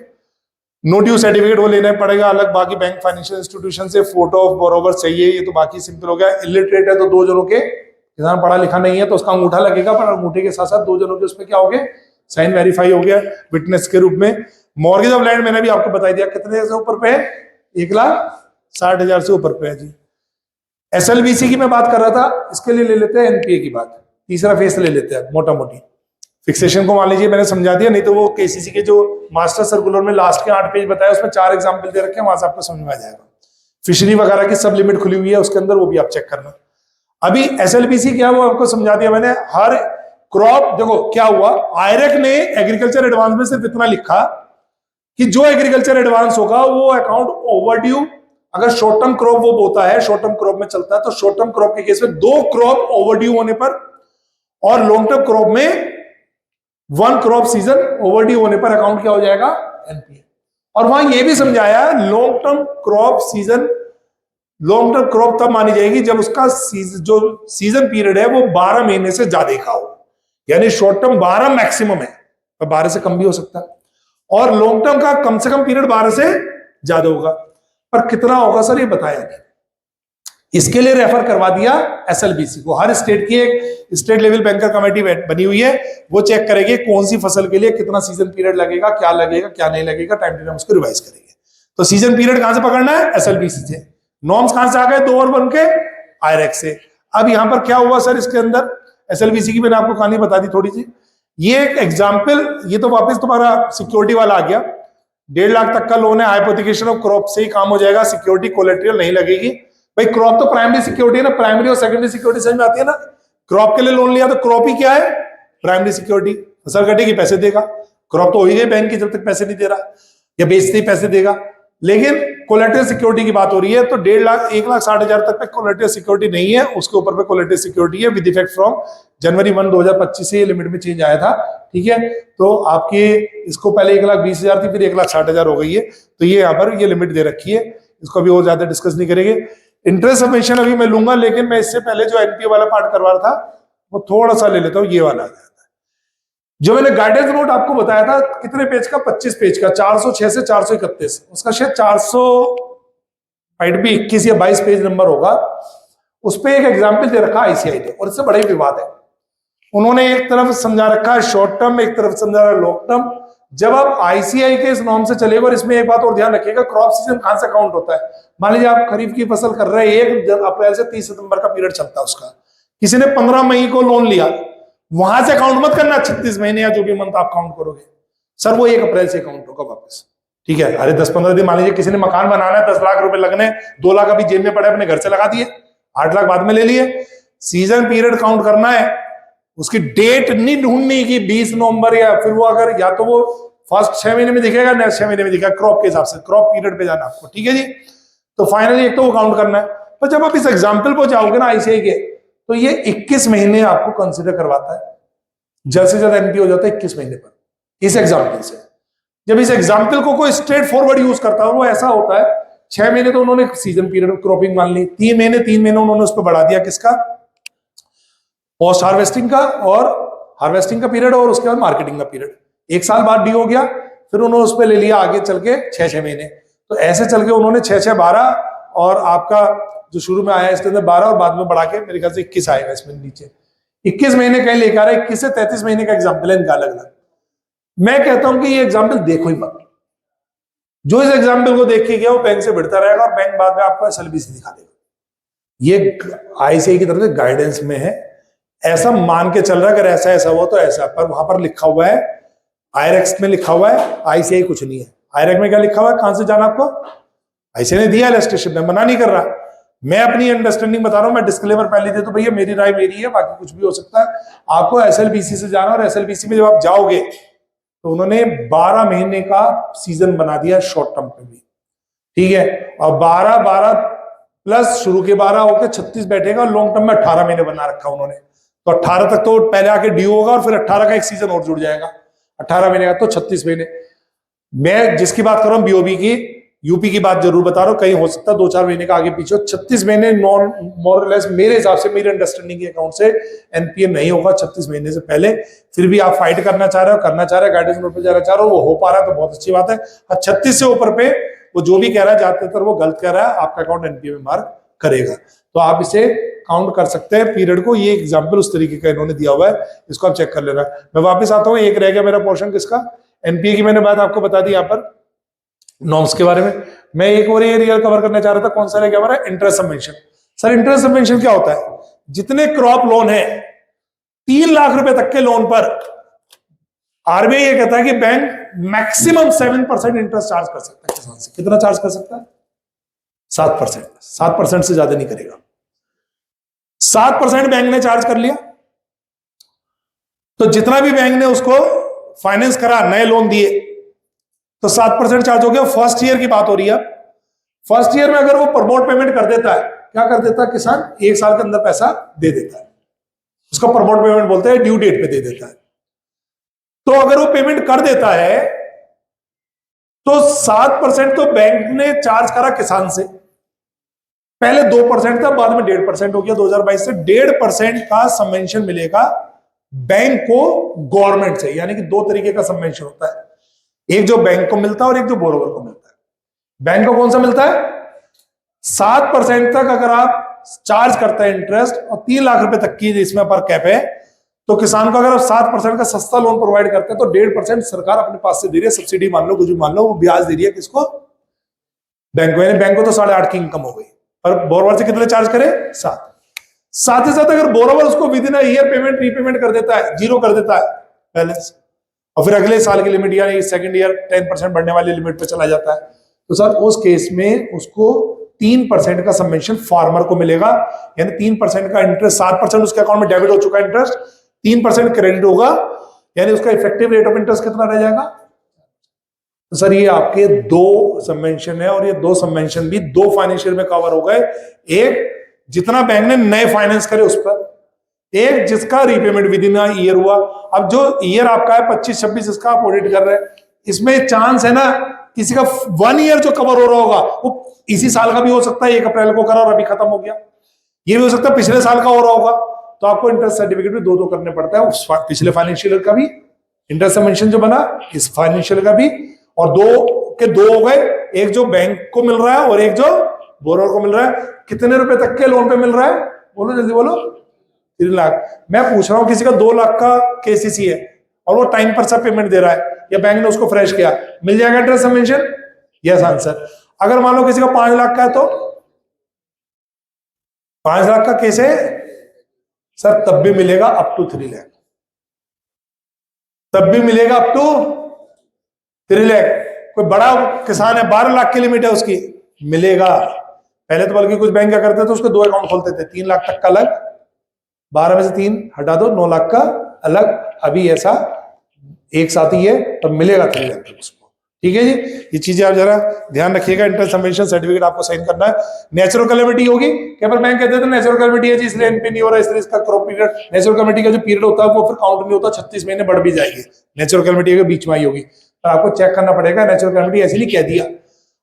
नो ड्यू सर्टिफिकेट वो लेना पड़ेगा अलग। बाकी बैंक फाइनेंशियल इंस्टीट्यूशन से फोटो ऑफ बोरोवर चाहिए, ये तो बाकी सिंपल हो गया। इलिटरेट है तो 2 जनों के, किसान पढ़ा लिखा नहीं है तो उसका अंगूठा लगेगा, पर अंगूठे के साथ साथ 2 जनों के उसमें क्या हो गए, साइन वेरीफाई हो गया विटनेस के रूप में। मॉर्गेज ऑफ लैंड मैंने भी आपको बता दिया कितने से ऊपर पे है, 1,60,000 से ऊपर पे है जी। एसएलबीसी की मैं बात कर रहा था, इसके लिए ले लेते हैं एनपीए की बात, तीसरा फेस ले लेते हैं मोटा मोटी। फिक्सेशन को मान लीजिए मैंने समझा दिया, नहीं तो वो केसीसी के जो मास्टर सर्कुलर में लास्ट के 8 पेज बताया उसमें 4 एग्जाम्पल दे रखे हैं, वहां से आपको समझ में आ जाएगा। फिशरी वगैरह की सब लिमिट खुली हुई है उसके अंदर, वो भी आप चेक करना। अभी एसएलबीसी क्या वो आपको समझा दिया मैंने। हर क्रॉप, देखो क्या हुआ, आयरेक ने एग्रीकल्चर एडवांस में सिर्फ इतना लिखा कि जो एग्रीकल्चर एडवांस होगा वो अकाउंट ओवरड्यू, अगर शॉर्ट टर्म क्रॉप वो बोता है, शॉर्ट टर्म क्रॉप में चलता है, तो शॉर्ट टर्म क्रॉप के केस में 2 क्रॉप ओवरड्यू होने पर, और लॉन्ग टर्म क्रॉप में 1 क्रॉप सीजन ओवरड्यू होने पर अकाउंट क्या हो जाएगा, एनपीए। और वहां ये भी समझाया long term crop season, long term crop तब मानी जाएगी जब उसका जो सीजन पीरियड है वो 12 महीने से ज्यादा का हो, यानी शॉर्ट टर्म 12 मैक्सिमम है, पर 12 से कम भी हो सकता है, और लॉन्ग टर्म का कम से कम पीरियड 12 से ज्यादा होगा। पर कितना होगा सर ये बताया नहीं, इसके लिए रेफर करवा दिया एसएलबीसी को। हर स्टेट की एक स्टेट लेवल बैंकर कमेटी बनी हुई है, वो चेक करेगी कौन सी फसल के लिए कितना सीजन पीरियड लगेगा, क्या नहीं लगेगा, टाइम टू टाइम उसको रिवाइज करेंगे। तो सीजन पीरियड कहां से पकड़ना है, एसएलबीसी से। नॉर्म्स कहां से आ गए, 2 और 1 के आयरेक से। अब यहां पर क्या हुआ सर, इसके अंदर एसएलबीसी की मैंने आपको कहानी बता दी थोड़ी सी। ये एक एग्जाम्पल, ये तो वापस तुम्हारा सिक्योरिटी वाला आ गया। 1.5 लाख तक का लोन है, हाइपोथिकेशन ऑफ क्रॉप से ही काम हो जाएगा, सिक्योरिटी कोलेटरल नहीं लगेगी। भाई क्रॉप तो प्राइमरी सिक्योरिटी है ना, प्राइमरी और सेकेंडरी सिक्योरिटी समझ में आती है ना। क्रॉप के लिए लोन लिया तो क्रॉप ही क्या है, प्राइमरी सिक्योरिटी। फसल कटेगी पैसे देगा, क्रॉप तो हो ही गई बैंक की जब तक पैसे नहीं दे रहा, या बेचते ही पैसे देगा। लेकिन कोलेटरल सिक्योरिटी की बात हो रही है, तो 1,60,000 तक पे कोलेटरल सिक्योरिटी नहीं है, उसके ऊपर पे कोलेटरल सिक्योरिटी है विद इफेक्ट फ्रॉम जनवरी 1, 2025 से ये लिमिट में चेंज आया था। ठीक है, तो आपके इसको पहले 1,20,000 थी, फिर 1,60,000 हो गई है, तो ये यहाँ पर ये लिमिट दे रखी है। इसको अभी और ज्यादा डिस्कस नहीं करेंगे। इंटरेस्ट सबमिशन अभी मैं लूंगा, लेकिन मैं इससे पहले जो एनपीए वाला पार्ट करवा रहा था वो थोड़ा सा ले लेता हूं, ये वाला आ जाता है। जो मैंने गाइडेंस नोट आपको बताया था कितने पेज का, 25 पेज का, 406 से 431, उसका शायद 421 या 22 पेज नंबर होगा। उस पर एक एग्जाम्पल दे रखा आईसीआई ने, और इससे बड़ा ही विवाद है। उन्होंने एक तरफ समझा रखा है शॉर्ट टर्म, एक तरफ समझा रहा है लॉन्ग टर्म। जब आप आईसीआई के इस नॉर्म से चलेगा, और इसमें एक बात और ध्यान रखिएगा, क्रॉप सीजन कहां से काउंट होता है। मान लीजिए आप खरीफ की फसल कर रहे हैं, 1 अप्रैल से 30 सितंबर का पीरियड चलता है उसका, किसी ने 15 मई को लोन लिया, वहां से काउंट मत करना 36 महीने या जो भी मंथ आप काउंट करोगे सर, वो 1 अप्रैल से काउंट होगा वापस। ठीक है, अरे 10-15 दिन, मान लीजिए किसी ने मकान बनाना है, 10 लाख रुपए लगने, 2 लाख अभी जेब में पड़े अपने घर से लगा दिए, 8 लाख बाद में ले लिए। सीजन पीरियड काउंट करना है, उसकी डेट नहीं ढूंढनी कि 20 नवंबर, या फिर वो अगर या तो वो फर्स्ट 6 महीने में दिखेगा, नेक्स्ट 6 महीने में दिखेगा, क्रॉप के हिसाब से क्रॉप पीरियड पे जाना आपको। ठीक है जी, तो फाइनली एक तो वो काउंट करना है। पर जब आप इस एग्जाम्पल को जाओगे ना आईसीआई के, तो ये 21 महीने आपको कंसिडर करवाता है, जल्द से जल्द एनपी हो जाता है 21 महीने पर इस एग्जाम्पल से। जब इस एग्जाम्पल को कोई स्ट्रेट फॉरवर्ड यूज करता है, वो ऐसा होता है 6 महीने तो उन्होंने सीजन पीरियड क्रॉपिंग मान ली, 3 महीने उन्होंने उस पर बढ़ा दिया, किसका, पोस्ट हार्वेस्टिंग का, और हार्वेस्टिंग का पीरियड, और उसके बाद मार्केटिंग का पीरियड। 1 साल बाद ड्यू हो गया, फिर उन्होंने उस पर ले लिया आगे चल के 6 महीने। तो ऐसे चल के उन्होंने 6, 12, और आपका जो शुरू में आया इसके अंदर 12, और बाद में बढ़ा के मेरे ख्याल से 21 आएगा इसमें नीचे। 21 महीने कहीं लेकर आ रहा है, 21 से 33 महीने का एग्जाम्पल है इनका अलग अलग। मैं कहता हूं कि ये एग्जाम्पल देखो ही मत, जो इस एग्जाम्पल को देख के गया वो बैंक से भिड़ता रहेगा, और बैंक बाद में आपको एसएलबीसी दिखा देगा। ये आईसीआई की तरफ से गाइडेंस में है, ऐसा मान के चल रहा है, अगर ऐसा ऐसा हुआ तो ऐसा, पर वहां पर लिखा हुआ है, आईरेक्स में लिखा हुआ है, आईसीआई कुछ नहीं है। आईरेक में क्या लिखा हुआ है, कहां से जाना आपको, आईसीआई ने दिया इलस्ट्रेशन में, मना नहीं कर रहा, मैं अपनी अंडरस्टैंडिंग बता रहा हूं। मैं डिस्क्लेमर पहले दे, तो भैया मेरी राय मेरी है, बाकी कुछ भी हो सकता है। आपको एसएलबीसी से जाना, और एसएलबीसी में जब आप जाओगे तो उन्होंने 12 महीने का सीजन बना दिया शॉर्ट टर्म पे भी। ठीक है, और 12 प्लस शुरू के 12 होकर 36 बैठेगा, लॉन्ग टर्म में 18 महीने बना रखा उन्होंने। तो 18 तक तो पहले आके ड्यू होगा, और फिर 18 का एक सीजन और जुड़ जाएगा। 18 महीने का तो 36 महीने। मैं जिसकी बात कर रहा हूँ बीओबी की, यूपी की बात जरूर बता रहा हूँ, कहीं हो सकता है 2-4 महीने का आगे पीछे। 36 महीने नॉन मोरलेस मेरे हिसाब से, मेरी अंडरस्टैंडिंग के अकाउंट से एनपीए नहीं होगा 36 महीने से पहले। फिर भी आप फाइट करना चाह रहे हो, गाइडेंस नोट पे जाना चाह रहे हो, वो हो पा रहा है तो बहुत अच्छी बात है। 36 से ऊपर पे वो जो भी कह रहा है ज्यादातर वो गलत कह रहा है, आपका अकाउंट एनपीए में मार्क करेगा। तो आप इसे काउंट कर सकते हैं पीरियड को। ये एग्जाम्पल उस तरीके का इन्होंने दिया हुआ है, इसको आप चेक कर लेना। मैं वापस आता हूँ, एक रह गया मेरा पोर्शन किसका, एनपीए की मैंने बात आपको बता दी यहाँ पर नॉर्म्स के बारे में। मैं एक और एरिया कवर करना चाह रहा था, कौन सा रह गया हमारा, interest subvention. Sir interest subvention क्या होता है, जितने क्रॉप लोन है 3 लाख रुपए तक के लोन पर आरबीआई ये कहता है कि बैंक मैक्सिमम 7% इंटरेस्ट चार्ज कर सकता है किसान से। कितना चार्ज कर सकता है, 7%। 7% से ज्यादा नहीं करेगा। 7% बैंक ने चार्ज कर लिया तो जितना भी बैंक ने उसको फाइनेंस करा, नए लोन दिए, तो 7% चार्ज हो गया। फर्स्ट ईयर की बात हो रही है। फर्स्ट ईयर में अगर वो प्रमोट पेमेंट कर देता है, क्या कर देता है किसान, 1 साल के अंदर पैसा दे देता है, उसका प्रमोट पेमेंट बोलते हैं, ड्यू डेट पे दे देता है। तो अगर वो पेमेंट कर देता है तो 7% तो बैंक ने चार्ज करा किसान से, पहले 2% था, बाद में 1.5% हो गया 2022 से। 1.5% का सबवेंशन मिलेगा बैंक को गवर्नमेंट से। यानी कि 2 तरीके का सबवेंशन होता है, एक जो बैंक को मिलता है और एक जो बोरोवर को मिलता है। बैंक को कौन सा मिलता है, 7% तक अगर आप चार्ज करते हैं इंटरेस्ट और 3 लाख रुपए तक की इसमें पर कैप है, तो किसान को अगर आप 7% का सस्ता लोन प्रोवाइड करते हैं तो 1.5% सरकार अपने पास से दे रही है, सब्सिडी मान लो, कुछ भी मान लो, वो ब्याज दे रही है किसको, बैंक को। यानी बैंक को तो 8.5 की इनकम हो गई, पर बोरोवर से कितने चार्ज करे, 7। साथ ही साथ अगर बोरोवर उसको with in year payment repayment कर देता है, 0 कर देता है बैलेंस, और फिर अगले साल की लिमिट यानी सेकंड ईयर 10% बढ़ने वाली लिमिट पे चला जाता है, तो सर उस केस में उसको 3% का सबवेंशन फार्मर को मिलेगा। यानी 3% का इंटरेस्ट, 7% उसके अकाउंट में डेबिट हो चुका है इंटरेस्ट, 3% क्रेडिट होगा, यानी उसका इफेक्टिव रेट ऑफ इंटरेस्ट कितना रह जाएगा। तो सर ये आपके 2 सबवेंशन है, और ये 2 सबवेंशन भी 2 फाइनेंशियल में कवर हो गए। एक जितना बैंक ने नए फाइनेंस करे उस पर, एक जिसका रीपेमेंट विद इन ईयर हुआ। अब जो ईयर आपका है 25-26 इसका आप ऑडिट कर रहे हैं, इसमें चांस है ना किसी का 1 ईयर जो कवर हो रहा होगा वो इसी साल का भी हो सकता है, 1 अप्रैल को करा और अभी खत्म हो गया। ये भी हो सकता है पिछले साल का हो रहा होगा, तो आपको इंटरेस्ट सर्टिफिकेट भी 2 करने पड़ता है, उस पिछले फाइनेंशियल का भी इंटरेस्ट सबवेंशन जो बना, इस फाइनेंशियल का भी, और 2 के 2 हो गए। एक जो बैंक को मिल रहा है और एक जो बोरोवर को मिल रहा है। कितने रुपए तक के लोन पे मिल रहा है, बोलो जल्दी बोलो, 3 लाख। मैं पूछ रहा हूं किसी का 2 लाख का केसीसी है और वो टाइम पर सब पेमेंट दे रहा है, या बैंक ने उसको फ्रेश किया, मिल जाएगा इंटरेस्ट सबवेंशन, यस आंसर। अगर मान लो किसी का 5 लाख का है, तो 5 लाख का केस है सर, तब भी मिलेगा अप टू 3 लाख, तब भी मिलेगा अप टू 3 लाख। कोई बड़ा किसान है, 12 लाख की लिमिट है उसकी, मिलेगा। पहले तो बल्कि कुछ बैंक क्या करते थे, उसके 2 अकाउंट खोलते थे, 3 लाख तक का अलग, 12 में से 3 हटा दो, 9 लाख का अलग। अभी ऐसा एक साथ ही है, तब मिलेगा 3 लाख तक उसको। ठीक है जी, ये चीजें आप जरा ध्यान रखिएगा। इंटरेस्ट सबवेंशन सर्टिफिकेट आपको साइन करना है। नेचुरल कैलेमिटी होगी, कई बार बैंक कहते थे नेचुरल कैलेमिटी है जी इसलिए एनपी नहीं हो रहा, इसलिए इसका क्रॉप पीरियड, नेचुरल कैलेमिटी का जो पीरियड होता है वो फिर काउंट नहीं होता, 36 महीने बढ़ भी जाएगी, नेचुरल कैलेमिटी के बीच में आई होगी। तो आपको चेक करना पड़ेगा, नेचुरल कैलेमिटी ऐसे नहीं कह दिया,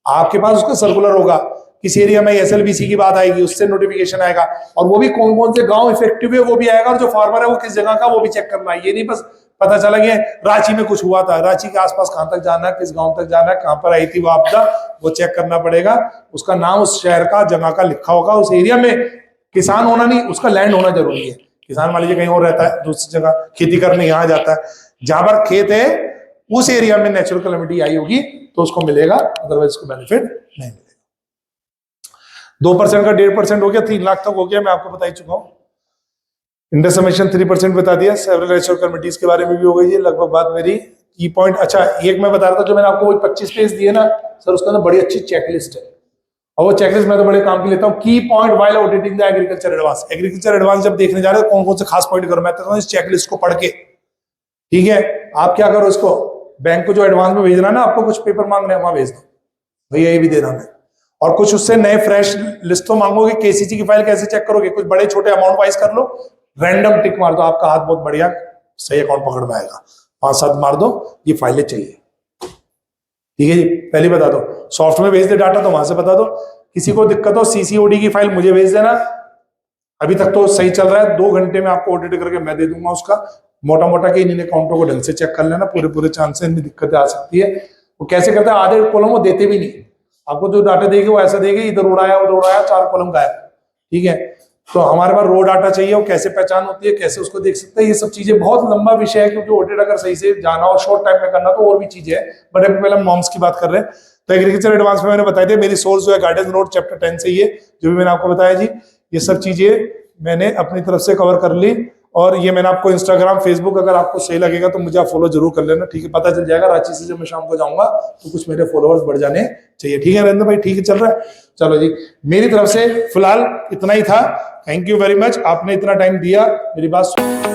आपके पास उसका सर्कुलर होगा, किस एरिया में एसएलबीसी की बात आएगी, उससे नोटिफिकेशन आएगा, और वो भी कौन कौन से गांव इफेक्टिव है वो भी आएगा, और जो फार्मर है वो किस जगह का वो भी चेक करना है। ये नहीं बस पता चला कि रांची में कुछ हुआ था, रांची के आसपास कहां तक जाना है, किस गांव तक जाना है, कहां पर आई थी वो आपदा, वो चेक करना पड़ेगा। उसका नाम उस शहर का, जगह का लिखा होगा, उस एरिया में किसान होना नहीं, उसका लैंड होना जरूरी है। किसान मान लीजिए कहीं और रहता है, दूसरी जगह खेती करने यहाँ जाता है, जहां पर खेत है उस एरिया में नेचुरल कैलेमिटी आई होगी तो उसको मिलेगा, अदरवाइज उसको बेनिफिट नहीं मिलेगा। 2% का 1.5% हो गया, 3 लाख तक हो गया, मैं आपको बता ही चुका हूं। इंटरेस्ट सबवेंशन 3% बता दिया। सेवरल नेचुरल कैलेमिटीज के बारे में भी हो गई, ये लगभग बात मेरी की पॉइंट। अच्छा एक मैं बता रहा था, जो मैंने आपको 25 पेज दिए ना सर, उसके अंदर बड़ी अच्छी चेकलिस्ट है, और वो चेकलिस्ट मैं तो बड़े काम की लेता हूँ। की point while auditing the agriculture advance, agriculture advance जब देखने जा रहे हो कौन कौन से खास पॉइंट करो, मैं तो इस चेकलिस्ट को पढ़ के, ठीक है, आप क्या करो, इसको बैंक को जो एडवांस में भेजना ना, आपको कुछ पेपर मांग रहे हैं वहां भेज दो भैया, ये भी देना है, और कुछ उससे नए फ्रेश लिस्ट तो मांगोगे, केसीसी की फाइल कैसे चेक करोगे, कुछ बड़े छोटे अमाउंट वाइज कर लो, रैंडम टिक मार दो, आपका हाथ बहुत बढ़िया सही अकाउंट पकड़ में आएगा। 5-7 मार दो, ये फाइलें चाहिए। ठीक है जी, पहले बता दो, सॉफ्ट में भेज दे डाटा तो वहां से बता दो। किसी को दिक्कत हो CCOD की फाइल मुझे भेज देना, अभी तक तो सही चल रहा है, 2 घंटे में आपको ऑडिट करके मैं दे दूंगा उसका मोटा मोटा कि इन अकाउंटों को ढंग से चेक कर लेना, पूरे चांस है इनमें दिक्कतें आ सकती है। वो कैसे करते हैं, आधे कॉलम वो देते भी नहीं, आपको जो डाटा देंगे वो ऐसा देंगे, इधर उड़ाया उधर उड़ाया, 4 कॉलम गायब। ठीक है, तो हमारे पास रो डाटा चाहिए, वो कैसे पहचान होती है, कैसे उसको देख सकते हैं, ये सब चीजें बहुत लंबा विषय है, क्योंकि ऑडिट अगर सही से जाना और शॉर्ट टाइम में करना तो और भी चीजें है, बट अभी पहले हम नॉर्म्स की बात कर रहे हैं। तो एग्रीकल्चर एडवांस में मैंने बताया दिया, मेरी सोर्स जो है गाइडेंस नोट चैप्टर 10 से ही है, जो भी मैंने आपको बताया जी, ये सब चीजें मैंने अपनी तरफ से कवर कर ली। और ये मैंने आपको इंस्टाग्राम फेसबुक अगर आपको सही लगेगा तो मुझे आप फॉलो जरूर कर लेना। ठीक है, पता चल जाएगा रांची से जब मैं शाम को जाऊंगा तो कुछ मेरे फॉलोअर्स बढ़ जाने चाहिए। ठीक है नरेंद्र भाई, ठीक है चल रहा है, चलो जी मेरी तरफ से फिलहाल इतना ही था। थैंक यू वेरी मच, आपने इतना टाइम दिया मेरी बात